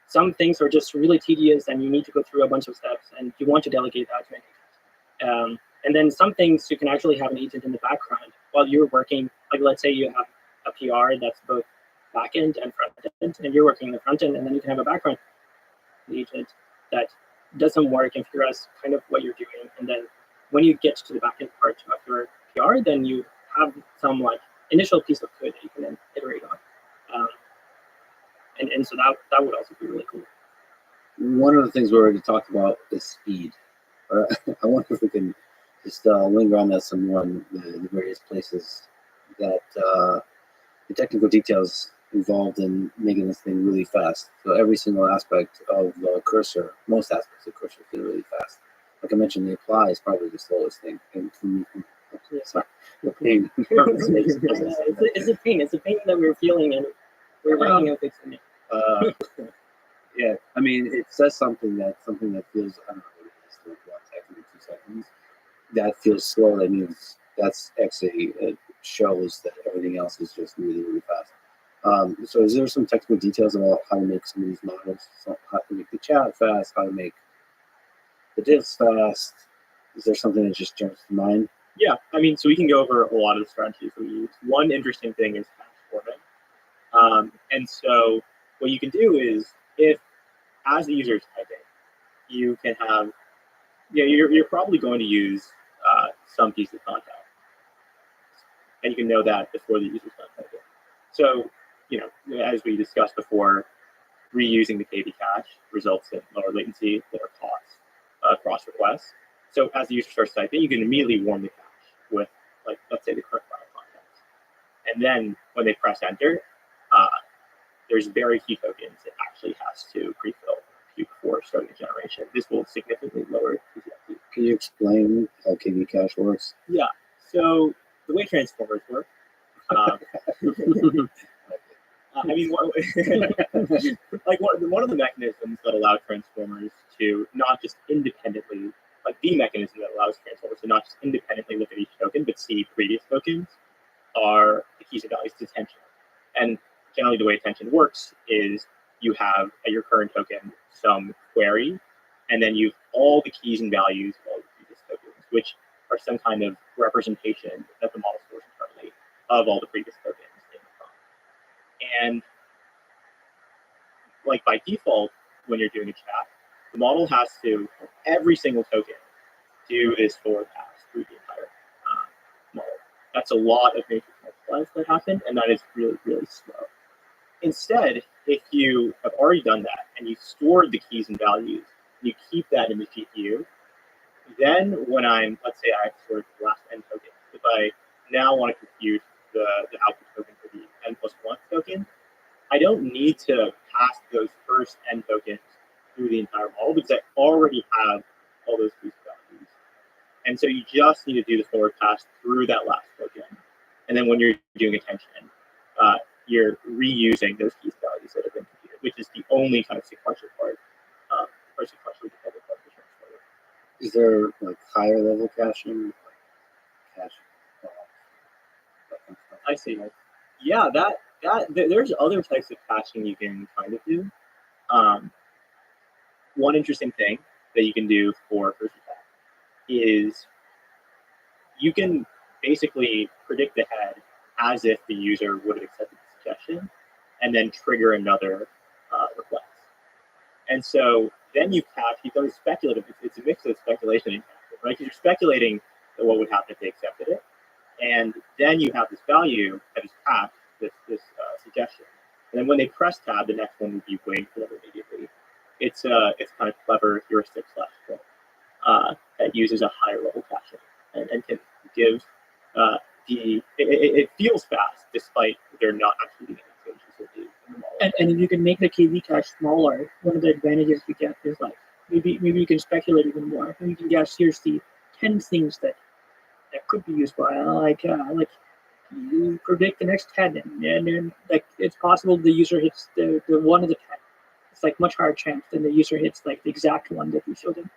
some things are just really tedious and you need to go through a bunch of steps and you want to delegate that to an agent. And then some things you can actually have an agent in the background while you're working. Like let's say you have a PR that's both backend and front end, and you're working in the front end, and then you can have a background agent that does some work and figure out kind of what you're doing. And then when you get to the backend part of your PR, then you have some like initial piece of code that you can then iterate on. And so that would also be really cool. One of the things we already talked about is speed. I wonder if we can just linger on that some more in the various places that the technical details involved in making this thing really fast. So every single aspect of Cursor, most aspects of Cursor feel really fast. Like I mentioned, the apply is probably the slowest thing. And sorry, the pain. It's a pain. It's a pain that we're feeling, and we're working on fixing it. Yeah, I mean, it says something that feels, I don't know what it is, like 1 second or 2 seconds. That feels slow. That means that's actually shows that everything else is just really, really fast. So is there some technical details about how to make some of these models, how to make the chat fast, how to make the diffs fast? Is there something that just jumps to mind? Yeah, I mean, so we can go over a lot of the strategies that we use. One interesting thing is hash format. And so what you can do is, if as the user is typing, you can have, you're probably going to use some piece of context, and you can know that before the user's done typing. So, as we discussed before, reusing the KV cache results in lower latency, lower costs across requests. So as the user starts typing, you can immediately warm the cache with, like, let's say the current file context. And then when they press enter, there's very few tokens it actually has to pre-fill before starting the generation. This will significantly lower TCFD. Can you explain how KV cache works? Yeah. So the way transformers work, I mean, like one of the mechanisms that allow transformers to not just independently, like the mechanism that allows transformers to not just independently look at each token, but see previous tokens, are the keys and values to attention. And generally the way attention works is you have at your current token some query, and then you have all the keys and values of all the previous tokens, which are some kind of representation that the model stores internally of all the previous tokens in the prompt. And like by default, when you're doing a chat, the model has to, every single token, do this forward pass through the entire model. That's a lot of matrix multiplies that happen, and that is really, really slow. Instead, if you have already done that and you stored the keys and values, and you keep that in the GPU, then when let's say I stored the last n token, if I now want to compute the output token for the n+1 token, I don't need to pass those first n tokens through the entire model because I already have all those keys and values. And so you just need to do the forward pass through that last token. And then when you're doing attention, you're reusing those keys values that have been computed, which is the only kind of sequential part, or sequentially dependent part of the transporter. Is there like higher level caching? Like cache. That kind of stuff? I see. Yeah, there's other types of caching you can kind of do. One interesting thing that you can do for first attack is you can basically predict ahead as if the user would have accepted the suggestion, and then trigger another request. And so then you cache. You go speculative. It's a mix of speculation and caching, right? Because you're speculating that what would happen if they accepted it, and then you have this value that is cached, this suggestion. And then when they press tab, the next one would be waiting for them immediately. It's kind of clever heuristic / trick that uses a higher level caching and can give it feels fast despite there not actually being any changes in the model. And if you can make the KV cache smaller, one of the advantages you get is like maybe you can speculate even more. And you can guess here's the 10 things that could be used by like you predict the next 10, and then like it's possible the user hits the one of the 10. It's like much higher chance than the user hits like the exact one that we showed them.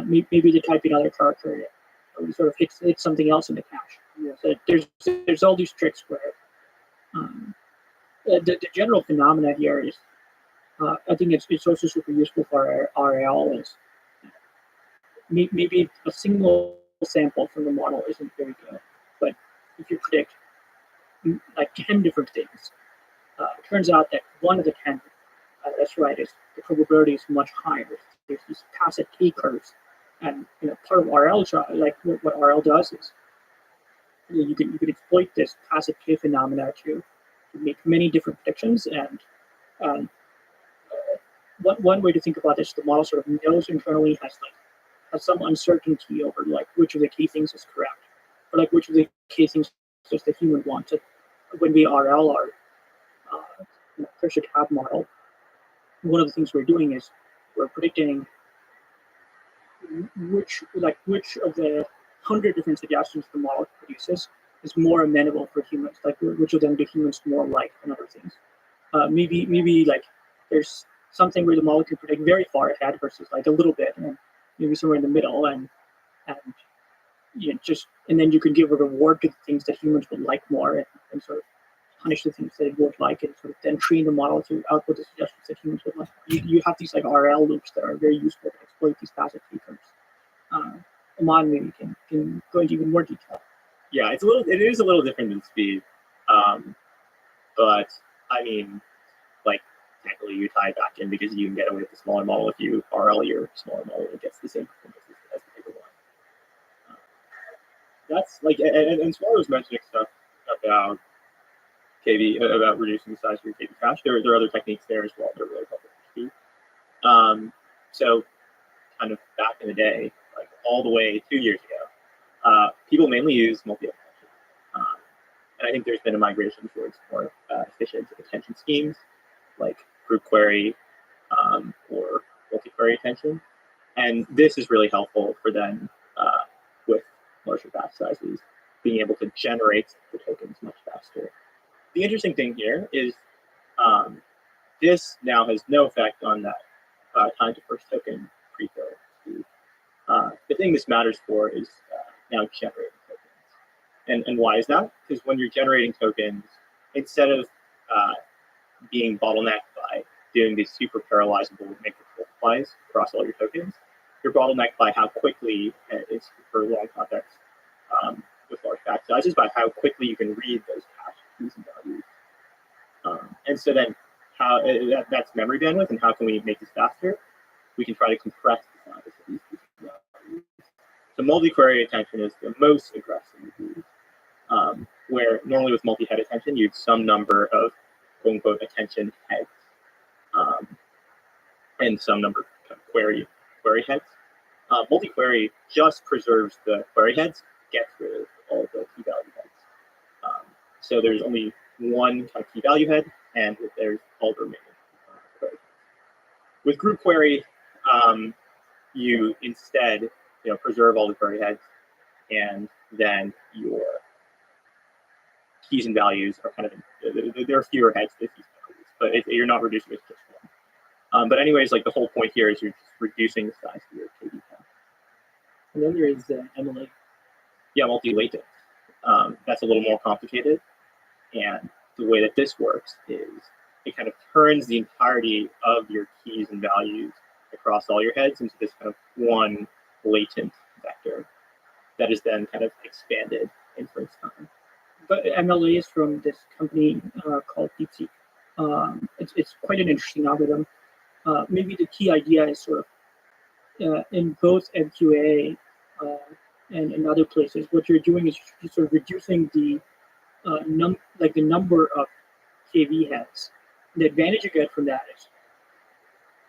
Maybe they type in other character or sort of hits something else in the cache. Yeah. So there's all these tricks where the general phenomena here is I think it's also super useful for RL is maybe a single sample from the model isn't very good, but if you predict like 10 different things, it turns out that one of the 10 that's right is the probability is much higher. There's these passive K curves, and part of RL like what RL does is you can exploit this passive K phenomena to make many different predictions. And one way to think about this, the model sort of knows internally has some uncertainty over like which of the key things is correct, or like which of the key things just the human wants. When we RL our pressure tab model, one of the things we're doing is we're predicting which of the 100 different suggestions the model produces is more amenable for humans. Like which of them do humans more like than other things. Maybe like there's something where the model can predict very far ahead versus like a little bit, and maybe somewhere in the middle, and and then you can give a reward to the things that humans would like more, and sort of punish the things they would like, and sort of then train the model to output the suggestions that humans would like. You have these like RL loops that are very useful to exploit these passive key curves. Amon maybe can go into even more detail. Yeah, it is a little different than speed, but I mean, like technically you tie it back in because you can get away with the smaller model if you RL your smaller model, it gets the same performance as the bigger one. That's like, and Swallow was mentioning stuff about KV, about reducing the size of your KV cache. There are other techniques there as well that are really helpful for speed. So kind of back in the day, like all the way 2 years ago, people mainly use multi-attention. And I think there's been a migration towards more efficient attention schemes like group query or multi-query attention. And this is really helpful for then with larger batch sizes, being able to generate the tokens much faster. The interesting thing here is this now has no effect on that time to first token pre-fill speed. The thing this matters for is now generating tokens. And why is that? Because when you're generating tokens, instead of being bottlenecked by doing these super parallelizable make multiplies across all your tokens, you're bottlenecked by how quickly, it's for long context, with large batch sizes, by how quickly you can read those cache keys and values. And so then how that's memory bandwidth, and how can we make this faster? We can try to compress the size of these values. So multi-query attention is the most aggressive used, where normally with multi-head attention, you have some number of quote-unquote attention heads and some number of query heads. Multi-query just preserves the query heads, gets rid of all the key value heads. So there's only one kind of key value head, and there's all the remaining query heads. With group query, you instead preserve all the query heads, and then your keys and values are kind of there are fewer heads to keys and values, but you're not reducing it to just But anyways, like the whole point here is you're just reducing the size of your KV cache. And then there is MLA. Yeah, multi-latent. That's a little more complicated. And the way that this works is it kind of turns the entirety of your keys and values across all your heads into this kind of one latent vector that is then kind of expanded inference time. But MLA is from this company called DeepSeek. It's quite an interesting algorithm. Maybe the key idea is sort of in both MQA and in other places, what you're doing is you're sort of reducing the the number of KV heads. The advantage you get from that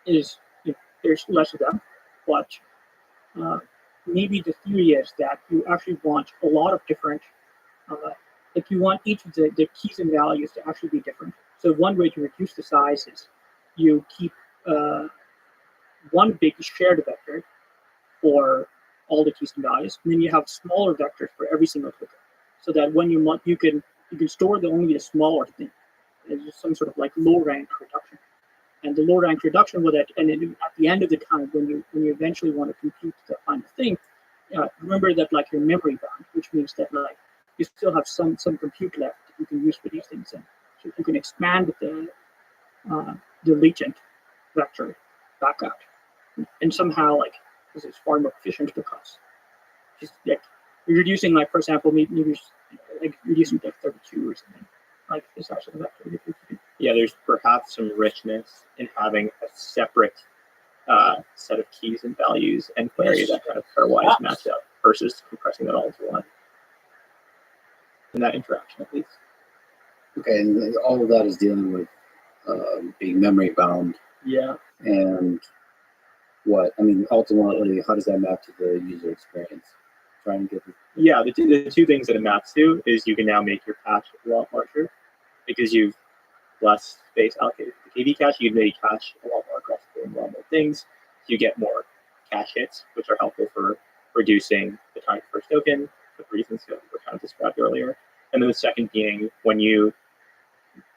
is there's less of them, but maybe the theory is that you actually want a lot of different, like you want each of the keys and values to actually be different. So one way to reduce the size is you keep one big shared vector for all the keys and values, and then you have smaller vectors for every single token, so that when you want, you can store only the smaller thing. It's some sort of like low rank reduction, and the low rank reduction will that, and then at the end of the time, when you eventually want to compute the final thing, remember that like your memory bound, which means that like you still have some compute left that you can use for these things, and so you can expand the latent vector back out, and somehow like this is far more efficient because just like you're reducing, like for example, maybe like reducing like 32 or something, like the size of the vector. Yeah, there's perhaps some richness in having a separate set of keys and values and query that kind of pairwise match up versus compressing it all into one. In that interaction, at least. Okay, and all of that is dealing with being memory bound. Yeah. And ultimately, how does that map to the user experience? Trying to get Yeah, the two things that it maps to is you can now make your cache a lot larger because you've less space allocated to the KV cache. You can make cache a lot more aggressively and a lot more things. You get more cache hits, which are helpful for reducing the time to first token for the reasons that were kind of described earlier. And then the second being when you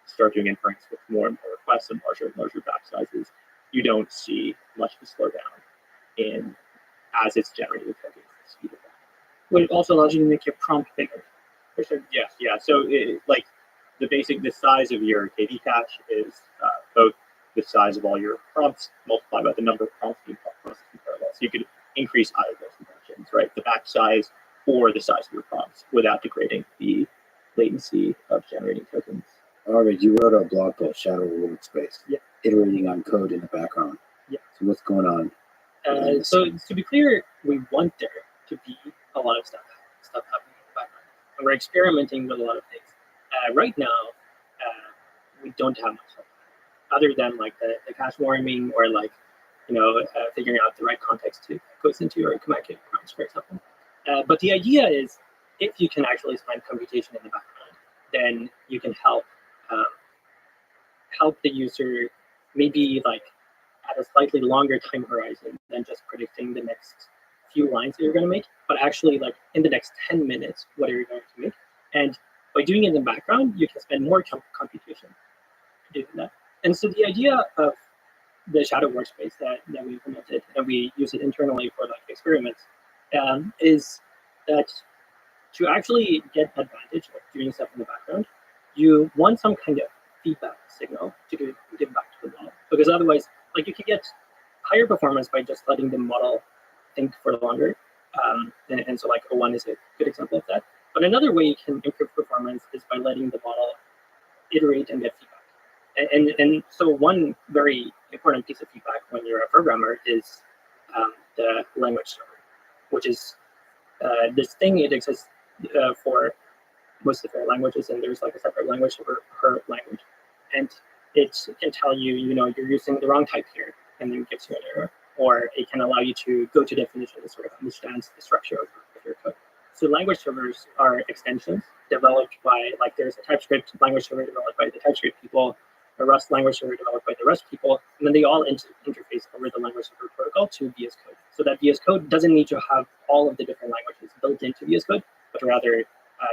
start doing inference with more and more requests and larger batch sizes, you don't see much of a slowdown as it's generating tokens. The speed of that. But it also allows you to make your prompt bigger. Yeah. So the size of your KV cache is both the size of all your prompts multiplied by the number of prompts being processed in parallel. So you could increase either of those dimensions, right? The batch size or the size of your prompts without degrading the latency of generating tokens. All right, you wrote a blog post, Shadow Workspace. Yeah. Iterating on code in the background. Yeah. So what's going on? So to be clear, we want there to be a lot of stuff happening in the background, and we're experimenting with a lot of things. Right now, we don't have much of that, other than like the cache warming or like figuring out the right context to goes into or command kit prompts, for example. But the idea is, if you can actually find computation in the background, then you can help the user maybe like at a slightly longer time horizon than just predicting the next few lines that you're going to make, but actually like in the next 10 minutes, what are you going to make? And by doing it in the background, you can spend more computation doing that. And so the idea of the Shadow Workspace that we implemented, and we use it internally for like experiments, is that to actually get advantage of doing stuff in the background, you want some kind of feedback signal to give back to the model, because otherwise, like you can get higher performance by just letting the model think for longer. And so like O1 is a good example of that. But another way you can improve performance is by letting the model iterate and get feedback. And so one very important piece of feedback when you're a programmer is the language server, which is this thing. It exists for most of our languages, and there's like a separate language server per language. And it can tell you, you're using the wrong type here, and then gives you an error. Or it can allow you to go to definition and sort of understands the structure of your code. So language servers are extensions developed by, like there's a TypeScript language server developed by the TypeScript people, a Rust language server developed by the Rust people, and then they all interface over the language server protocol to VS Code. So that VS Code doesn't need to have all of the different languages built into VS Code, but rather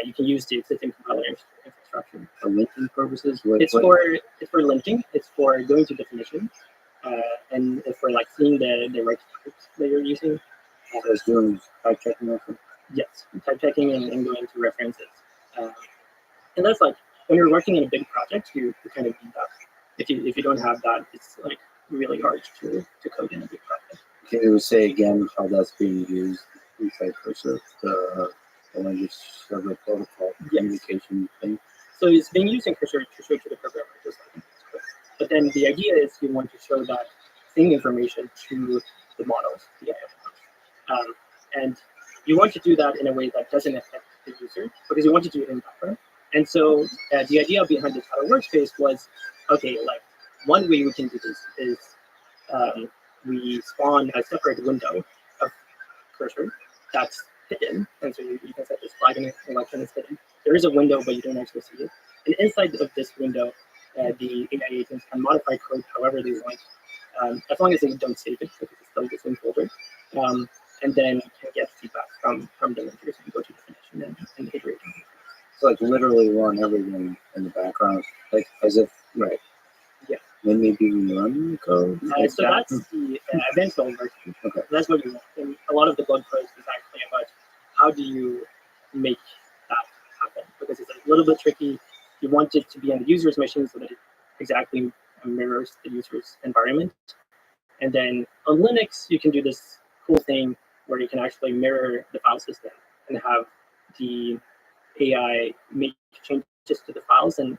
you can use the existing compiler infrastructure. For linting purposes? It's for linting. It's for going to definition. and if we're like seeing the right types that you're using. So it's doing type checking also. Yes, type checking and going to references. And that's like when you're working in a big project, you kind of need that. If you don't have that, it's like really hard to code in a big project. Can you say again how that's being used inside Cursor, the language server protocol communication thing? So it's being used in Cursor to show to the programmer, just like in Cursor. But then the idea is you want to show that thing information to the models, the AI models. And you want to do that in a way that doesn't affect the user, because you want to do it in buffer. And so the idea behind the Shadow workspace was, okay, like one way we can do this is we spawn a separate window of Cursor that's hidden. And so you can set this flag in election is hidden. There is a window, but you don't actually see it. And inside of this window, the AI agents can modify code however they want, as long as they don't save it, because it's still the same folder. And then can get feedback from the linkers and go to the finish and iterate. So like literally run everything in the background, like as if right. Yeah. Then maybe we run the code. So that's the advanced version. Okay. That's what you want. And a lot of the blog post is actually about how do you make that happen, because it's a little bit tricky. You want it to be on the user's machine so that it exactly mirrors the user's environment. And then on Linux, you can do this cool thing where you can actually mirror the file system and have the AI make changes to the files, and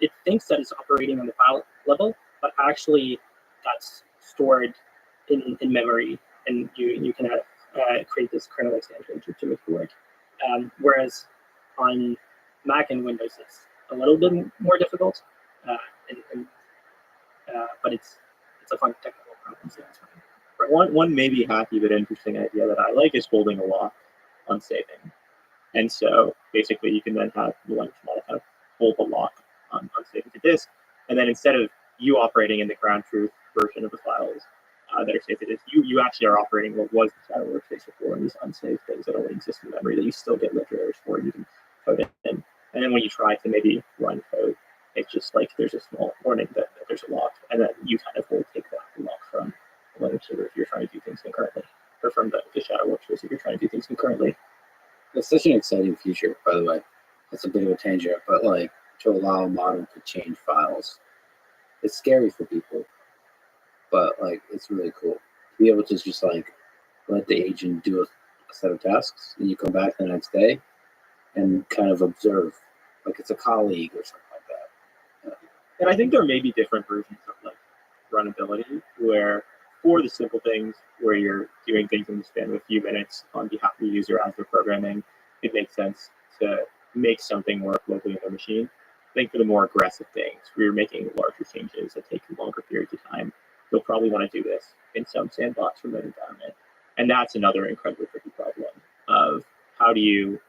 it thinks that it's operating on the file level, but actually that's stored in memory, and you can create this kernel extension to make it work. Whereas on Mac and Windows, it's a little bit more difficult, but it's a fun technical problem. So that's fine. One maybe hacky but interesting idea that I like is holding a lock on saving. And so basically you can then have the language model kind of hold the lock on saving to disk. And then instead of you operating in the ground truth version of the files that are saved to disk, you actually are operating what was the Shadow workspace before, and these unsaved things that only exist in memory that you still get ledger errors for, and you can code it in. And then when you try to maybe run code, it's just like there's a small warning that there's a lock, and then you kind of will take that lock from the Linux server if you're trying to do things concurrently, or from the Shadow workspace if you're trying to do things concurrently. It's such an exciting feature, by the way. That's a bit of a tangent, but like to allow a model to change files. It's scary for people, but like it's really cool to be able to just like let the agent do a set of tasks, and you come back the next day and kind of observe, like it's a colleague or something like that. Yeah. And I think there may be different versions of like runnability, where for the simple things where you're doing things in the span of a few minutes on behalf of the user as they're programming, it makes sense to make something work locally on the machine. I think for the more aggressive things, where you're making larger changes that take longer periods of time, you'll probably want to do this in some sandbox remote environment. And that's another incredibly tricky problem of how do you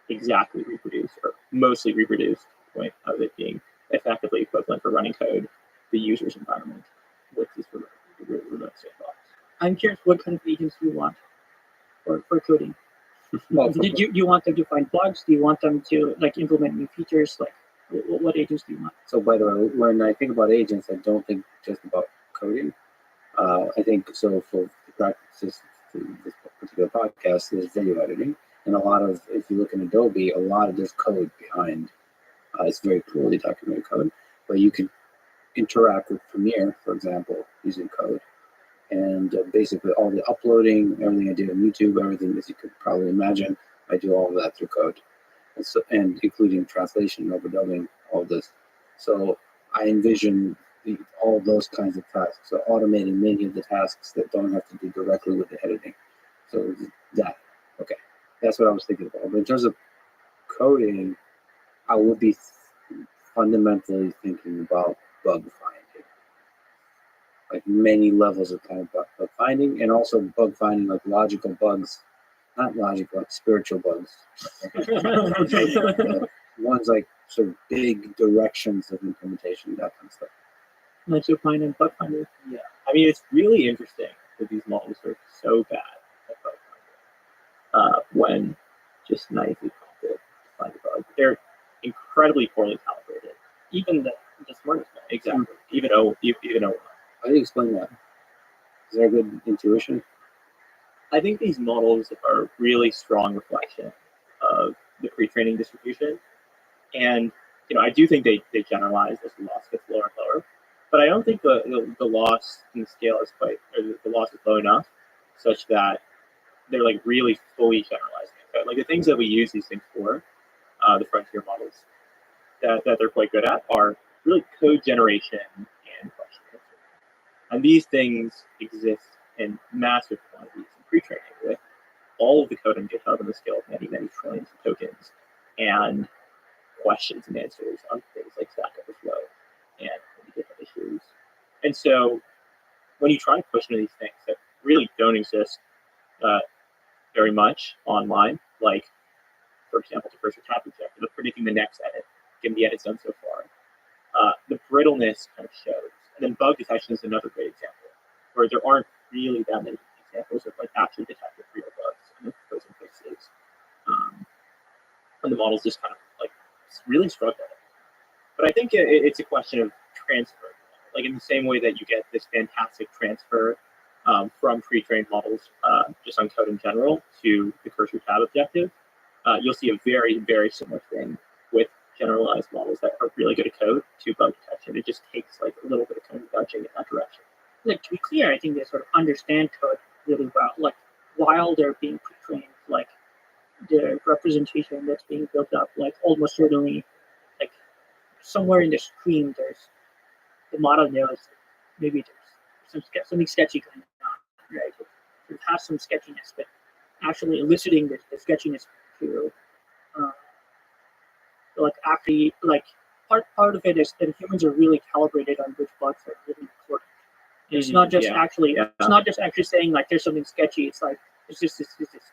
exactly reproduce, or mostly reproduce, to the point of it being effectively equivalent for running code, the user's environment with this remote sandbox. I'm curious, what kind of agents do you want for coding? Did you want them to find bugs? Do you want them to like implement new features? Like, what agents do you want? So by the way, when I think about agents, I don't think just about coding. I think so for the practices to this particular podcast, there's video editing, and a lot of, if you look in Adobe, a lot of there's code behind. It's very clearly documented code, but you can interact with Premiere, for example, using code. And basically all the uploading, everything I do on YouTube, everything as you could probably imagine, I do all of that through code. And including translation, overdubbing, all this. So I envision all those kinds of tasks. So automating many of the tasks that don't have to do directly with the editing. So that, okay, that's what I was thinking about. But in terms of coding, I would be fundamentally thinking about bug finding. Like many levels of kind of bug finding, and also bug finding like logical bugs, not logical, like spiritual bugs. Ones like sort of big directions of implementation, that kind of stuff. Like you find in bug finder. Yeah, I mean, it's really interesting that these models are so bad at bug finding. When just naively prompted to find a bug, they're incredibly poorly calibrated. Even the smartest one, exactly. Even O. How do you explain that? Is there a good intuition? I think these models are really strong reflection of the pre-training distribution. And I do think they generalize as the loss gets lower and lower. But I don't think the loss in the scale is or the loss is low enough such that they're like really fully generalizing it. But like the things that we use these things for, the frontier models that they're quite good at are really code generation and question answering. And these things exist in massive quantities in pre-training with all of the code on GitHub on the scale of many, many trillions of tokens and questions and answers on things like Stack Overflow and GitHub issues. And so when you try to push into these things that really don't exist very much online, like, for example, the cursor tab objective of predicting the next edit, given the edits done so far, the brittleness kind of shows. And then bug detection is another great example, where there aren't really that many examples of like actually detected real bugs in the proposing places. And the models just kind of like really struggle. But I think it's a question of transfer. Like in the same way that you get this fantastic transfer from pre-trained models just on code in general to the cursor tab objective, you'll see a very, very similar thing with generalized models that are really good at code to bug detection. It just takes like a little bit of code nudging in that direction. Like, to be clear, I think they sort of understand code really well. Like, while they're being pre-trained, like the representation that's being built up, like almost certainly, like somewhere in the stream, there's the model knows maybe there's something sketchy going on, right? It has some sketchiness, but actually eliciting the sketchiness through, like actually, like part of it is that humans are really calibrated on which bugs are really important. It's not just it's not just actually saying like there's something sketchy. It's like is this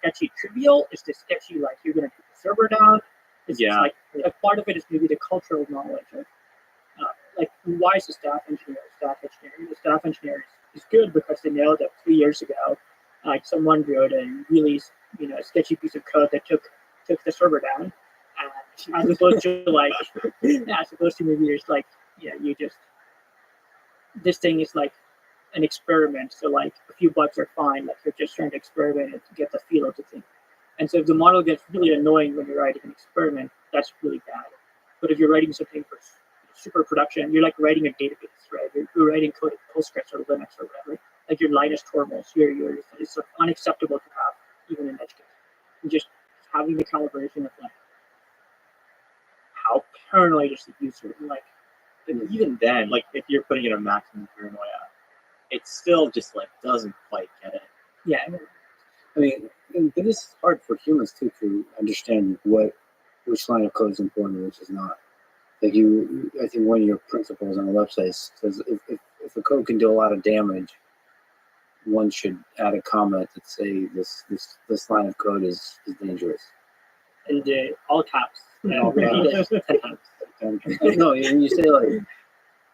sketchy trivial? Is this sketchy like you're gonna put the server down? It's like part of it is maybe the cultural knowledge of like why is the staff engineer? The staff engineer is good because they know that 3 years ago, like someone wrote a really sketchy piece of code that took the server down, as opposed to like maybe there's like you just this thing is like an experiment, so like a few bugs are fine, like you're just trying to experiment and to get the feel of the thing. And so if the model gets really annoying when you're writing an experiment, that's really bad. But if you're writing something for super production, you're like writing a database, right? You're writing code in Postgres or Linux or whatever, like your Linus torvalds, it's sort of unacceptable to have even in edge case. And just having the calibration of like how paranoid is the user, like, and even then, like if you're putting in a maximum paranoia, it still just like doesn't quite get it. Yeah. I mean, it is hard for humans too to understand which line of code is important and which is not. Like I think one of your principles on the website says if a code can do a lot of damage, one should add a comment that say this line of code is dangerous. And all caps. No, and you say like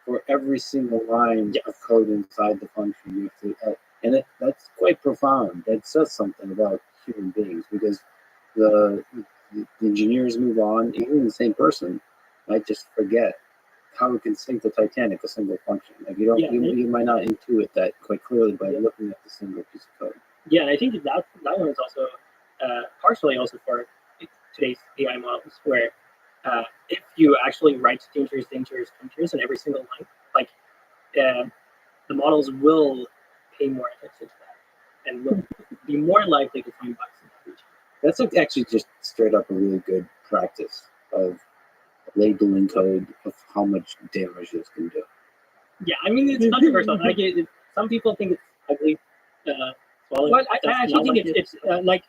for every single line of code inside the function, you have to, and that's quite profound. That says something about human beings because the engineers move on. Even the same person might just forget how we can sink the Titanic a single function. Like you might not intuit that quite clearly by looking at the single piece of code. Yeah, and I think that one is also partially also for today's AI models, where if you actually write dangerous in every single line, like the models will pay more attention to that and will be more likely to find bugs in the future. That's actually just straight up a really good practice of labeling code of how much damage this can do. Yeah, I mean it's controversial. Like some people think it's ugly. Well, I actually think it's like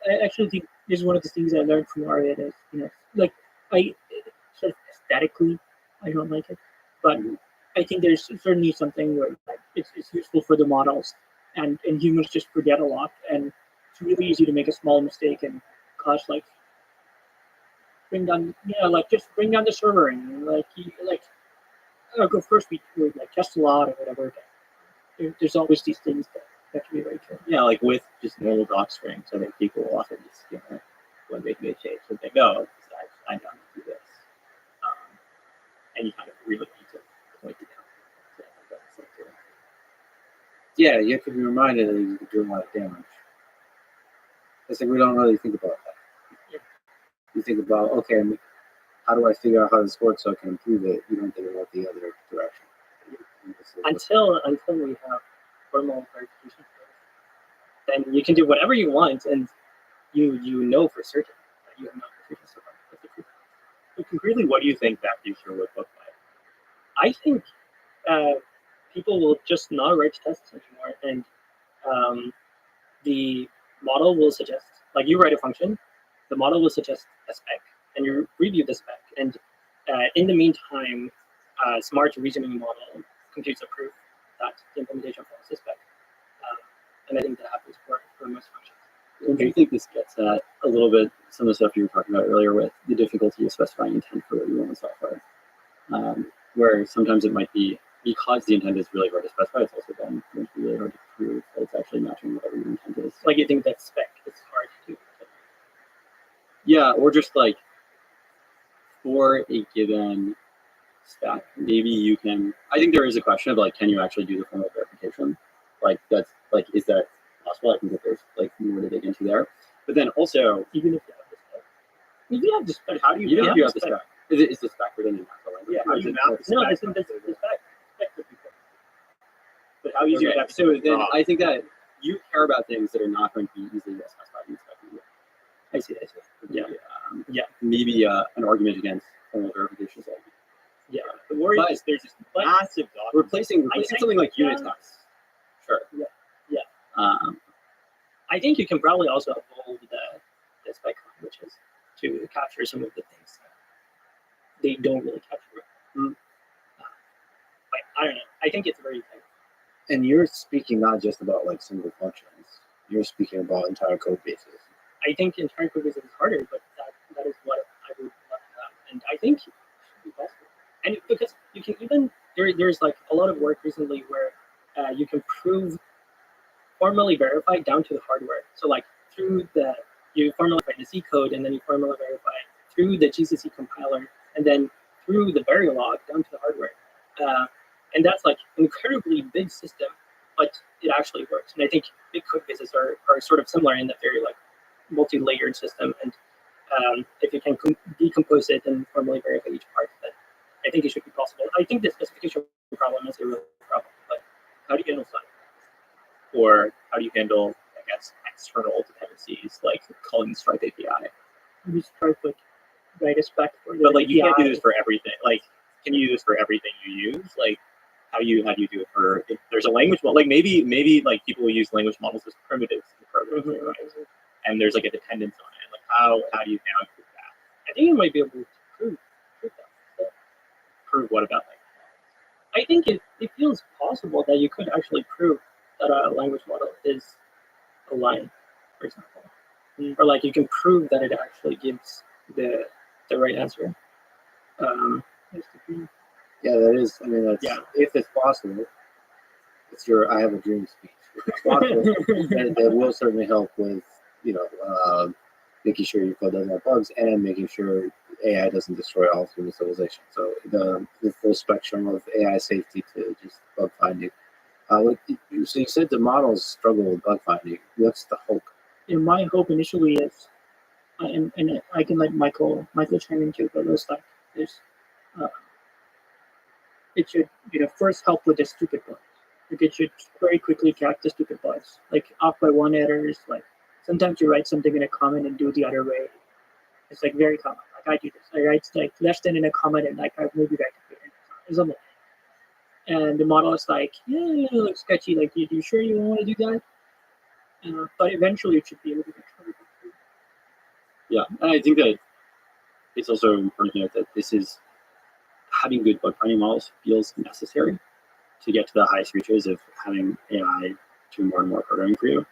I actually think this is one of the things I learned from Aria is like I sort of aesthetically I don't like it, but I think there's certainly something where like, it's useful for the models, and humans just forget a lot, and it's really easy to make a small mistake and cause like bring down just bring down the server and of course we like test a lot or whatever. There's always these things that can be very true. Yeah, like with just normal doc strings, I think people will often just when they make a change and think, oh, I know how to do this, and you kind of really need to point it out. Yeah, you have to be reminded that you're doing a lot of damage. It's like we don't really think about that. You think about, okay, how do I figure out how this works so I can improve it? You don't think about the other direction. Until we have formal verification, then you can do whatever you want, and you know for certain that you have not verified so far. That's the proof. But concretely, what do you think that future would look like? I think people will just not write tests anymore, and the model will suggest, like you write a function, the model will suggest a spec, and you review the spec, and in the meantime, smart reasoning model computes a proof that the implementation follows the spec, and I think that happens for most functions. Do you think this gets at a little bit some of the stuff you were talking about earlier with the difficulty of specifying intent for what you want in software? Where sometimes it might be, because the intent is really hard to specify, it's also then going to be really hard to prove that it's actually matching whatever your intent is. Like you think that spec is hard to do. Yeah, or just like for a given spec, maybe you can, I think there is a question of like, can you actually do the formal verification? Like that's like, is that possible? I think that there's like more to dig into there. But then also, Even if you have the spec. If you have the spec, how do you you have have the spec. Is the spec within the natural language? Yeah, How do you map the No, spec? I think that's the spec. But how easy would Okay, that be? so then I think that you care about things that are not going to be easily specified in the spec anyway. I see. Yeah. Yeah. Maybe an argument against formal verification is like, Yeah. The worry But- is there's this but- massive document. replacing I- something like yeah. unit tests. Sure. Yeah. Um, I think you can probably also evolve the spec languages to capture some of the things that they don't really capture. But I don't know. I think it's very thing. And you're speaking not just about like single functions. You're speaking about entire code bases. I think entire code bases is harder, but that is what I would love to have. And I think it should be possible. And because you can even, there's like a lot of work recently where you can prove formally verified down to the hardware. So like you formally verify the C code, and then you formally verify through the GCC compiler, and then through the Verilog down to the hardware. And that's like an incredibly big system, but it actually works. And I think big code bases are sort of similar in that they're like multi-layered system. And if you can decompose it and formally verify each part, then I think it should be possible. I think the specification problem is a real problem, but how do you handle that? Or how do you handle, I guess, external dependencies like calling the Stripe API? You Stripe like write a spec for the But like you can't do API. this for everything. Like, can you do this for everything you use? Like, how do you do it for if there's a language model? Like maybe like people will use language models as primitives in programming, right? And there's like a dependence on it. Like how do you now prove that? I think you might be able to prove that. So Prove what about that? I think it feels possible that you could actually prove that a language model is a line, for example. Or like you can prove that it actually gives the right answer. Yeah, that is. I mean, that's Yeah. if it's possible. It's your I have a dream speech. If it's possible, that will certainly help with making sure your code doesn't have bugs and making sure AI doesn't destroy all human civilization. So the full spectrum of AI safety to just bug finding. So you said the models struggle with bug finding. What's the hope? And my hope initially is, and I can let Michael chime in too, but it was like there's, it should first help with the stupid bugs. Like it should very quickly catch the stupid bugs. Like off by one errors. Like sometimes you write something in a comment and do the other way. It's like very common. Like I do this. I write like less than in a comment and like I maybe write it or something. And the model is like, yeah, it looks sketchy. Like, you sure you want to do that? But eventually it should be able to control it. Yeah, and I think that it's also important to note that this is having good bug finding models feels necessary to get to the highest reaches of having AI do more and more programming for you,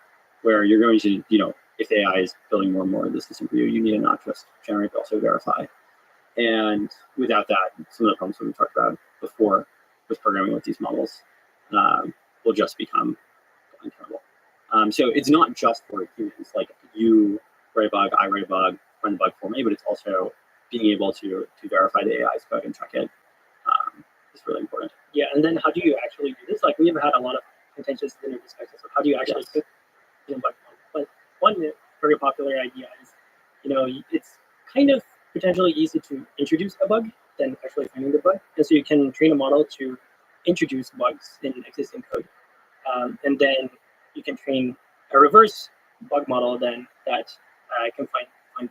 where you're going to, if the AI is building more and more of the system for you, you need to not just generate, but also verify. And without that, some of the problems that we talked about before with programming with these models will just become untenable. So it's not just for humans, like you write a bug, I write a bug, find the bug for me, but it's also being able to verify the AI's code and check it is really important. Yeah, and then how do you actually do this? Like we have had a lot of contentious dinner discussions of how do you actually cook bug model. But one very popular idea is, it's kind of potentially easy to introduce a bug than actually finding the bug. And so you can train a model to introduce bugs in existing code. And then you can train a reverse bug model then that can find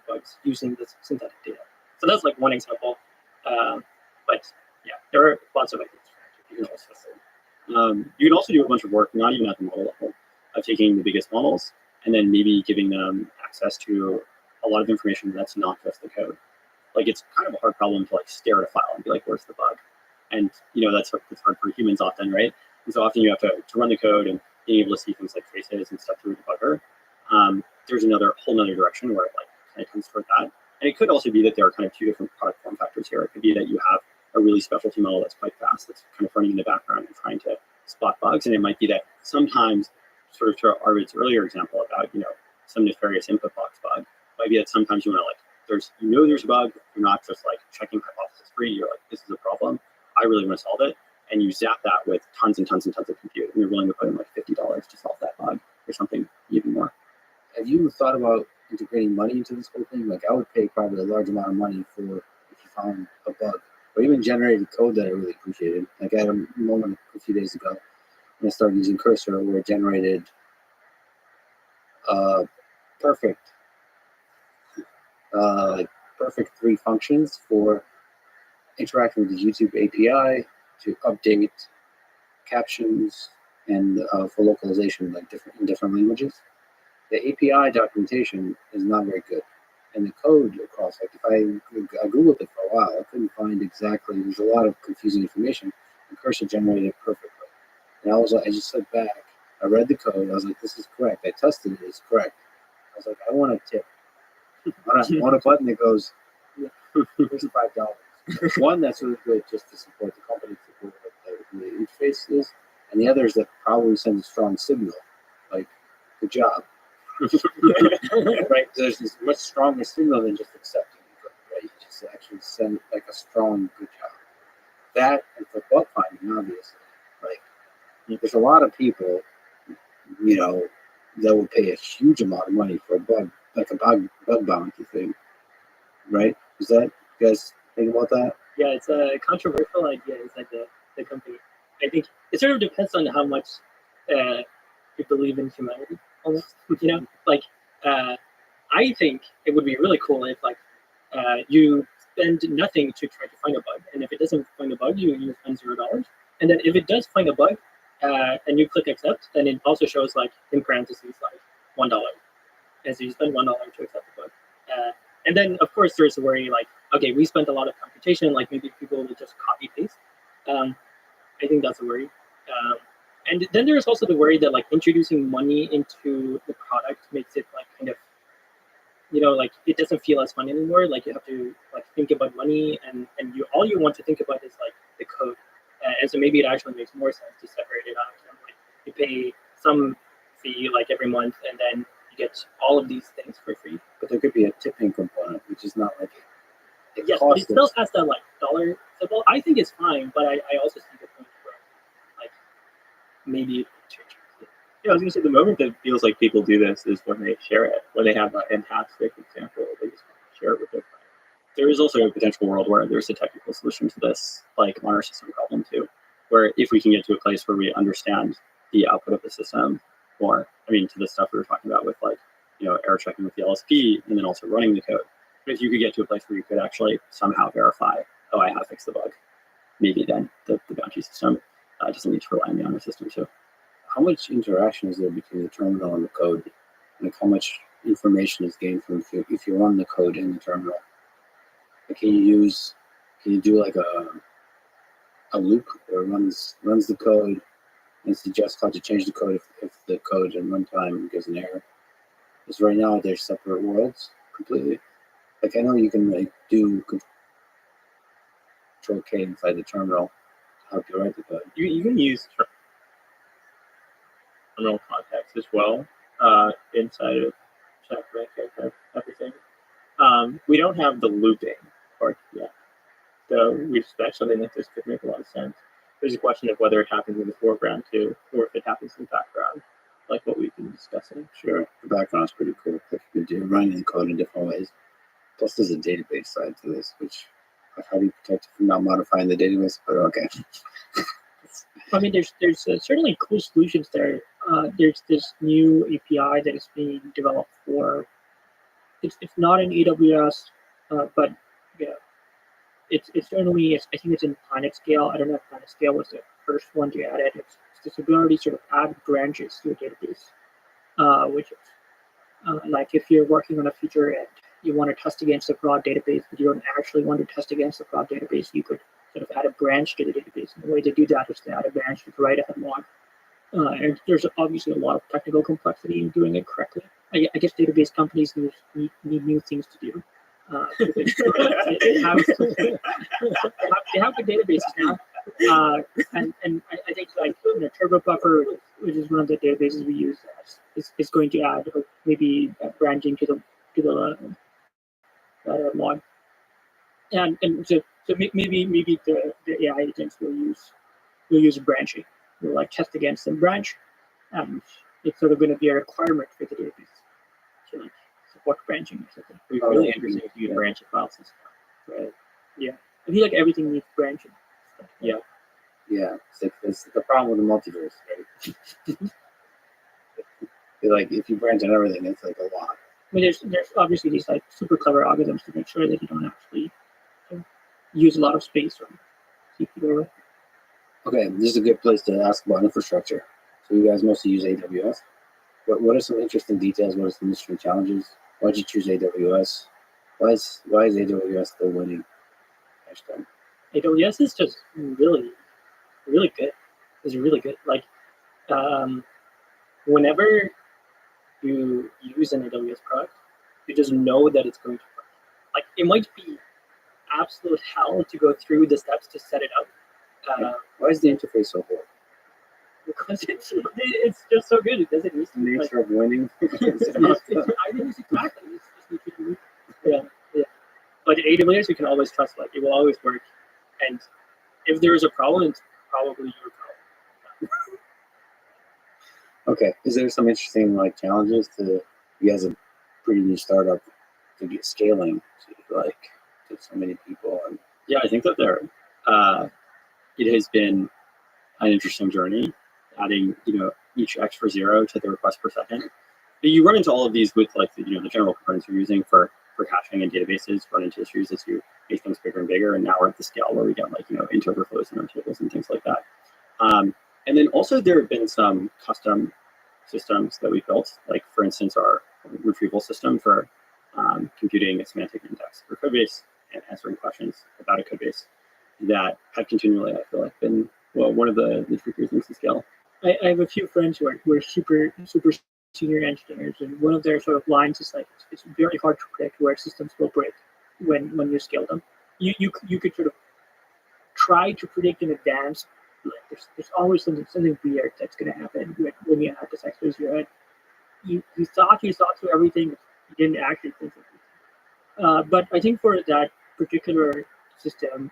bugs using this synthetic data. So that's like one example. But yeah, there are lots of ideas. You could also do a bunch of work, not even at the model level, of taking the biggest models and then maybe giving them access to a lot of information that's not just the code. Like it's kind of a hard problem to like stare at a file and be like, where's the bug? And that's hard for humans often, right? And so often you have to run the code and being able to see things like traces and stuff through the debugger. There's whole nother direction where it like kind of comes toward that. And it could also be that there are kind of two different product form factors here. It could be that you have a really specialty model that's quite fast, that's kind of running in the background and trying to spot bugs. And it might be that sometimes, sort of to Arvid's earlier example about, some nefarious input box bug, might be that sometimes you want to like, there's a bug, you're not just like checking hypothesis free, you're like, this is a problem, I really want to solve it. And you zap that with tons and tons and tons of compute, and you're willing to put in like $50 to solve that bug or something even more. Have you thought about integrating money into this whole thing? Like I would pay probably a large amount of money for if you found a bug, or even generated code that I really appreciated. Like I had a moment a few days ago when I started using Cursor where it generated perfect 3 functions for interacting with the YouTube API to update captions and for localization like in different languages. The API documentation is not very good, and the code across, like if I googled it for a while, I couldn't find exactly. There's a lot of confusing information, and Cursor generated it perfectly. And I just sat back, I read the code, I was like, this is correct. I tested it, it's correct. I was like, I want a tip. I want a button that goes, here's $5. One that's really good just to support the company, support what the interface is, and the other is that probably sends a strong signal, like, good job. Right? There's this much stronger signal than just accepting it, right? You just actually send like a strong good job. That, and for bug finding, obviously, like, there's a lot of people, that would pay a huge amount of money for a bug, like a bug bounty thing, right? Is that, you guys think about that? Yeah, it's a controversial idea inside the company. I think it sort of depends on how much you believe in humanity, almost. Like, I think it would be really cool if, like, you spend nothing to try to find a bug, and if it doesn't find a bug, you spend $0. And then if it does find a bug, and you click accept, then it also shows like in parentheses like $1, and so you spend $1 to accept the bug. And then of course there's a worry like, okay, we spent a lot of computation, like maybe people will just copy paste. I think that's a worry. And then there's also the worry that like introducing money into the product makes it like kind of, like it doesn't feel as fun anymore. Like you have to like think about money, and all you want to think about is like the code. And so maybe it actually makes more sense to separate it out. And like you pay some fee like every month, and then you get all of these things for free. But there could be a tipping component, which is not like yes, but it still has that like dollar symbol. I think it's fine, but I also see the point where like maybe it could change. Yeah, I was gonna say the moment that feels like people do this is when they share it, when they have a fantastic example, they just share it with their friends. There is also a potential world where there's a technical solution to this, like on our system problem too, where if we can get to a place where we understand the output of the system, or to the stuff we were talking about with like, error checking with the LSP and then also running the code. But if you could get to a place where you could actually somehow verify, oh, I have fixed the bug, maybe then the bounty system doesn't need to rely on the honor system too. How much interaction is there between the terminal and the code? Like how much information is gained from if you run the code in the terminal? Like can you do like a loop where it runs the code and suggests how to change the code if the code in runtime gives an error? Because right now they're separate worlds completely. Like I know you can like do Control K inside the terminal to help you write the code. You can use terminal context as well inside of check, rank, everything. We don't have the looping part yet, so we've spec something that this could make a lot of sense. But there's a question of whether it happens in the foreground too, or if it happens in the background, like what we've been discussing. Sure, the background's pretty cool. Like you could do running the code in different ways. Plus, there's a database side to this, which how do you protect it from not modifying the database? But okay. I mean, there's certainly cool solutions there. There's this new API that is being developed for. It's not in AWS, but yeah, it's certainly. I think it's in Planet Scale. I don't know if Planet Scale was the first one to add it. It's this ability to sort of add branches to a database, which is like if you're working on a feature and you want to test against a broad database, but you don't actually want to test against a broad database, you could sort of add a branch to the database. And the way to do that is to add a branch to write a head log. And there's obviously a lot of technical complexity in doing it correctly. I guess database companies need new things to do. They have good databases now, and I think like Turbo Buffer, which is one of the databases we use, is going to add maybe branching to the log, and so maybe the AI agents will use branching. We'll like test against some branch, and it's sort of going to be a requirement for the database to like support branching or something. It'd be really interesting if you could branch a file system. Right. Yeah. I feel like everything needs branching. Yeah. Yeah, it's the problem with the multiverse, right? Like if you branch on everything, it's like a lot. I mean, there's obviously these like super clever algorithms to make sure that you don't actually use a lot of space or CPU. Okay, this is a good place to ask about infrastructure. So you guys mostly use AWS. What are some interesting details? What are some interesting challenges? Why did you choose AWS? Why is AWS still winning? AWS is just really good. It's really good. Like, whenever you use an AWS product, you just know that it's going to work. Like, it might be absolute hell to go through the steps to set it up. Why is the interface so horrible? Because it's just so good. It doesn't need to be Nature of winning. I think it's exactly. Yeah. But AWS, you can always trust. Like, it will always work. And if there is a problem, it's probably your problem. Okay. Is there some interesting like challenges to you guys a pretty new startup to get scaling to like to so many people? And Yeah, I think that it has been an interesting journey, adding each X for 0 to the request per second. But you run into all of these with like the general components you're using for caching and databases. Run into issues as you make things bigger and bigger, and now we're at the scale where we get like into overflows in our tables and things like that. And then also there have been some custom systems that we built, like for instance our retrieval system for computing a semantic index for codebase and answering questions about a codebase that have continually, I feel like, been one of the trickier things to scale. I have a few friends who are super senior engineers, and one of their sort of lines is like, it's very hard to predict where systems will break when you scale them. You could sort of try to predict in advance. Like there's always something weird that's going to happen when you have this extra in your head. You thought through everything, you didn't actually think of it. But I think for that particular system,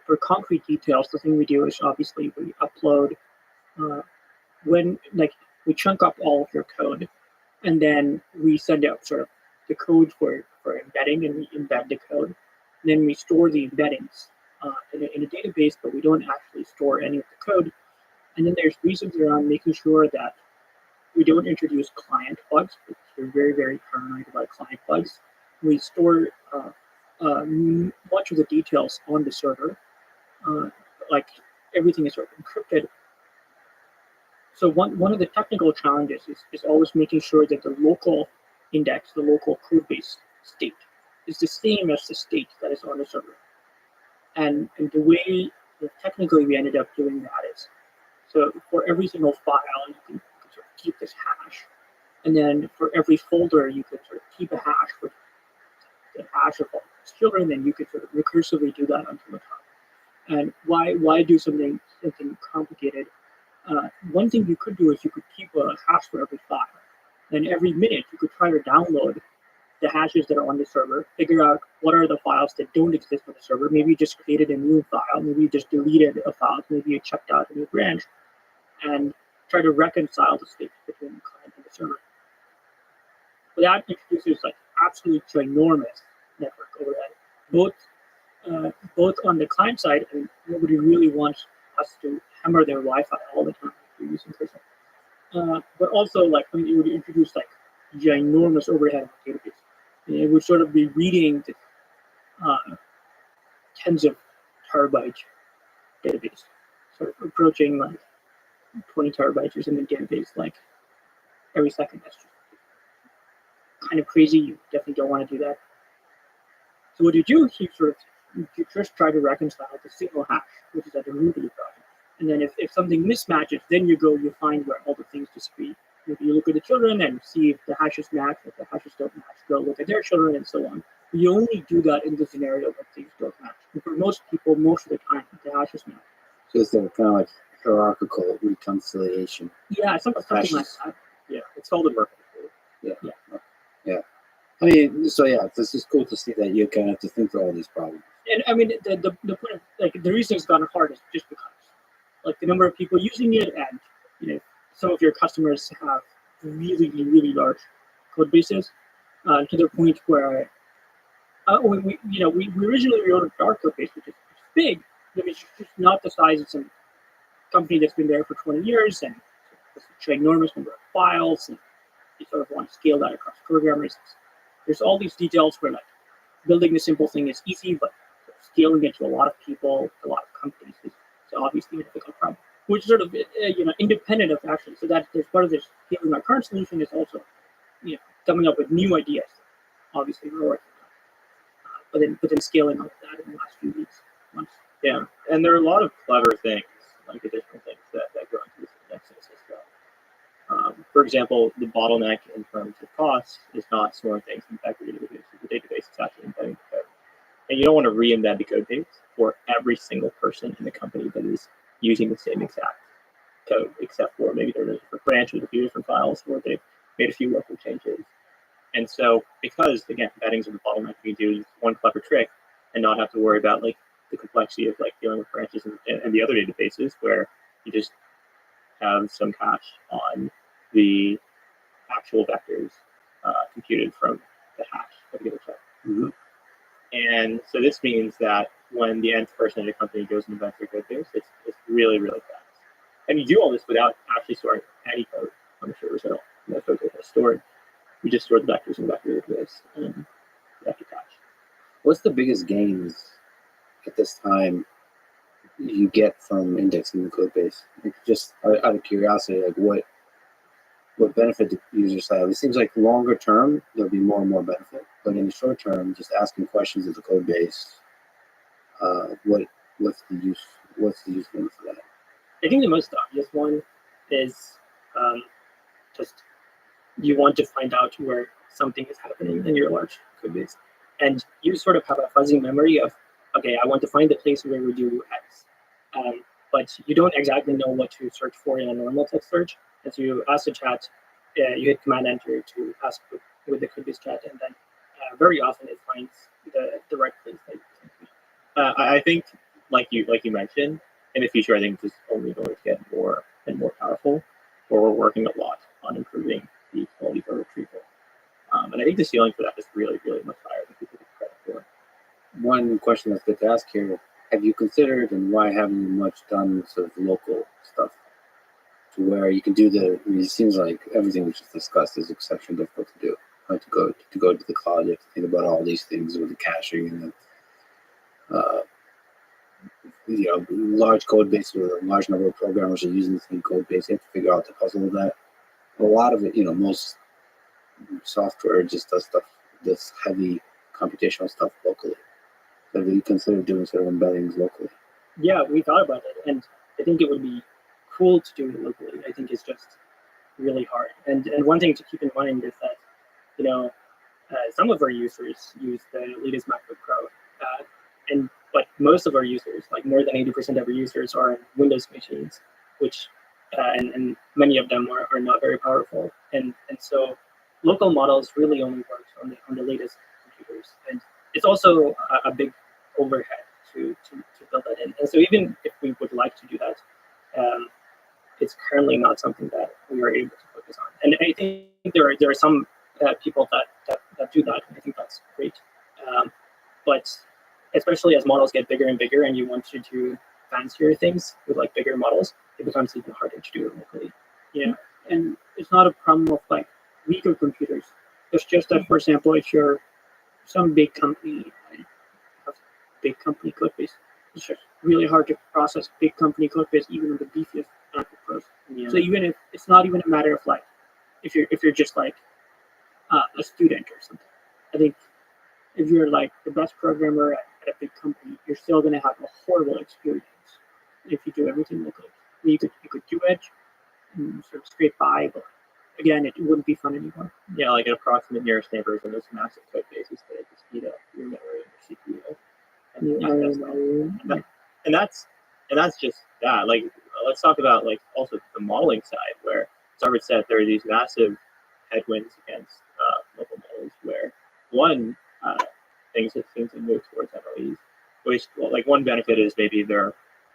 for concrete details, the thing we do is obviously we upload we chunk up all of your code, and then we send out sort of the code for embedding, and we embed the code. And then we store the embeddings in a database, but we don't actually store any of the code. And then there's reasons around making sure that we don't introduce client bugs, because we're very, very paranoid about client bugs. We store much of the details on the server, like everything is sort of encrypted. So one of the technical challenges is always making sure that the local index, the local code base state, is the same as the state that is on the server. And the way that technically we ended up doing that is, so for every single file, you can sort of keep this hash. And then for every folder, you could sort of keep a hash with the hash of all its children, and you could sort of recursively do that until the top. And why do something complicated? One thing you could do is you could keep a hash for every file. Then every minute you could try to download the hashes that are on the server, figure out what are the files that don't exist on the server. Maybe you just created a new file, maybe you just deleted a file, maybe you checked out a new branch, and try to reconcile the state between the client and the server. But that introduces like absolute ginormous network overhead, both on the client side, and nobody really wants us to hammer their Wi-Fi all the time if you're using Prism. But also, like, I mean, it would introduce like ginormous overhead on the database. And it would sort of be reading the tens of terabyte database, sort of approaching like 20 terabytes or something database like every second. That's just kind of crazy. You definitely don't want to do that. So what you do, you just try to reconcile the single hash, which is at the root of the project. And then if something mismatches, then you find where all the things disagree. Maybe you look at the children and see if the hashes match, if the hashes don't match, go look at their children and so on. But you only do that in the scenario where things don't match. And for most people, most of the time, the hashes match. So it's kind of like hierarchical reconciliation. Yeah, something like that. Yeah, it's called a Merkle. Yeah. I mean, so yeah, this is cool to see that you kind of have to think through all these problems. And I mean, the point of, like, the reason it's gotten hard is just because, like, the number of people using it, and some of your customers have really, really large code bases, to the point where we originally wrote a dark code base, which is big. I mean, it's just not the size of some company that's been there for 20 years, and there's an enormous number of files, and you sort of want to scale that across programmers. There's all these details where, like, building the simple thing is easy, but scaling it to a lot of people, a lot of companies is obviously a difficult problem, which is sort of independent of actually. So that there's part of this. Given our current solution is also coming up with new ideas. Obviously, we're working on, but then scaling up that in the last few months. Yeah, and there are a lot of clever things, like additional things that go into this indexing system. For example, the bottleneck in terms of costs is not storing things in the database. The database is actually embedding the code. And you don't want to re-embed the code base for every single person in the company that is using the same exact code, except for maybe there's a different branch with a few different files where they've made a few local changes. And so, because, again, embeddings are the bottleneck, we do one clever trick and not have to worry about, like, the complexity of, like, dealing with branches and the other databases where you just have some cache on the actual vectors computed from the hash of the other check. Mm-hmm. And so this means that when the nth person in a company goes and invents their code base, it's really, really fast. And you do all this without actually storing any code on the servers at all. No code data is stored. We just store the vectors in the vector database and vector cache. What's the biggest gains at this time you get from indexing the code base? Like, just out of curiosity, like what benefit do users have? It seems like longer term there'll be more and more benefit, but in the short term, just asking questions of the code base, what's the usefulness for that? I think the most obvious one is just you want to find out where something is happening in your large code base, and you sort of have a fuzzy memory of, okay, I want to find the place where we do X, but you don't exactly know what to search for in a normal text search. And so you ask the chat, you hit Command Enter to ask with the code base chat, and then very often it finds the right place. I think, like you mentioned, in the future, I think this is only going to get more and more powerful. Where we're working a lot on improving the quality of our retrieval, and I think the ceiling for that is really, really much higher than people give credit for. One question that's good to ask here: have you considered, and why haven't you much done sort of local stuff to where you can do it seems like everything we just discussed is exceptionally difficult to do. Right? To go to the cloud, you have to think about all these things with the caching and the large code base with a large number of programmers are using the same code base. You have to figure out the puzzle of that. A lot of it, most software just does stuff, this heavy computational stuff locally. So have you considered doing sort of embeddings locally? Yeah, we thought about it, and I think it would be cool to do it locally. I think it's just really hard. And one thing to keep in mind is that, some of our users use the latest MacBook Pro, but most of our users, like more than 80% of our users, are on Windows machines, which and many of them are not very powerful. And so local models really only works on the latest computers, and it's also a big overhead to build that in. And so even if we would like to do that, it's currently not something that we are able to focus on. And I think there are some people that do that, and I think that's great. But especially as models get bigger and bigger, and you want to do fancier things with like bigger models, it becomes even harder to do it locally. Yeah, and it's not a problem of like weaker computers. It's just that, for example, if you're some big company, right, have big company code base, it's just really hard to process big company code base even on the beefiest MacBook Pros. Yeah. So even if it's not even a matter of like if you're just like a student or something, I think if you're like the best programmer at a big company, you're still going to have a horrible experience if you do everything locally. You could do it and sort of scrape by, but again, it wouldn't be fun anymore. Yeah, like an approximate nearest neighbors and those massive code bases that just speed up your memory and your CPU. And that's just that. Like, let's talk about like also the modeling side, where as Harvard said, there are these massive headwinds against local models, where one things that seem to move towards MLEs, which like one benefit is maybe they're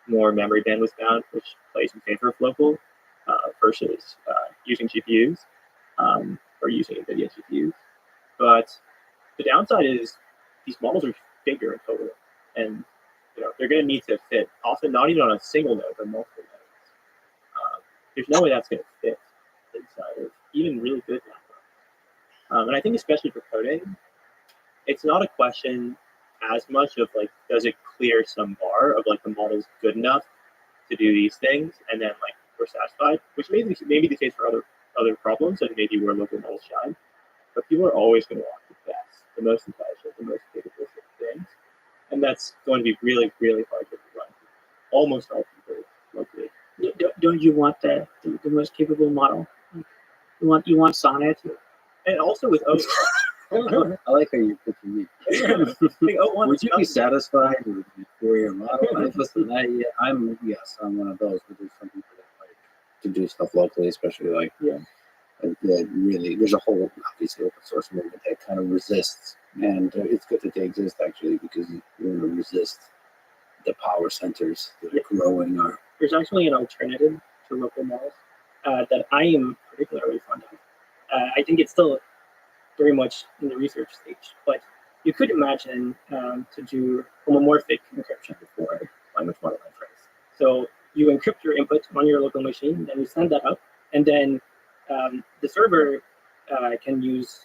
more memory bandwidth bound, which plays in favor of local versus using GPUs or using NVIDIA GPUs. But the downside is these models are bigger in total, and they're going to need to fit, often not even on a single node, but multiple nodes. There's no way that's going to fit inside of even really good networks. And I think especially for coding, it's not a question as much of like, does it clear some bar of like the model's good enough to do these things, and then like we're satisfied, which may be the case for other problems, and maybe where local models shine. But people are always going to want the best, the most intelligent, the most capable things, and that's going to be really, really hard to run almost all people locally. Don't you want the most capable model? You want Sonnet, and also with O. I like how you're picking me. Would you be satisfied with the Fourier model? I'm one of those, but there's some people that like to do stuff locally, especially like that really. There's a whole obviously open source movement that kind of resists, and it's good that they exist actually because you want to resist the power centers that are growing. There's actually an alternative to local models that I am particularly fond of. I think it's still very much in the research stage, but you could imagine to do homomorphic encryption for language model inference. So you encrypt your input on your local machine, then you send that up, and then the server can use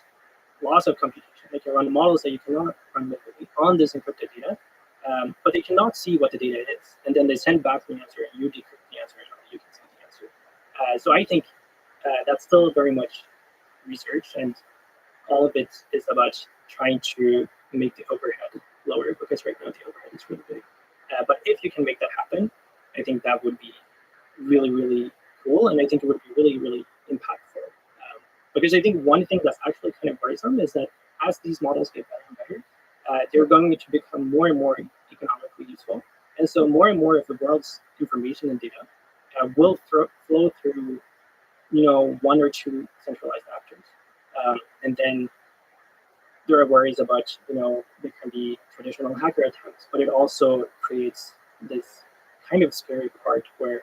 lots of computation. They can run models that you cannot run locally on this encrypted data, but they cannot see what the data is. And then they send back the answer, and you decrypt the answer, and you can see the answer. So I think that's still very much research, and all of it is about trying to make the overhead lower, because right now the overhead is really big. But if you can make that happen, I think that would be really, really cool, and I think it would be really, really impactful. Because I think one thing that's actually kind of worrisome is that as these models get better and better, they're going to become more and more economically useful. And so more and more of the world's information and data will flow through, one or two centralized actors. And then there are worries about, there can be traditional hacker attacks, but it also creates this kind of scary part where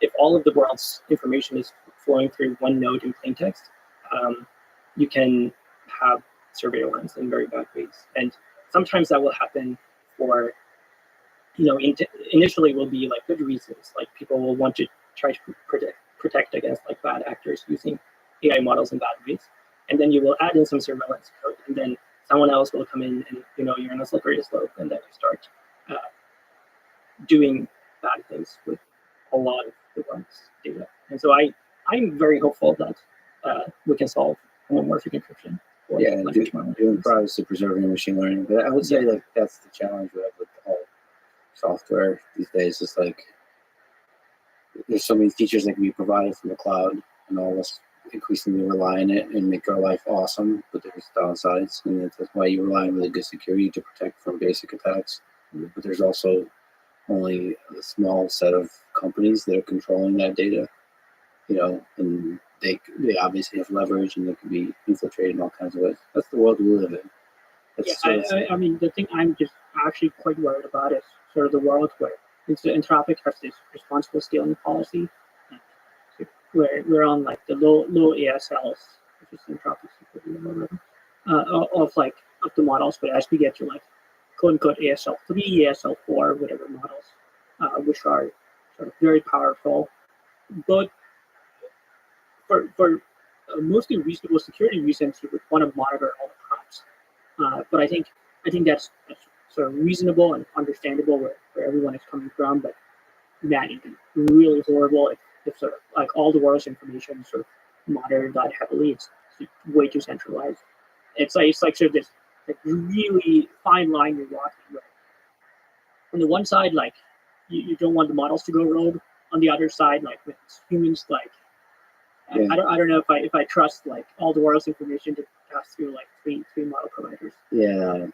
if all of the world's information is flowing through one node in plain text, you can have surveillance in very bad ways. And sometimes that will happen for, initially will be like good reasons, like people will want to try to protect against like bad actors using AI models in bad ways. And then you will add in some surveillance code, and then someone else will come in and, you're in a slippery slope, and then you start doing bad things with a lot of the world's data. And so I'm very hopeful that we can solve homomorphic encryption. Doing privacy preserving machine learning. But I would say like that's the challenge we have with all software these days. It's like there's so many features that can be provided from the cloud, and all of us increasingly rely on it and make our life awesome, but there's downsides, and that's why you rely on really good security to protect from basic attacks. But there's also only a small set of companies that are controlling that data, and they obviously have leverage and they can be infiltrated in all kinds of ways. That's the world we live in. Yeah, That's I mean, the thing I'm just actually quite worried about is sort of the world where Anthropic has this responsible scaling policy, where we're on like the low ASLs, which is Anthropic of the models, but as we get to like quote unquote ASL 3, ASL 4, whatever models, which are sort of very powerful, but for mostly reasonable security reasons, you would want to monitor all the prompts. But I think that's sort of reasonable and understandable where everyone is coming from. But man, it'd be really horrible if sort of like all the world's information sort of monitored that heavily. It's way too centralized. It's like sort of this like really fine line you're walking. Where on the one side, like you don't want the models to go rogue. On the other side, like with humans, like Yeah. I don't know if I trust like all the world's information to pass through like three model providers. yeah.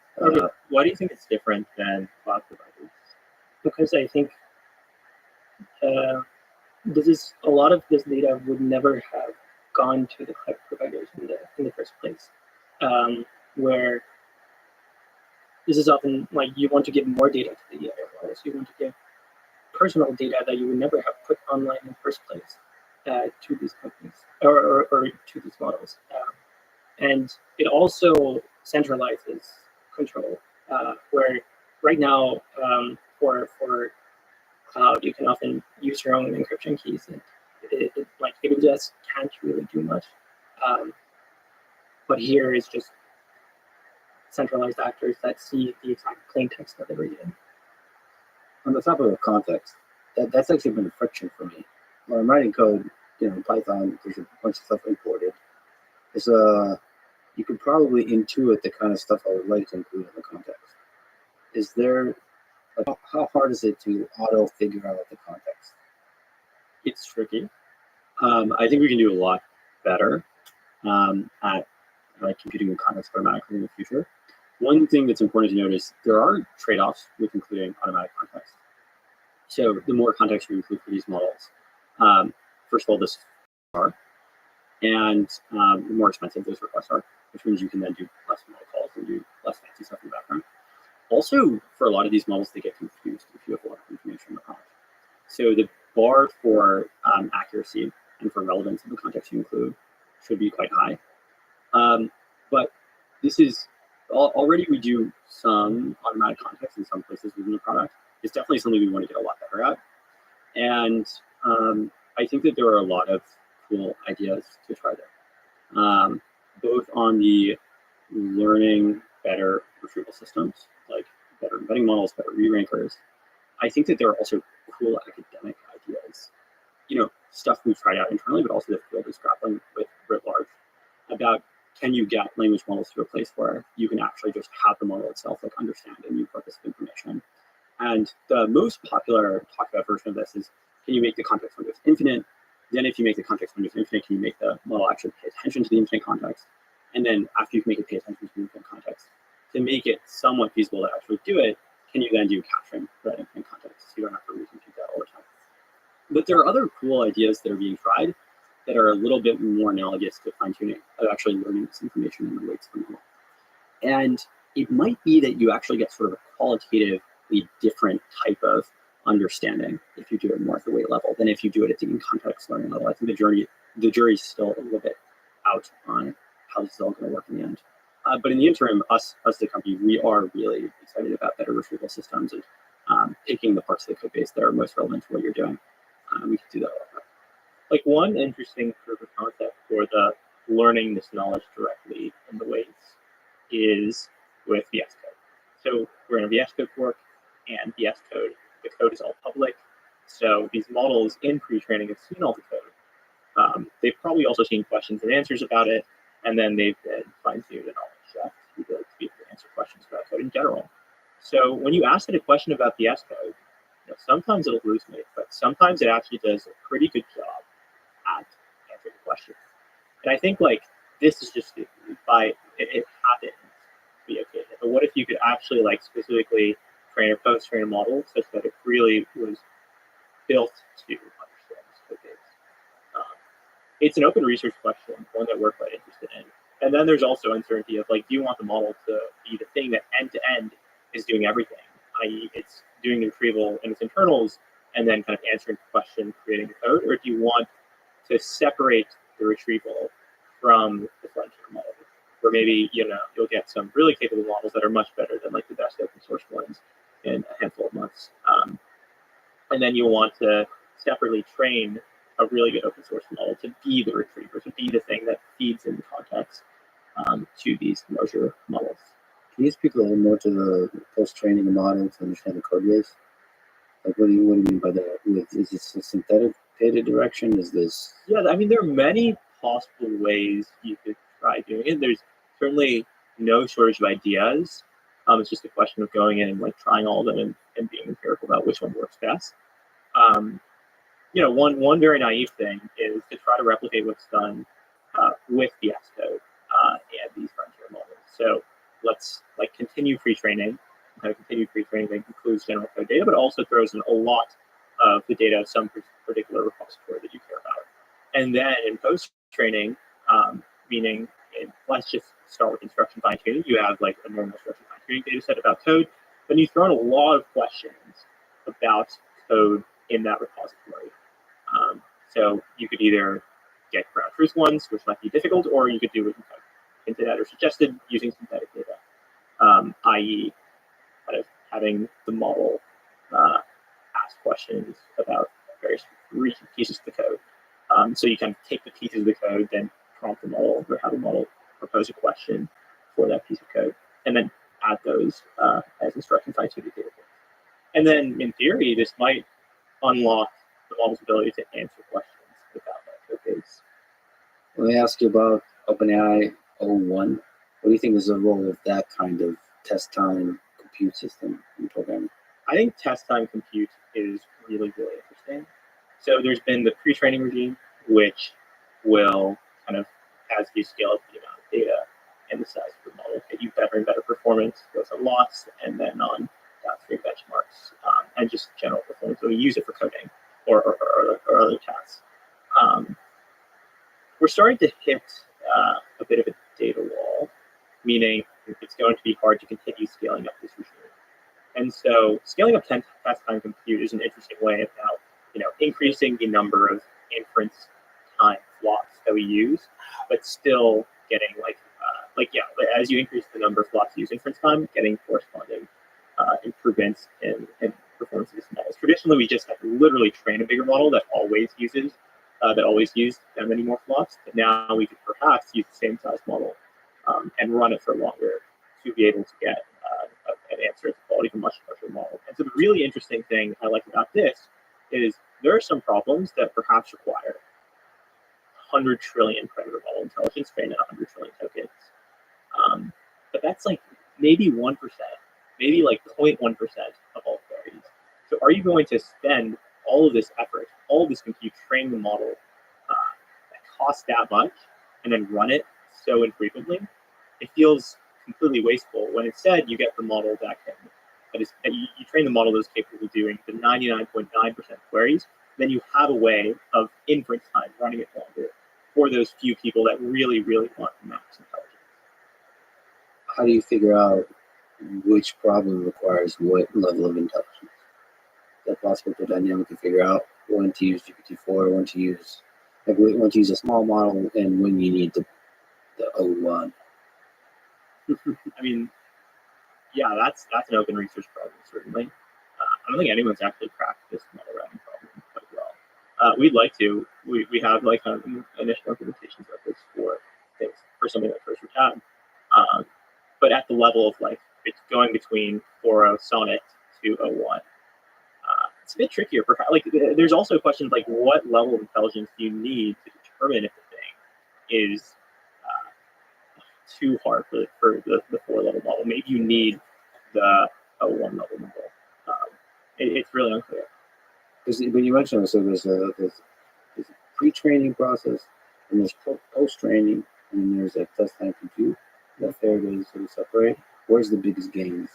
Why do you think it's different than cloud providers? Because I think this is a lot of this data would never have gone to the cloud providers in the first place. Where this is often like you want to give more data to the models, you want to give personal data that you would never have put online in the first place to these companies or to these models. And it also centralizes control, where right now for cloud you can often use your own encryption keys, and it just can't really do much. But here is just centralized actors that see the exact plain text that they're reading. On the top of the context, that's actually been a friction for me. When I'm writing code, in Python, there's a bunch of stuff imported. You could probably intuit the kind of stuff I would like to include in the context. Is there, how hard is it to auto figure out the context? It's tricky. I think we can do a lot better at like computing the context automatically in the future. One thing that's important to note is there are trade-offs with including automatic context. So the more context you include for these models, first of all, this are, and the more expensive those requests are, which means you can then do less model calls and do less fancy stuff in the background. Also, for a lot of these models, they get confused if you have a lot of information in the prompt. So the bar for accuracy and for relevance in the context you include should be quite high. But this is already we do some automatic context in some places within the product. It's definitely something we want to get a lot better at. And I think that there are a lot of cool ideas to try there, both on the learning better retrieval systems, like better embedding models, better re-rankers. I think that there are also cool academic ideas, stuff we've tried out internally, but also the field is grappling with writ large about can you get language models to a place where you can actually just have the model itself like understand a new corpus of information. And the most popular talked about version of this is, can you make the context windows infinite? Then if you make the context windows infinite, can you make the model actually pay attention to the infinite context? And then after you can make it pay attention to the infinite context, to make it somewhat feasible to actually do it, can you then do capturing for that infinite context so you don't have to recompute that all the time? But there are other cool ideas that are being tried that are a little bit more analogous to fine-tuning of actually learning this information in the weights of the model. And it might be that you actually get sort of a qualitatively different type of understanding if you do it more at the weight level than if you do it at the in-context learning level. I think the jury's still a little bit out on how this is all going to work in the end. But in the interim, us the company, we are really excited about better retrieval systems and picking the parts of the code base that are most relevant to what you're doing. We can do that a lot better. Like one interesting proof of concept for the learning this knowledge directly in the weights is with VS Code. So we're in a VS Code fork, and VS Code, the code is all public. So these models in pre-training have seen all the code. They've probably also seen questions and answers about it, and then they've been fine-tuned and all that stuff to be able to answer questions about code in general. So when you ask it a question about VS Code, sometimes it'll hallucinate, but sometimes it actually does a pretty good job at answering the question. And I think like this is just it happens to be okay. But what if you could actually like specifically train or post-train a model such that it really was built to understand this code base? it's an open research question, one that we're quite interested in. And then there's also uncertainty of like, do you want the model to be the thing that end to end is doing everything, i.e., it's doing the retrieval in its internals and then kind of answering the question, creating the code, or do you want to separate the retrieval from the frontier model, where maybe you'll get some really capable models that are much better than like the best open source ones in a handful of months, and then you'll want to separately train a really good open source model to be the retriever, to be the thing that feeds in the context to these larger models. Can you speak a little more to the post-training a model to understand the code base? Like, what do you mean by that? Is this a synthetic data direction? Is this? Yeah, I mean, there are many possible ways you could try doing it. There's certainly no shortage of ideas. It's just a question of going in and like trying all of them and being empirical about which one works best. One very naive thing is to try to replicate what's done with the Xcode and these frontier models. So let's like continue pre-training. Kind of continue pre-training that includes general code data, but also throws in a lot of the data of some particular repository that you care about. And then in post-training, meaning let's just start with instruction fine-tuning. You have like a normal instruction fine-tuning data set about code, but you throw in a lot of questions about code in that repository. So you could either get ground truth ones, which might be difficult, or you could do what you hinted at or suggested using synthetic data, i.e., kind of having the model ask questions about various pieces of the code. So you kind of take the pieces of the code, then prompt the model or have the model propose a question for that piece of code, and then add those as instruction fine-tuning data points. And then in theory, this might unlock the model's ability to answer questions without that code base. Let me ask you about OpenAI 01. What do you think is the role of that kind of test time compute system in programming? I think test time compute is really, really interesting. So there's been the pre-training regime, which will kind of, as you scale up the amount of data and the size of the model, get you better and better performance, both on loss and then on downstream benchmarks, and just general performance. So we use it for coding or other tasks. We're starting to hit a bit of a data wall, meaning it's going to be hard to continue scaling up this regime. And so scaling up test time compute is an interesting way of now, increasing the number of inference time flops that we use, but still getting as you increase the number of flops used inference time, getting corresponding improvements in performance of these models. Traditionally, we just have to literally train a bigger model that always used that many more flops. But now we could perhaps use the same size model and run it for longer to be able to get an answer at the quality of a much larger model. And so the really interesting thing I like about this is there are some problems that perhaps require 100 trillion parameter model intelligence trained on 100 trillion tokens. But that's like maybe 1%, maybe like 0.1% of all queries. So are you going to spend all of this effort, all of this compute, train the model that costs that much and then run it so infrequently? It feels completely wasteful when instead you get the model that you train the model that's capable of doing the 99.9% queries, then you have a way of inference time running it longer for those few people that really, really want max intelligence. How do you figure out which problem requires what level of intelligence? Is that possible to dynamically figure out when to use GPT-4, when to use a small model, and when you need the 01? I mean, yeah, that's an open research problem, certainly. I don't think anyone's actually cracked this model routing problem quite well. We'd like to. We have like initial implementations of this for something like Cursor Tab. But at the level of like it's going between 4.0 Sonnet to 01. It's a bit trickier. Like there's also questions like what level of intelligence do you need to determine if the thing is too hard for the 4-level model. Maybe you need the 1-level model. It's really unclear. But you mentioned so there's a pre-training process, and there's post-training, and there's a test time compute. Is that fair to sort of separate? Where's the biggest gains?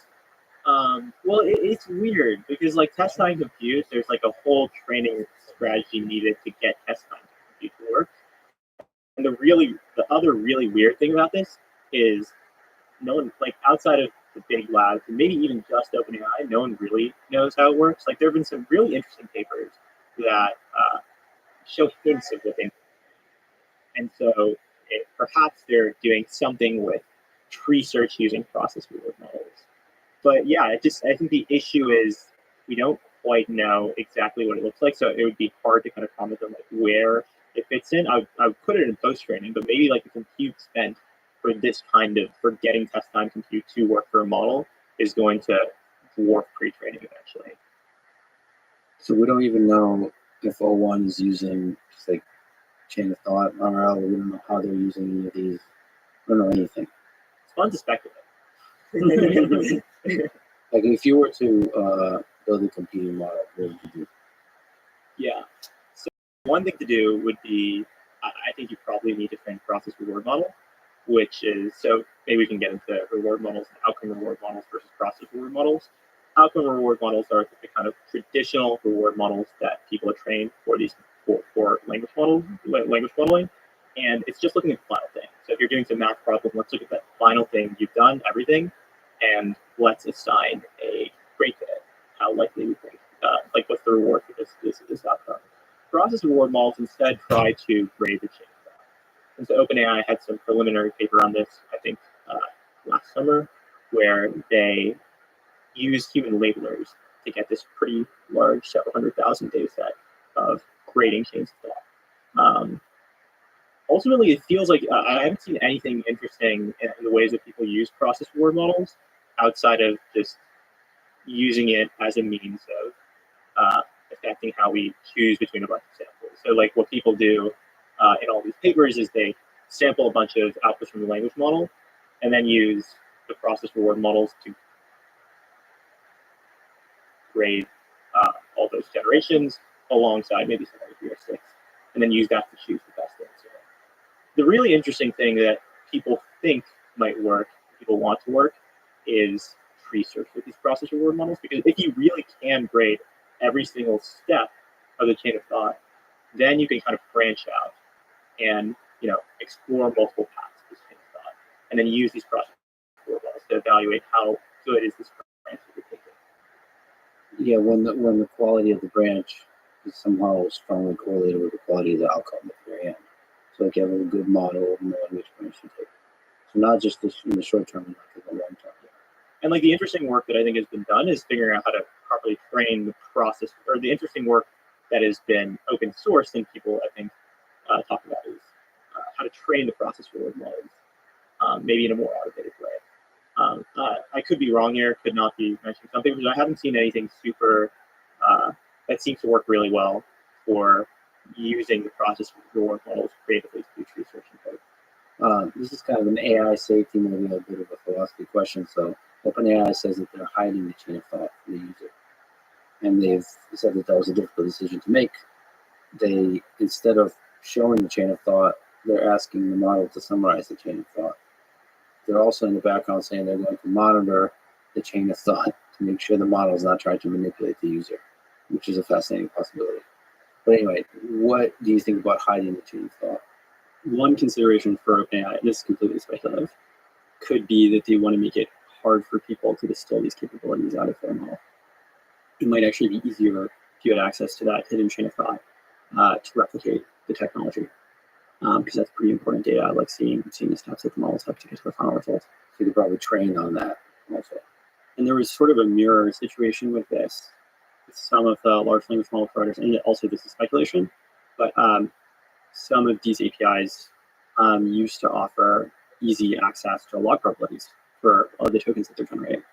Well, it's weird because like test time compute, there's like a whole training strategy needed to get test time compute to work. And the other really weird thing about this is no one, like outside of the big labs, and maybe even just OpenAI, no one really knows how it works. Like there have been some really interesting papers that show hints of what they, and so perhaps they're doing something with tree search using process reward models. But yeah, I think the issue is we don't quite know exactly what it looks like, so it would be hard to kind of comment on like where it fits in. I would put it in post training, but maybe like the compute spent for this kind of for getting test time compute to work for a model is going to dwarf pre-training eventually. So we don't even know if O1 is using just like chain of thought RL. We don't know how they're using any of these. We don't know anything. It's fun to speculate. Like if you were to build a competing model, what would you do? Yeah. So one thing to do would be, I think you probably need to train process reward model, which is, so maybe we can get into reward models and outcome reward models versus process reward models. Outcome reward models are the kind of traditional reward models that people are trained for these for language modeling, and it's just looking at the final thing. So if you're doing some math problem, let's look at that final thing. You've done everything, and let's assign a grade to it. How likely we think, like what's the reward for this outcome? Process reward models instead try to grade the chain of thought. And so OpenAI had some preliminary paper on this, I think, last summer, where they use human labelers to get this pretty large, several 100,000 data set of grading chains of thought. Ultimately, it feels like I haven't seen anything interesting in the ways that people use process reward models outside of just using it as a means of affecting how we choose between a bunch of samples. So like what people do in all these papers is they sample a bunch of outputs from the language model and then use the process reward models to grade all those generations alongside maybe some other heuristics, and then use that to choose the best answer. The really interesting thing that people think might work, people want to work, is tree search with these process reward models, because if you really can grade every single step of the chain of thought, then you can kind of branch out and explore multiple paths of this chain of thought, and then use these process reward models to evaluate how good is this branch that you're taking. Yeah, when the quality of the branch is somehow strongly correlated with the quality of the outcome at the very end. So like you have a good model, you know which branch you take. So not just this in the short term, like in the long term. And like the interesting work that I think has been done is figuring out how to properly train the process, or the interesting work that has been open sourced and people I think talk about is how to train the process reward models, maybe in a more automated way. I could be wrong here, could not be mentioning something, but I haven't seen anything super that seems to work really well for using the process reward models creatively to do tree search and code. This is kind of an AI safety, maybe a bit of a philosophy question. So OpenAI says that they're hiding the chain of thought from the user. And they've said that was a difficult decision to make. They, instead of showing the chain of thought, they're asking the model to summarize the chain of thought. They're also in the background saying they're going to monitor the chain of thought to make sure the model is not trying to manipulate the user, which is a fascinating possibility. But anyway, what do you think about hiding the chain of thought? One consideration for OpenAI, and this is completely speculative, could be that they want to make it hard for people to distill these capabilities out of their model. It might actually be easier if you had access to that hidden chain of thought to replicate the technology, because that's pretty important data, like seeing the steps that the models have to get to the final result. So you could probably train on that also. And there was sort of a mirror situation with this, with some of the large language model providers, and also this is speculation, but some of these APIs used to offer easy access to log probabilities for all the tokens that they're generating,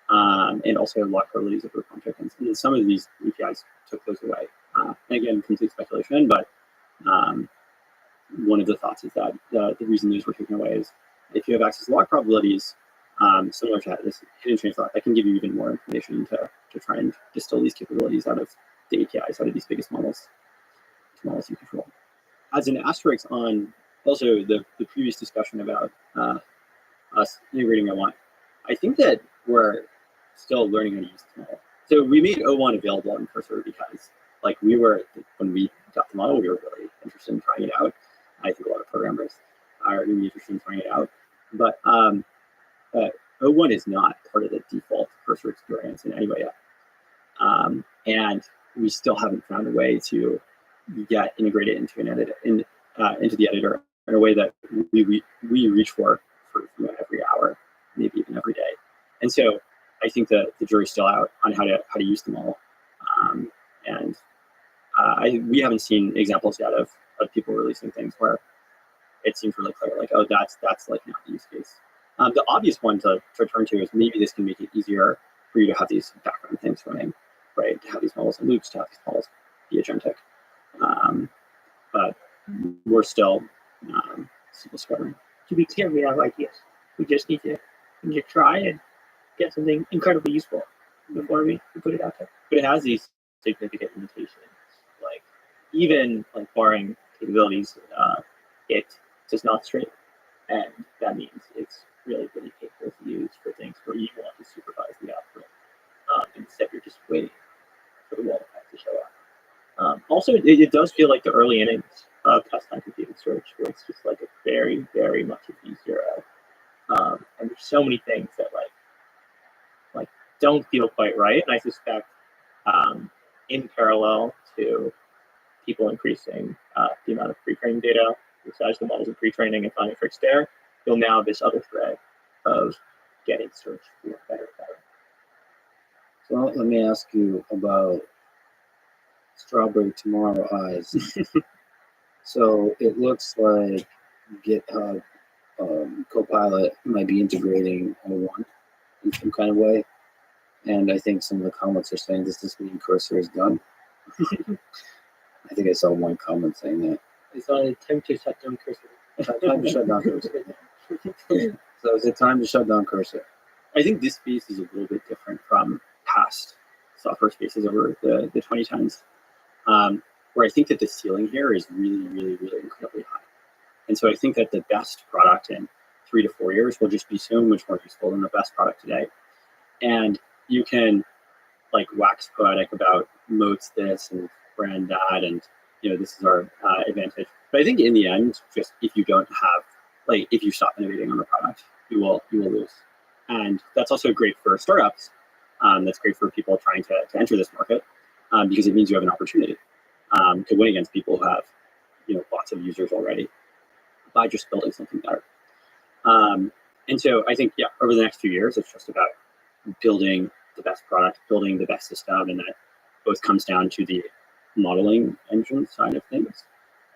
and also log probabilities of recon tokens. And then some of these APIs took those away. And again, complete speculation, but one of the thoughts is that the reason these were taken away is if you have access to log probabilities, similar to this hidden chain of thought, that can give you even more information to try and distill these capabilities out of the APIs, out of these biggest models you control. As an asterisk on also the previous discussion about us integrating O1, I think that we're still learning how to use this model. So we made O1 available in Cursor because, like, when we got the model, we were really interested in trying it out. I think a lot of programmers are interested in trying it out. But O1 is not part of the default cursor experience in any way yet. And we still haven't found a way to get integrated into an edit into the editor in a way that we reach for every hour, maybe even every day. And so I think that the jury's still out on how to use them all. And we haven't seen examples yet of people releasing things where it seems really clear, like, oh, that's like not the use case. The obvious one to turn to is maybe this can make it easier for you to have these background things running, right? To have these models in loops, to have these models be agentic. But we're still discovering. To be clear, we have ideas. We just need to try and get something incredibly useful before we put it out there. But it has these significant limitations. Like, even like barring capabilities, it does not stream, and that means it's really painful to use for things where you want to supervise the output. Instead, you're just waiting for the wall effect to show up. Also, it does feel like the early innings of custom computing search, where it's just like a very, very much a V0. And there's so many things that like don't feel quite right. And I suspect in parallel to people increasing the amount of pre-training data, the size of the models in pre-training and finding tricks there, you'll now have this other thread of getting search to work better and better. So let me ask you about Strawberry Tomorrow Eyes. So it looks like GitHub Copilot might be integrating O1 in some kind of way. And I think some of the comments are saying, does this mean cursor is done? I think I saw one comment saying that. It's not an attempt to shut down cursor. Time to shut down cursor. So is it time to shut down cursor? I think this space is a little bit different from past software spaces over the 2010s, where I think that the ceiling here is really, really, really incredibly high. And so I think that the best product in 3 to 4 years will just be so much more useful than the best product today. And you can like wax poetic about moats this and brand that, and this is our advantage. But I think in the end, just if you don't have, like, if you stop innovating on the product, you will lose. And that's also great for startups. That's great for people trying to enter this market, because it means you have an opportunity to win against people who have lots of users already by just building something better. And so I think, over the next few years, it's just about building the best product, building the best system, and that both comes down to the modeling engine side of things,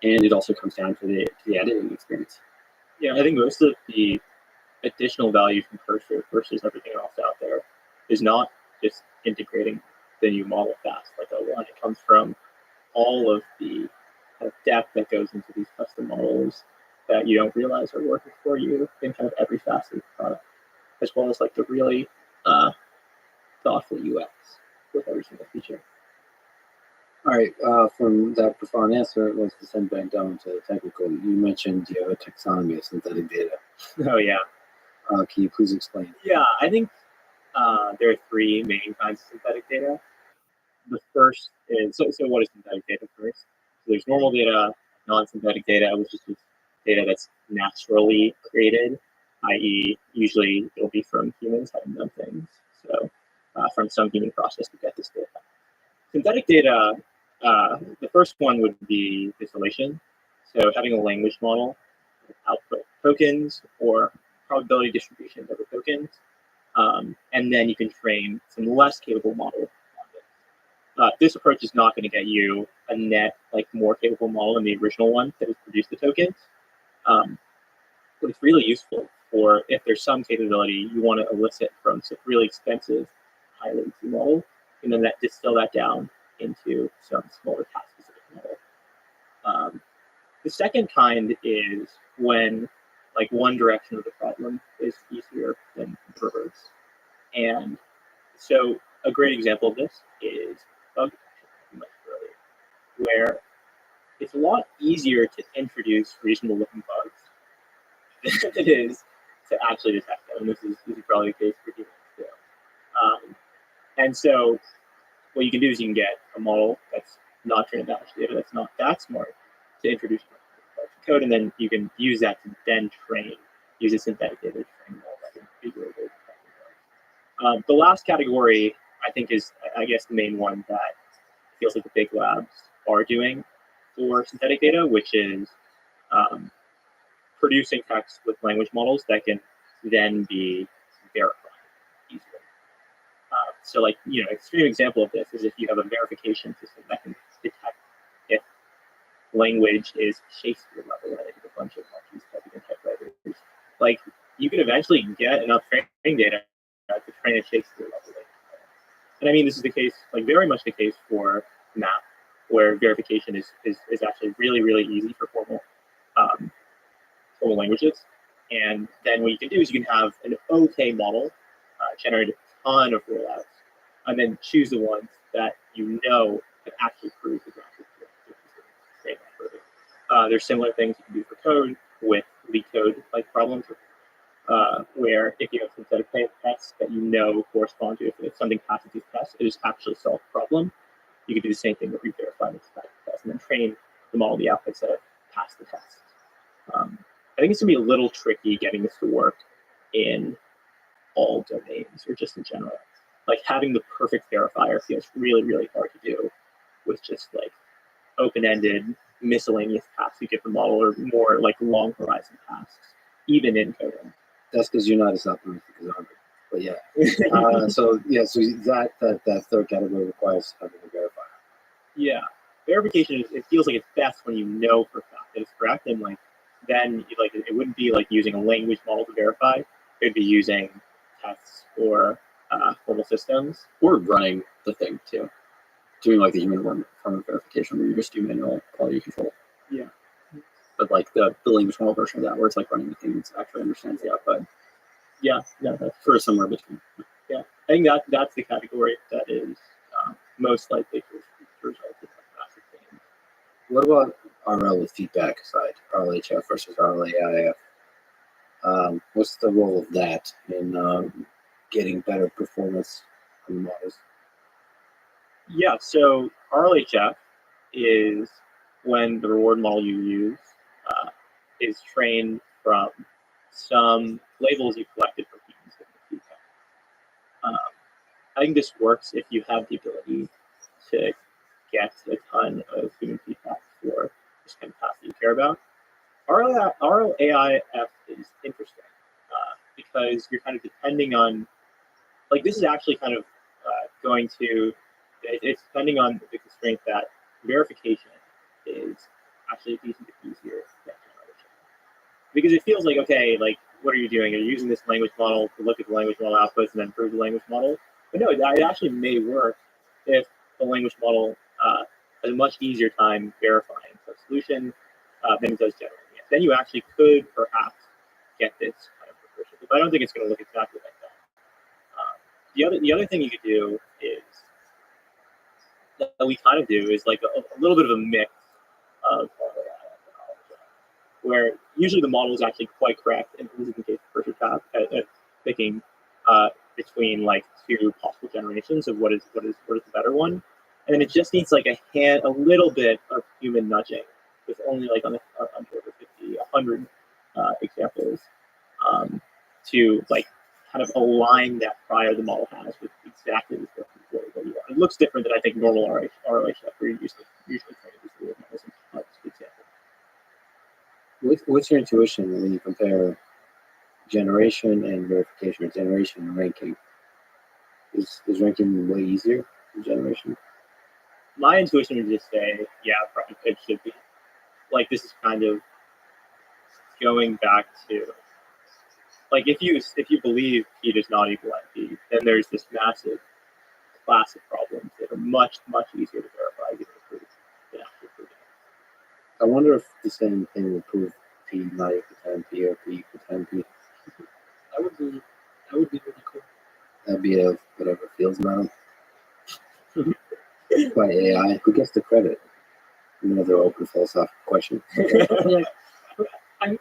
and it also comes down to the editing experience. Yeah, I think most of the additional value from Cursor versus everything else out there is not just integrating the new model fast like O1. It comes from all of the kind of depth that goes into these custom models that you don't realize are working for you in kind of every facet of the product, as well as like the really thoughtful UX with every single feature. All right, from that profound answer, let's descend back down to the technical. You mentioned you have a taxonomy of synthetic data. Oh, yeah. Can you please explain? Yeah, I think there are 3 main kinds of synthetic data. The first is, so what is synthetic data first? So there's normal data, non-synthetic data, which is just data that's naturally created, i.e. usually it'll be from humans having done things. So from some human process to get this data. Synthetic data, the first one would be distillation. So having a language model output tokens or probability distributions over tokens, and then you can train some less capable model on it. This approach is not going to get you a net, like, more capable model than the original one that has produced the tokens. But it's really useful for if there's some capability you want to elicit from some really expensive high latency model, and then distill that down into some smaller task-specific model. The second kind is when, like, one direction of the problem is easier than reverse. And so a great example of this is bug detection, much earlier, where it's a lot easier to introduce reasonable-looking bugs than it is to actually detect them. And this is probably the case for humans too. And so what you can do is you can get a model that's not trained on that much data, that's not that smart, to introduce code, and then you can use that to then use a synthetic data to train models that can be really, really effective. The last category, I think, is, I guess, the main one that feels like the big labs are doing for synthetic data, which is producing text with language models that can then be verified easily. So, like, extreme example of this is if you have a verification system that can detect if language is Shakespeare level, right? A bunch of monkeys typing in typewriters. Like, you can eventually get enough training data to train a Shakespeare level language. And I mean, this is the case, like very much the case for math, where verification is actually really, really easy for formal languages. And then what you can do is you can have an okay model generate a ton of rollouts, and then choose the ones that you know can actually prove the ground truth. There's similar things you can do for code with leak code like problems, where if you have synthetic tests that you know correspond to, if something passes these tests, it is actually solved the problem. You can do the same thing with re-verify the test and then train the model the outputs that have passed the test. I think it's gonna be a little tricky getting this to work in all domains or just in general. Like having the perfect verifier feels really, really hard to do with just like open-ended miscellaneous tasks you give the model, or more like long horizon tasks, even in coding. That's because you're not as optimistic as I'm. But yeah. So that third category requires having a verifier. Yeah, verification it feels like it's best when you know for a fact that it's correct, and like then like it wouldn't be like using a language model to verify. It would be using tests or formal systems, or running the thing too, doing like the human form of verification where you just do manual quality control. Yeah. But like the language model version of that, where it's like running the thing that actually understands the output. Yeah, that's sort of somewhere between. Yeah, I think that's the category that is most likely to result in massive change. What about RL with feedback aside, RLHF versus RLAIF? What's the role of that in getting better performance on the models? Yeah, so RLHF is when the reward model you use is trained from some labels you collected from humans in the feedback. I think this works if you have the ability to get a ton of human feedback for this kind of task that you care about. RLAIF is interesting because you're kind of depending on, like, this is actually kind of going to, it's depending on the constraint that verification is actually a decent bit easier than generation. Because it feels like, okay, like, what are you doing? You're using this language model to look at the language model outputs and then prove the language model. But no, it actually may work if the language model has a much easier time verifying the solution than it does generating it. Then you actually could perhaps get this kind of proficiency. But I don't think it's going to look exactly like that. The other thing you could do is that we kind of do is like a little bit of a mix of where usually the model is actually quite correct, and this is the case for first attack at picking between like two possible generations of what is the better one, and then it just needs like a little bit of human nudging with only like on 50, 100 examples to like kind of align that prior the model has with exactly what you want. It looks different than I think normal RLHF, where you usually train these little models in example. What's your intuition when you compare generation and verification, or generation and ranking? Is ranking way easier than generation? My intuition would just say, yeah, probably it should be. Like, this is kind of going back to, like, if you believe P does not equal NP, then there's this massive class of problems that are much, much easier to verify than actually proving it. I wonder if the same thing would prove P not equal to NP or P equal to NP. That would be really cool. That'd be a whatever fields model by AI. Who gets the credit? Another open philosophical question. I'm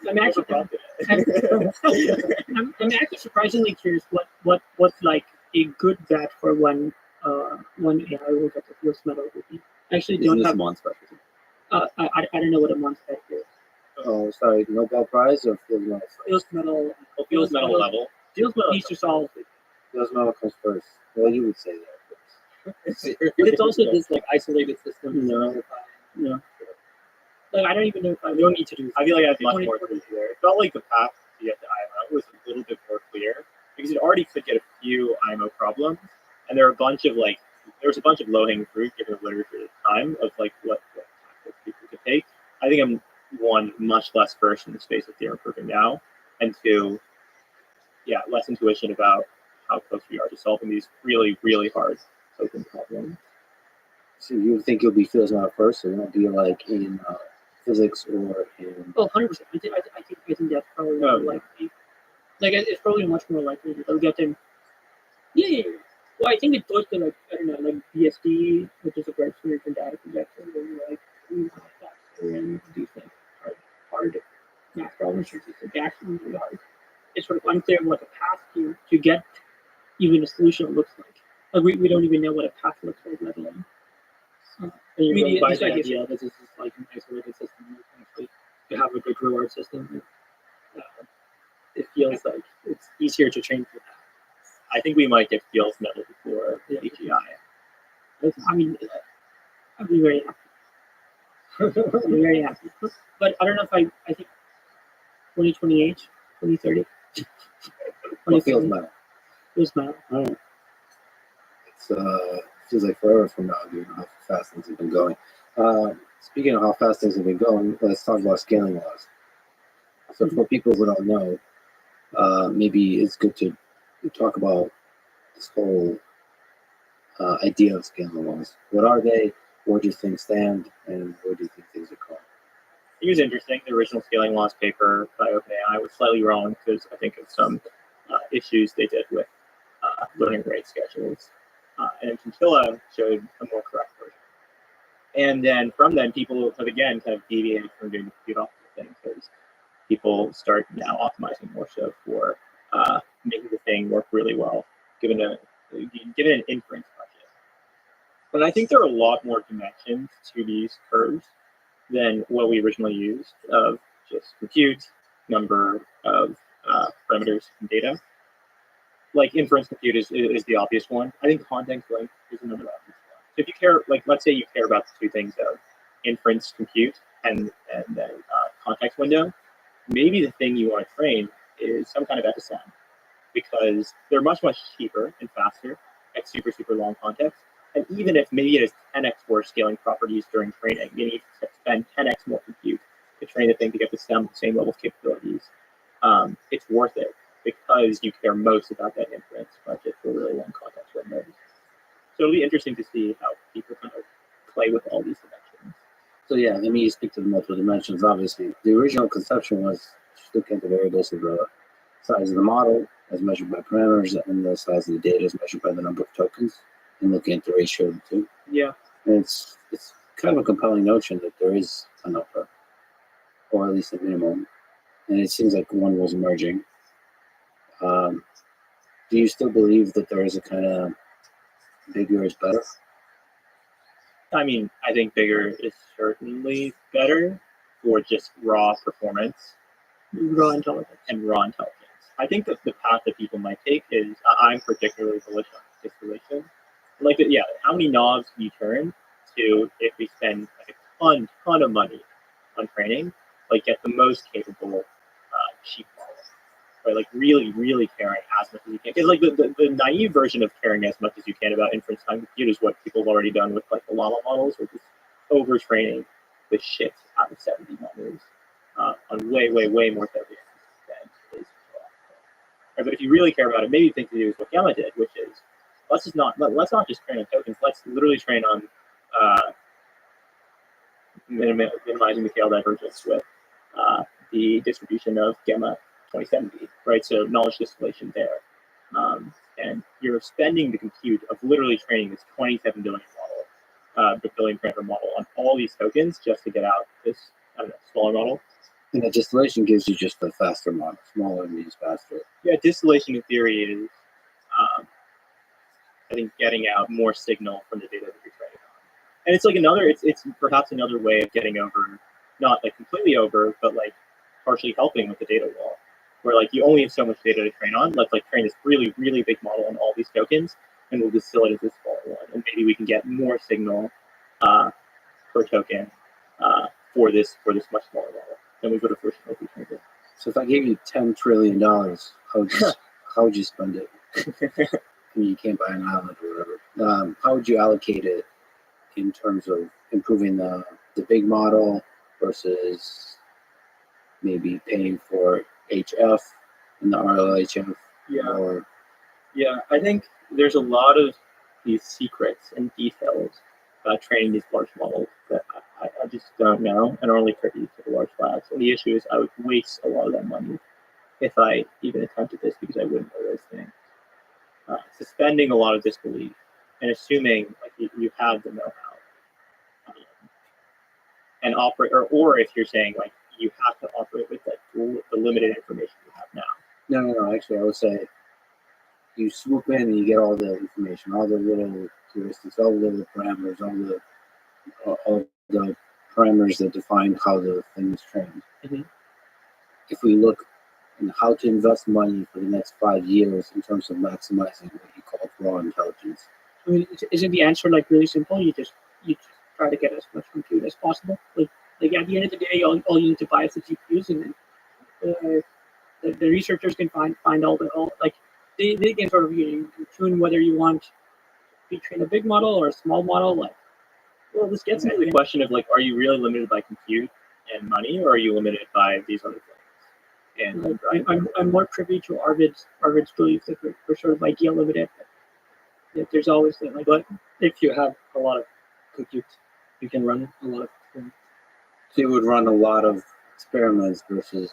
actually surprisingly curious what's like a good bet for when AI will get the fields medal would be. I actually don't have. Mon specialty? I don't know what a Mon spec is. Oh, sorry, Nobel Prize or field medal? Feels metal. Feels metal level. Feels metal needs to solve. Field medal comes first. Well, you would say that. But it's also this like isolated system. Yeah. Like I don't even know if I don't need to do. I feel like that's much 20, more clear. It felt like the path to get to IMO was a little bit more clear because it already could get a few IMO problems, and there were a bunch of low hanging fruit given the literature at the time of like what tactics people could take. I think I'm one much less versed in the space of theorem proving now, and two, less intuition about how close we are to solving these really, really hard token problems. So you think you'll be field medal first, so you won't be like in physics or in. Oh, 100%. I think that's probably more likely. Like it's probably much more likely that they'll get them. Yeah. Well, I think it goes to like I don't know, like BSD, which is a great for data projection, where you like factor in these like hard math problems, which is like actually really hard. It's sort of unclear what the path to get even a solution looks like. Like we don't even know what a path looks like, let alone. And you go by the idea that this is like an isolated system. You can actually have a good reward system. It feels like it's easier to train for that. I think we might get fields metal before the AGI. I mean, I'd be very happy. I'd be very happy. But I don't know if I think 2028, 2030. What field medal? Feels metal. Oh. It's feels like forever from now, given how fast things have been going. Speaking of how fast things have been going, let's talk about scaling laws. So for people who don't know, maybe it's good to talk about this whole idea of scaling laws. What are they? Where do things stand? And where do you think things are going? It was interesting. The original scaling laws paper by OpenAI was slightly wrong because I think of some issues they did with learning rate schedules. And Chinchilla showed a more correct version. And then from then, people have again kind of deviated from doing the compute optimal thing because people start now optimizing more so for making the thing work really well, given an inference budget. But I think there are a lot more dimensions to these curves than what we originally used of just compute, number of parameters and data. Like inference compute is the obvious one. I think context length is another obvious one. So if you care, like let's say you care about the two things of inference compute and then context window, maybe the thing you want to train is some kind of epsilon because they're much cheaper and faster at super long context. And even if maybe it has 10x worse scaling properties during training, you need to spend 10x more compute to train the thing to get the same level of capabilities. It's worth it because you care most about that inference budget for really long context windows. So it'll be interesting to see how people kind of play with all these dimensions. So yeah, let me speak to the multiple dimensions. Obviously, the original conception was just looking at the variables of the size of the model as measured by parameters and the size of the data as measured by the number of tokens, and looking at the ratio of the two. Yeah. And it's kind of a compelling notion that there is a number, or at least a minimum, and it seems like one was emerging. Do you still believe that there is a kind of bigger is better? I mean, I think bigger is certainly better for just raw performance. Raw intelligence. And raw intelligence. I think that the path that people might take is, I'm particularly bullish on distillation. Like, how many knobs do you turn to if we spend like a ton of money on training, like get the most capable cheap model, right? Like really caring as much as you can. Because like the naive version of caring as much as you can about inference time compute is what people have already done with like the llama models, or just overtraining the shit out of 70 models on way more tokens than is. Right, but if you really care about it, maybe the thing to do is what Gamma did, which is let's not just train on tokens. Let's literally train on minimizing the tail divergence with the distribution of Gamma 2070, right? So knowledge distillation there. And you're spending the compute of literally training this 27 billion parameter model on all these tokens just to get out this, smaller model. And the distillation gives you just a faster model. Smaller means faster. Yeah, distillation in theory is, I think, getting out more signal from the data that you're training on. And it's like it's perhaps another way of getting over not like completely over, but like partially helping with the data wall, where like you only have so much data to train on. Let's like train this really, really big model on all these tokens, and we'll distill it into this smaller one, and maybe we can get more signal per token for this much smaller model than we would have originally trained it. So if I gave you $10 trillion, how would you spend it? I mean, you can't buy an island or whatever. How would you allocate it in terms of improving the big model versus maybe paying for HF and the RLHF? Or Yeah, I think there's a lot of these secrets and details about training these large models that I just don't know and are only privy to the large labs. And the issue is I would waste a lot of that money if I even attempted this because I wouldn't know those things. Suspending a lot of disbelief and assuming like you have the know-how and operate, or if you're saying like you have to operate with like the limited information you have now. No. Actually, I would say you swoop in and you get all the information, all the little heuristics, all the little parameters, all the parameters that define how the thing is trained. Mm-hmm. If we look at how to invest money for the next 5 years in terms of maximizing what you call raw intelligence. I mean, isn't the answer like really simple? You just try to get as much compute as possible. Like at the end of the day, all you need to buy is the GPUs, and then the researchers can find all like they can sort of tune whether you want to train a big model or a small model. Like, well, this gets into the question of like, are you really limited by compute and money, or are you limited by these other things? And I'm more privy to Arvid's belief that we're sort of idea limited. That there's always that, like, but if you have a lot of compute, you can run a lot of experiments. So you would run a lot of experiments versus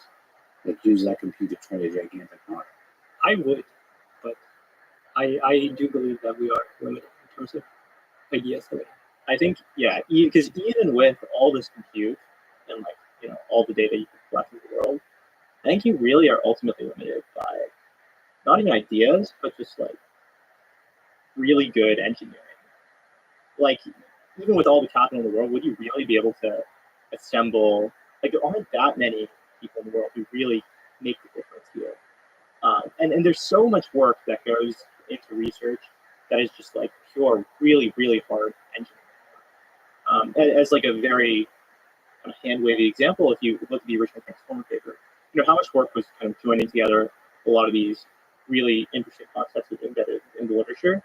like use that compute to train a gigantic model. I would, but I do believe that we are limited in terms of ideas. I think, yeah, because even with all this compute and like, all the data you can collect in the world, I think you really are ultimately limited by not even ideas, but just like really good engineering. Like, even with all the capital in the world, would you really be able to assemble, like, there aren't that many people in the world who really make the difference here. And there's so much work that goes into research that is just like pure, really, really hard engineering. As like a very kind of hand-wavy example, if you look at the original Transformer paper, how much work was kind of joining together a lot of these really interesting concepts that are embedded in the literature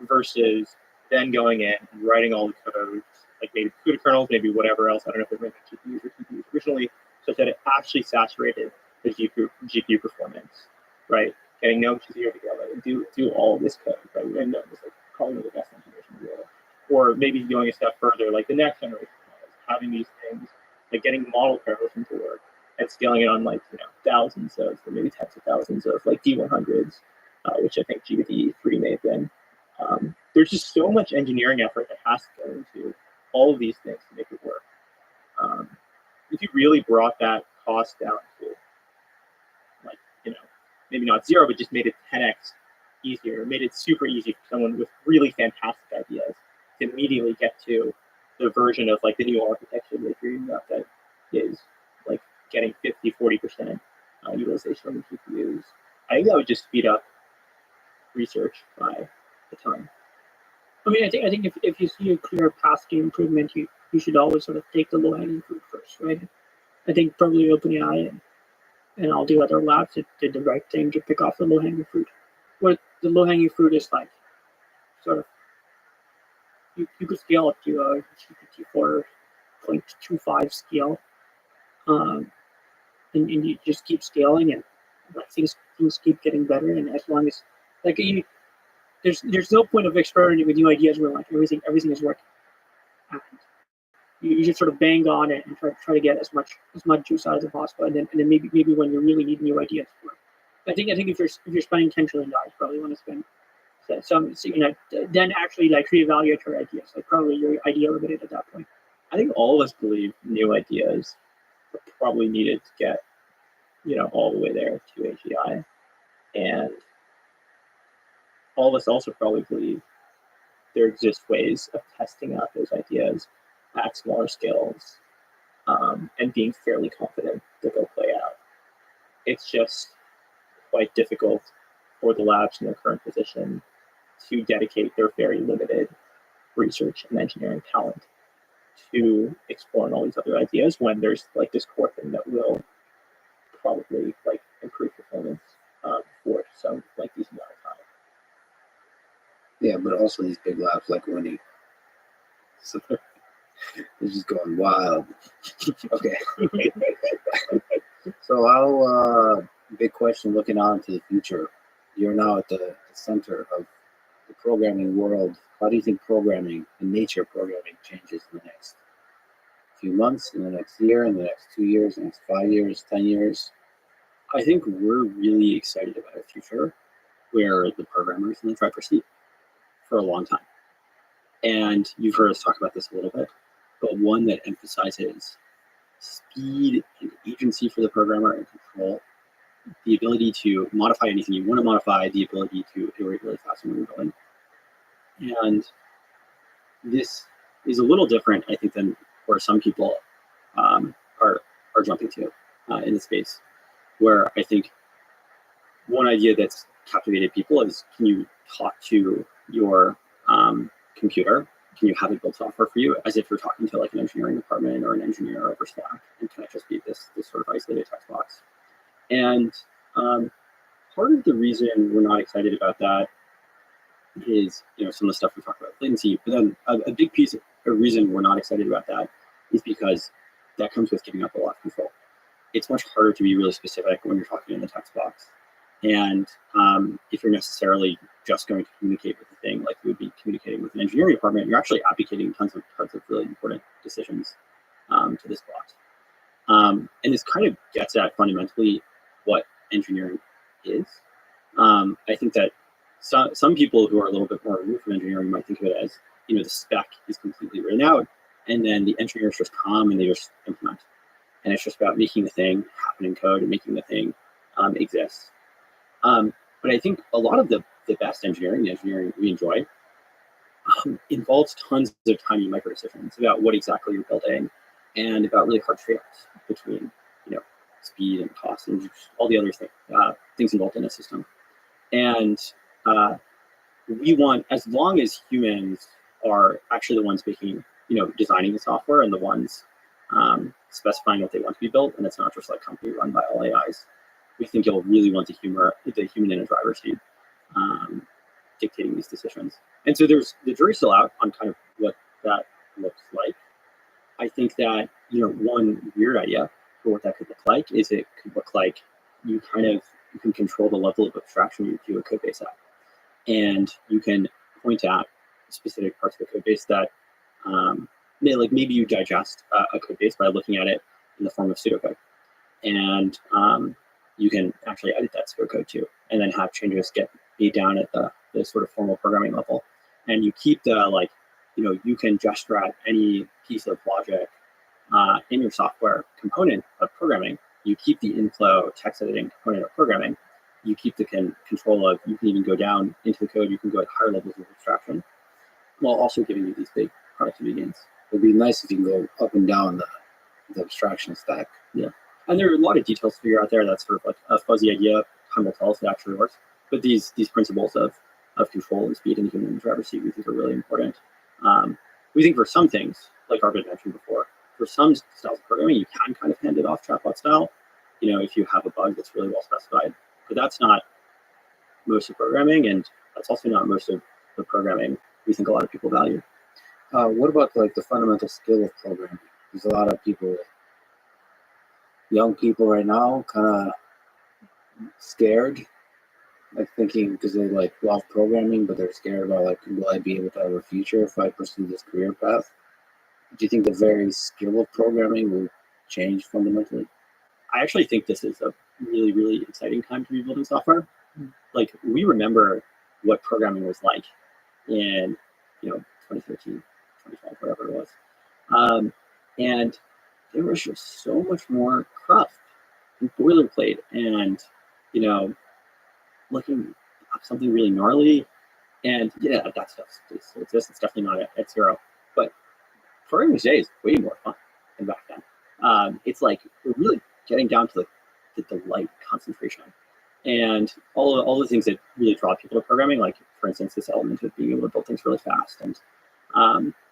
versus then going in and writing all the codes, like maybe CUDA kernels, maybe whatever else. I don't know if they're written GPUs or TPUs originally, such that it actually saturated the GPU performance, right? Getting nodes here together and do all this code, right? And like calling it the best engineers in the world. Or maybe going a step further, like the next generation models, having these things, like getting model pairs into work and scaling it on like thousands of, or maybe tens of thousands of like D100s, which I think GPT-3 may have been. There's just so much engineering effort that has to go into all of these things to make it work. If you really brought that cost down to like, maybe not zero, but just made it 10x easier, made it super easy for someone with really fantastic ideas to immediately get to the version of like the new architecture they're dreaming up that is like getting 50-40% utilization on the GPUs. I think that would just speed up research by a ton. I mean, I think if you see a clear path to improvement, you should always sort of take the low-hanging fruit first, right? I think probably OpenAI and all the other labs did the right thing to pick off the low-hanging fruit. Where the low-hanging fruit is like sort of you could scale up to a GPT 4.25 scale, and you just keep scaling, and like things keep getting better. And as long as like there's no point of experimenting with new ideas where like everything is working. And you just sort of bang on it and try to get as much juice out as possible, and then maybe when you really need new ideas. I think if you're spending $10 trillion, probably want to spend some, then actually like reevaluate your ideas. Like probably your idea limited at that point. I think all of us believe new ideas are probably needed to get, all the way there to AGI, and all of us also probably believe there exist ways of testing out those ideas at smaller scales and being fairly confident that they'll play out. It's just quite difficult for the labs in their current position to dedicate their very limited research and engineering talent to exploring all these other ideas when there's like this core thing that will probably like improve performance for some like these amount of time. Yeah, but also these big labs like Winnie. So they're just going wild. Okay. So how big question looking on to the future. You're now at the center of the programming world. How do you think programming, the nature of programming, changes in the next few months, in the next year, in the next 2 years, in the next 5 years, 10 years? I think we're really excited about a future where the programmers in the driver's seat for a long time. And you've heard us talk about this a little bit, but one that emphasizes speed and agency for the programmer and control, the ability to modify anything you want to modify, the ability to iterate really fast when you're building. And this is a little different, I think, than where some people are jumping to in the space, where I think one idea that's captivated people is, can you talk to your computer? Can you have it build software for you as if you're talking to like an engineering department or an engineer over Slack? And can it just be this sort of isolated text box? And part of the reason we're not excited about that is, some of the stuff we talked about latency, but then a big piece of a reason we're not excited about that is because that comes with giving up a lot of control. It's much harder to be really specific when you're talking in the text box. And if you're necessarily just going to communicate with the thing like you would be communicating with an engineering department, you're actually advocating tons of really important decisions to this box. And this kind of gets at fundamentally what engineering is. I think that some people who are a little bit more removed from engineering might think of it as, the spec is completely written out, and then the engineers just come and they just implement. And it's just about making the thing happen in code and making the thing exist. But I think a lot of the best engineering, the engineering we enjoy, involves tons of tiny micro decisions about what exactly you're building and about really hard trade-offs between, speed and cost and just all the other things involved in a system. And we want, as long as humans are actually the ones making, designing the software and the ones specifying what they want to be built, and it's not just like company run by all AIs, we think you'll really want the human in a driver's seat dictating these decisions. And so the jury's still out on kind of what that looks like. I think that, one weird idea for what that could look like is it could look like you can control the level of abstraction you do a code base at. And you can point at specific parts of the code base that, maybe you digest a code base by looking at it in the form of pseudocode. And you can actually edit that pseudocode too, and then have changes get made down at the sort of formal programming level. And you keep you can gesture at any piece of logic in your software component of programming. You keep the inflow text editing component of programming. You keep the control of, you can even go down into the code, you can go at higher levels of abstraction, while also giving you these big productivity gains. It'd be nice if you can go up and down the abstraction stack. Yeah. And there are a lot of details to figure out there. That's sort of like a fuzzy idea. Time will tell if it actually works. But these principles of control and speed and human in the driver's seat, we think are really important. We think for some things, like Arvid mentioned before, for some styles of programming, you can kind of hand it off chatbot style, if you have a bug that's really well specified. But that's not most of programming, and that's also not most of the programming we think a lot of people value. What about like the fundamental skill of programming? There's a lot of people, young people right now, kind of scared, like thinking because they like love programming, but they're scared about like, will I be able to have a future if I pursue this career path? Do you think the very skill of programming will change fundamentally? I actually think this is a really, really exciting time to be building software. Like, we remember what programming was like in 2013, 2012, whatever it was. And there was just so much more cruft and boilerplate and, looking up something really gnarly. And yeah, that stuff exists. It's definitely not at zero. But programming today is way more fun than back then. It's like we're really getting down to the delight concentration and all the things that really draw people to programming, like for instance this element of being able to build things really fast and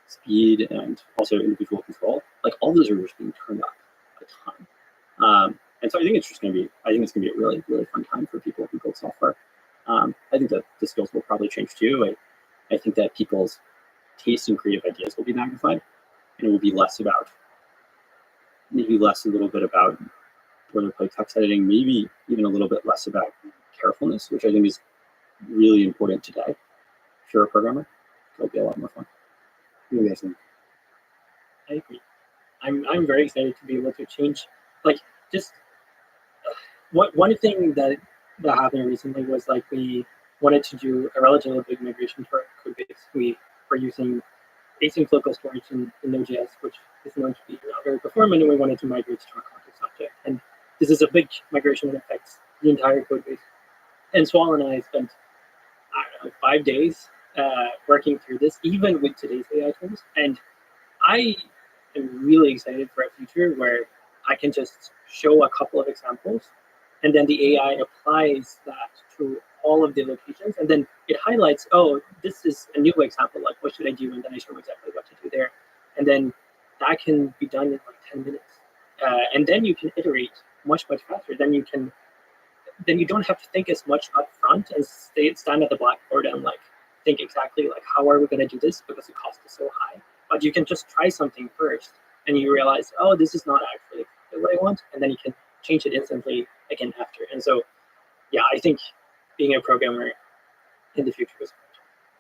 speed and also individual control. Like all those are just being turned up a ton. And so I think it's gonna be a really, really fun time for people who build software. I think that the skills will probably change too. I think that people's taste and creative ideas will be magnified, and it will be less a little bit about boilerplate text editing, maybe even a little bit less about carefulness, which I think is really important today. If you're a programmer, it'll be a lot more fun. What do you guys think? I agree. I'm very excited to be able to change, like, just one thing that happened recently was like we wanted to do a relatively big migration to our code base. We were using async local storage in Node.js, which is known to be not very performant, and we wanted to migrate to our context object. And this is a big migration that affects the entire code base. And Swal and I spent, I don't know, 5 days working through this, even with today's AI tools. And I am really excited for a future where I can just show a couple of examples, and then the AI applies that to all of the locations, and then it highlights, oh, this is a new example, like what should I do, and then I show exactly what to do there. And then that can be done in like 10 minutes. And then you can iterate much faster. Then you don't have to think as much up front and stand at the blackboard and like think exactly like how are we going to do this because the cost is so high. But you can just try something first, and you realize, oh, this is not actually what I want, and then you can change it instantly again after. And so, yeah, I think being a programmer in the future is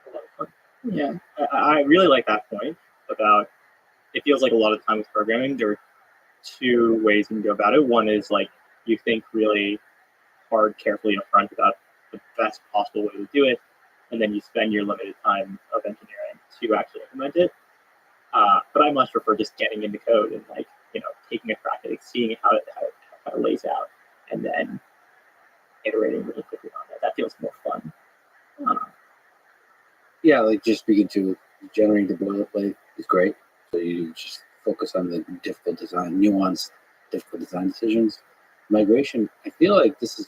a lot of fun. Yeah, I really like that point about it feels like a lot of time with programming, there are two ways you can go about it. One is like you think really hard, carefully upfront about the best possible way to do it, and then you spend your limited time of engineering to actually implement it. But I much prefer just getting into code and like, taking a crack at it, seeing how it lays out, and then iterating really quickly on it. That feels more fun. Yeah, like just speaking to generating the boilerplate is great. So you just focus on the difficult design, nuanced, difficult design decisions. Migration, I feel like this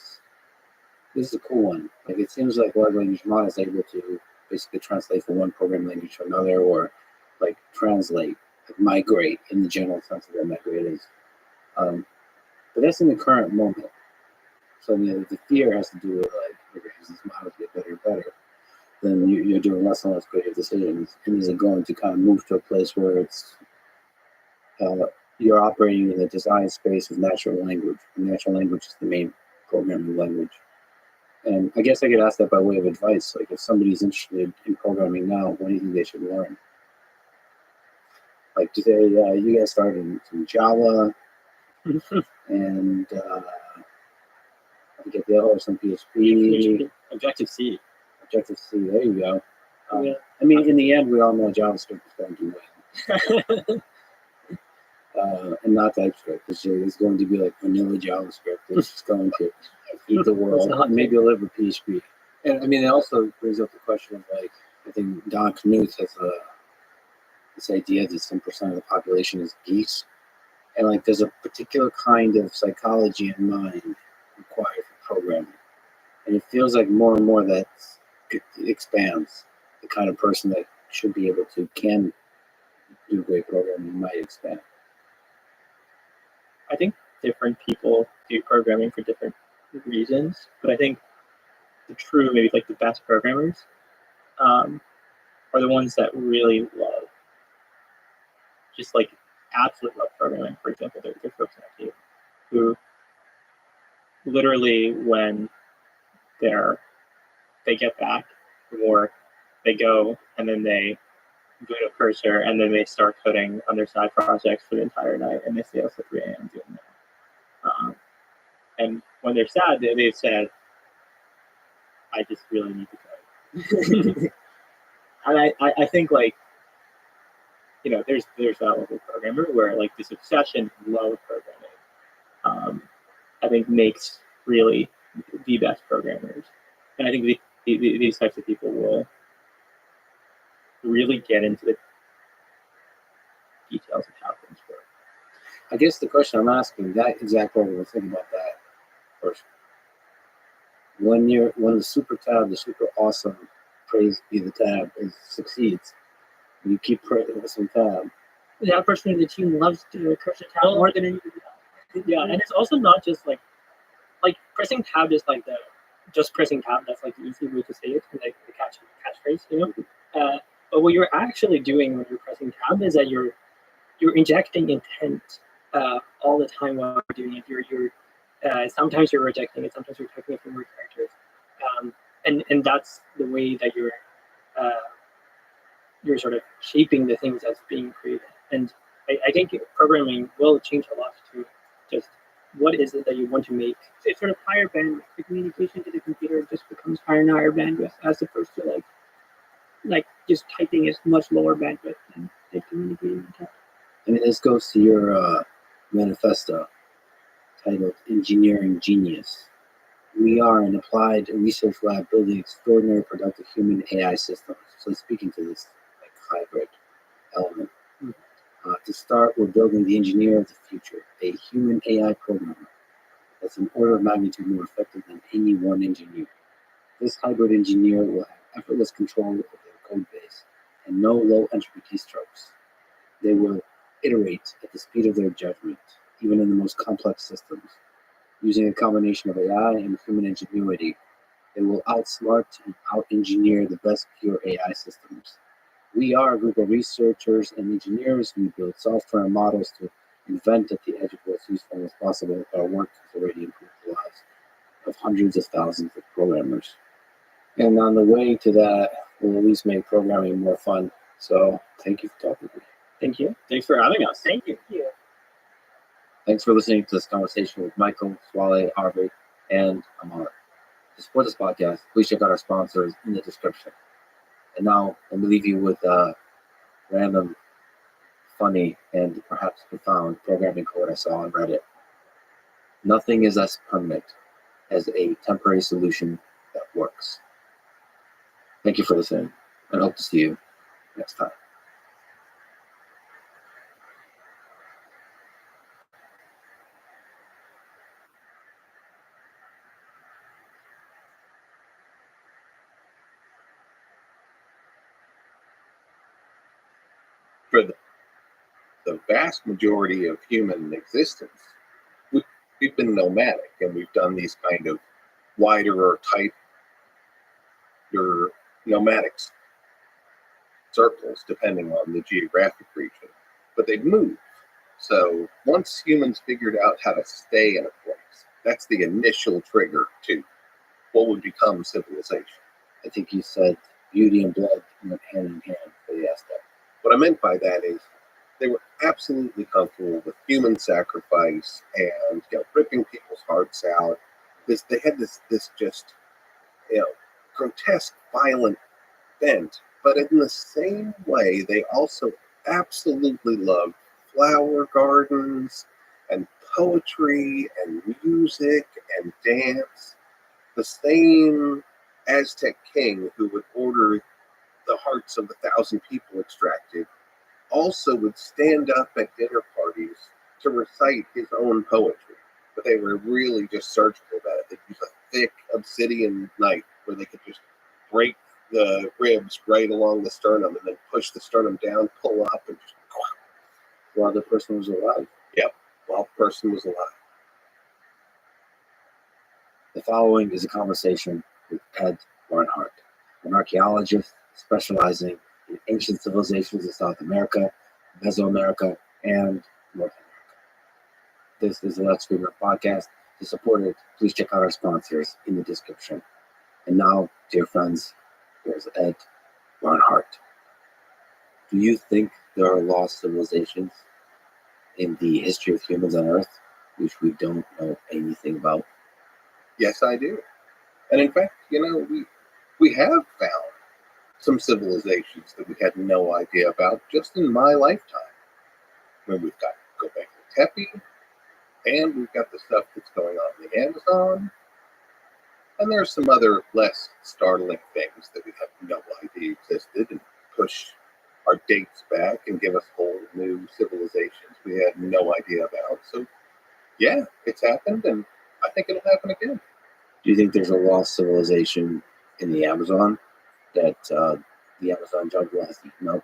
is a cool one. Like it seems like large language model is able to basically translate from one programming language to another, or like translate, like migrate in the general sense of what migrate is. But that's in the current moment. So the fear has to do with like, as these models get better and better, then you're doing less and less creative decisions. And is it going to kind of move to a place where it's you're operating in the design space of natural language? And natural language is the main programming language. And I guess I could ask that by way of advice. Like if somebody's interested in programming now, what do you think they should learn? Like, do they, you guys started in Java and I get the other, some PHP. Objective-C. Objective-C, there you go. Yeah. I mean, in the end, we all know JavaScript is going to win. And not TypeScript. It's going to be like vanilla JavaScript. It's just going to eat the world. Maybe a little bit PHP. And I mean, it also brings up the question of like, I think Don Knuth has this idea that some percent of the population is geese. And like, there's a particular kind of psychology in mind required for programming. And it feels like more and more that expands. The kind of person that should be able to, can do great programming might expand. I think different people do programming for different reasons, but I think the true, maybe like the best programmers are the ones that really love, just like absolutely love programming. For example, there are folks like you who literally when they get back from work, they go and then they go to Cursor and then they start coding on their side projects for the entire night, and they stay up till 3 a.m. doing that. And when they're sad, they've said, I just really need to code. And I think like, there's that level programmer where like this obsession with love programming, I think makes really the best programmers. And I think these types of people will really get into the details of how things work. I guess the question I'm asking, that exact program, think about that first. When the super tab, the super awesome, praise be the tab, succeeds, you keep pressing tab. That person in the team loves to crush the tab more than anybody else. Yeah, and it's also not just like pressing tab is like just pressing tab. That's like the easy way to say it, like the catchphrase, you know. But what you're actually doing when you're pressing tab is that you're injecting intent all the time while you're doing it. You're sometimes you're rejecting it, sometimes you're taking it from your characters, and that's the way that you're sort of shaping the things that's being created. And I think programming will change a lot to just what is it that you want to make. So it's sort of higher bandwidth. The communication to the computer just becomes higher and higher bandwidth, as opposed to like just typing is much lower bandwidth than communicating. I mean, this goes to your manifesto titled Engineering Genius. We are an applied research lab building extraordinary productive human AI systems. So speaking to this like hybrid element. To start, we're building the engineer of the future, a human AI programmer that's an order of magnitude more effective than any one engineer. This hybrid engineer will have effortless control of their code base and no low entropy keystrokes. They will iterate at the speed of their judgment, even in the most complex systems. Using a combination of AI and human ingenuity, they will outsmart and out-engineer the best pure AI systems. We are a group of researchers and engineers. We build software and models to invent at the edge of what's useful as possible. Our work has already improved the lives of hundreds of thousands of programmers. And on the way to that, we'll at least make programming more fun. So thank you for talking to me. Thank you. Thanks for having us. Thank you. Thanks for listening to this conversation with Michael, Swale, Harvey, and Amar. To support this podcast, please check out our sponsors in the description. And now, let me leave you with a random, funny, and perhaps profound programming code I saw on Reddit. Nothing is as permanent as a temporary solution that works. Thank you for listening, and hope to see you next time. For the vast majority of human existence, we've been nomadic, and we've done these kind of wider or tighter nomadic circles, depending on the geographic region. But they've moved. So once humans figured out how to stay in a place, that's the initial trigger to what would become civilization. I think you said beauty and blood went hand in hand for the Aztec. What I meant by that is they were absolutely comfortable with human sacrifice and ripping people's hearts out. They had this just grotesque, violent bent. But in the same way, they also absolutely loved flower gardens and poetry and music and dance. The same Aztec king who would order the hearts of 1,000 people extracted also would stand up at dinner parties to recite his own poetry. But they were really just surgical about it. They'd use a thick obsidian knife where they could just break the ribs right along the sternum and then push the sternum down, pull up, and just while the person was alive. Yep, while the person was alive. The following is a conversation with Ed Barnhart, an archaeologist specializing in ancient civilizations in South America, Mesoamerica, and North America. This is the Let's Figure It podcast. To support it, please check out our sponsors in the description. And now, dear friends, here's Ed Barnhart. Do you think there are lost civilizations in the history of humans on Earth which we don't know anything about? Yes, I do. And in fact, we have found some civilizations that we had no idea about just in my lifetime. When we've got Göbekli Tepe, and we've got the stuff that's going on in the Amazon, and there's some other less startling things that we have no idea existed and push our dates back and give us whole new civilizations we had no idea about. So, yeah, it's happened, and I think it'll happen again. Do you think there's a lost civilization in the Amazon that the Amazon jungle has eaten up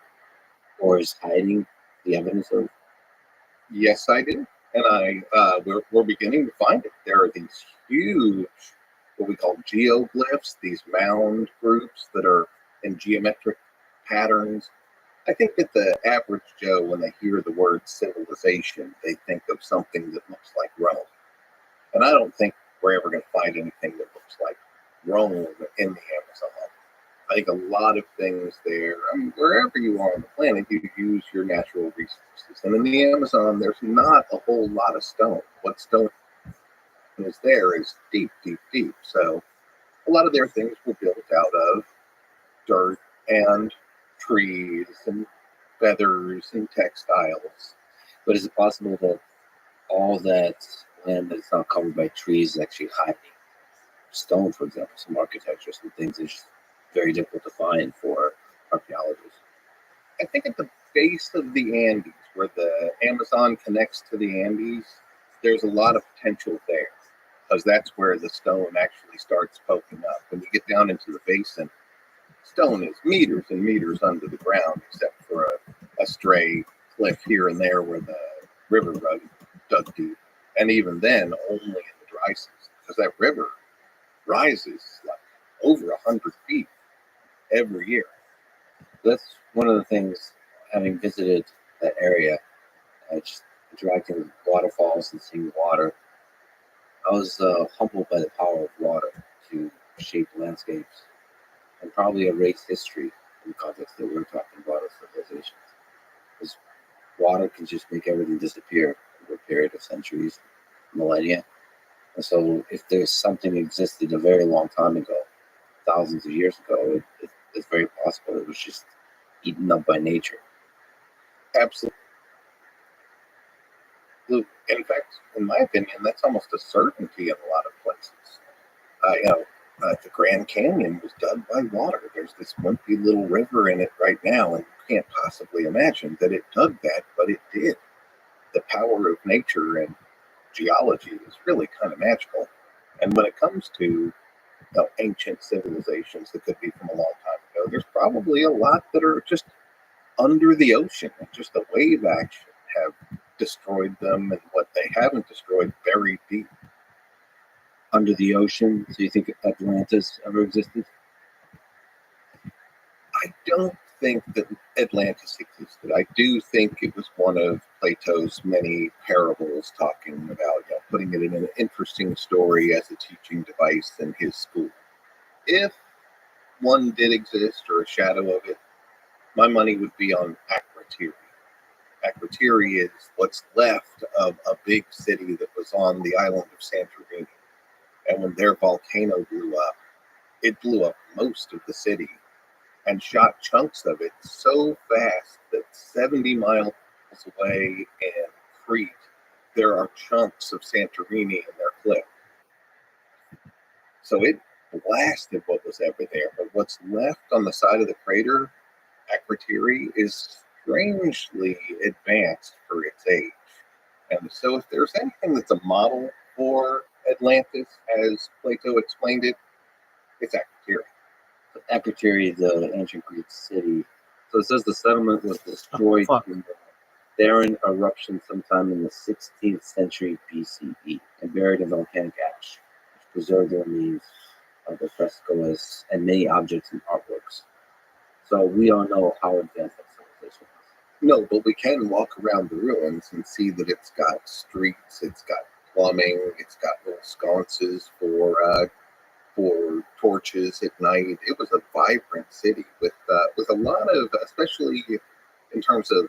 or is hiding the evidence of? Yes, I do. And we're beginning to find it. There are these huge, what we call geoglyphs, these mound groups that are in geometric patterns. I think that the average Joe, when they hear the word civilization, they think of something that looks like Rome. And I don't think we're ever going to find anything that looks like Rome in the Amazon. I think a lot of things there, I mean, wherever you are on the planet, you use your natural resources. And in the Amazon, there's not a whole lot of stone. What stone is there is deep, deep, deep. So a lot of their things were built out of dirt and trees and feathers and textiles. But is it possible that all that land that's not covered by trees is actually hiding stone, for example, some architecture, some things that's just very difficult to find for archaeologists? I think at the base of the Andes, where the Amazon connects to the Andes, there's a lot of potential there, because that's where the stone actually starts poking up. When you get down into the basin, stone is meters and meters under the ground, except for a stray cliff here and there where the river dug deep. And even then, only in the dry season, because that river rises like over 100 feet every year. That's one of the things, having visited that area, just interacting with waterfalls and seeing water, I was humbled by the power of water to shape landscapes and probably erase history in the context that we're talking about as civilizations. Because water can just make everything disappear over a period of centuries, millennia. And so if there's something existed a very long time ago, thousands of years ago, it's very possible it was just eaten up by nature. Absolutely. In fact, in my opinion, that's almost a certainty in a lot of places. The Grand Canyon was dug by water. There's this wimpy little river in it right now, and you can't possibly imagine that it dug that, but it did. The power of nature and geology is really kind of magical. And when it comes to ancient civilizations that could be from a long time ago, there's probably a lot that are just under the ocean, and just the wave action have destroyed them, and what they haven't destroyed buried deep. Under the ocean, so you think Atlantis ever existed? I don't think that Atlantis existed. I do think it was one of Plato's many parables talking about putting it in an interesting story as a teaching device in his school. If one did exist, or a shadow of it, my money would be on Akrotiri. Akrotiri is what's left of a big city that was on the island of Santorini. And when their volcano blew up, it blew up most of the city and shot chunks of it so fast that 70 miles away in Crete, there are chunks of Santorini in their cliff. So it blasted what was ever there. But what's left on the side of the crater, Akrotiri, is strangely advanced for its age. And so if there's anything that's a model for Atlantis, as Plato explained it, it's Akrotiri. Akrotiri, the ancient Greek city. So it says the settlement was destroyed in the barren eruption sometime in the 16th century BCE and buried in volcanic ash, which preserved the remains of the frescoes and many objects and artworks. So we don't know how advanced that civilization was. No, but we can walk around the ruins and see that it's got streets, it's got plumbing, it's got little sconces for torches at night. It was a vibrant city with a lot of, especially in terms of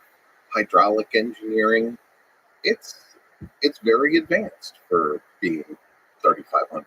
hydraulic engineering. It's very advanced for being 3,500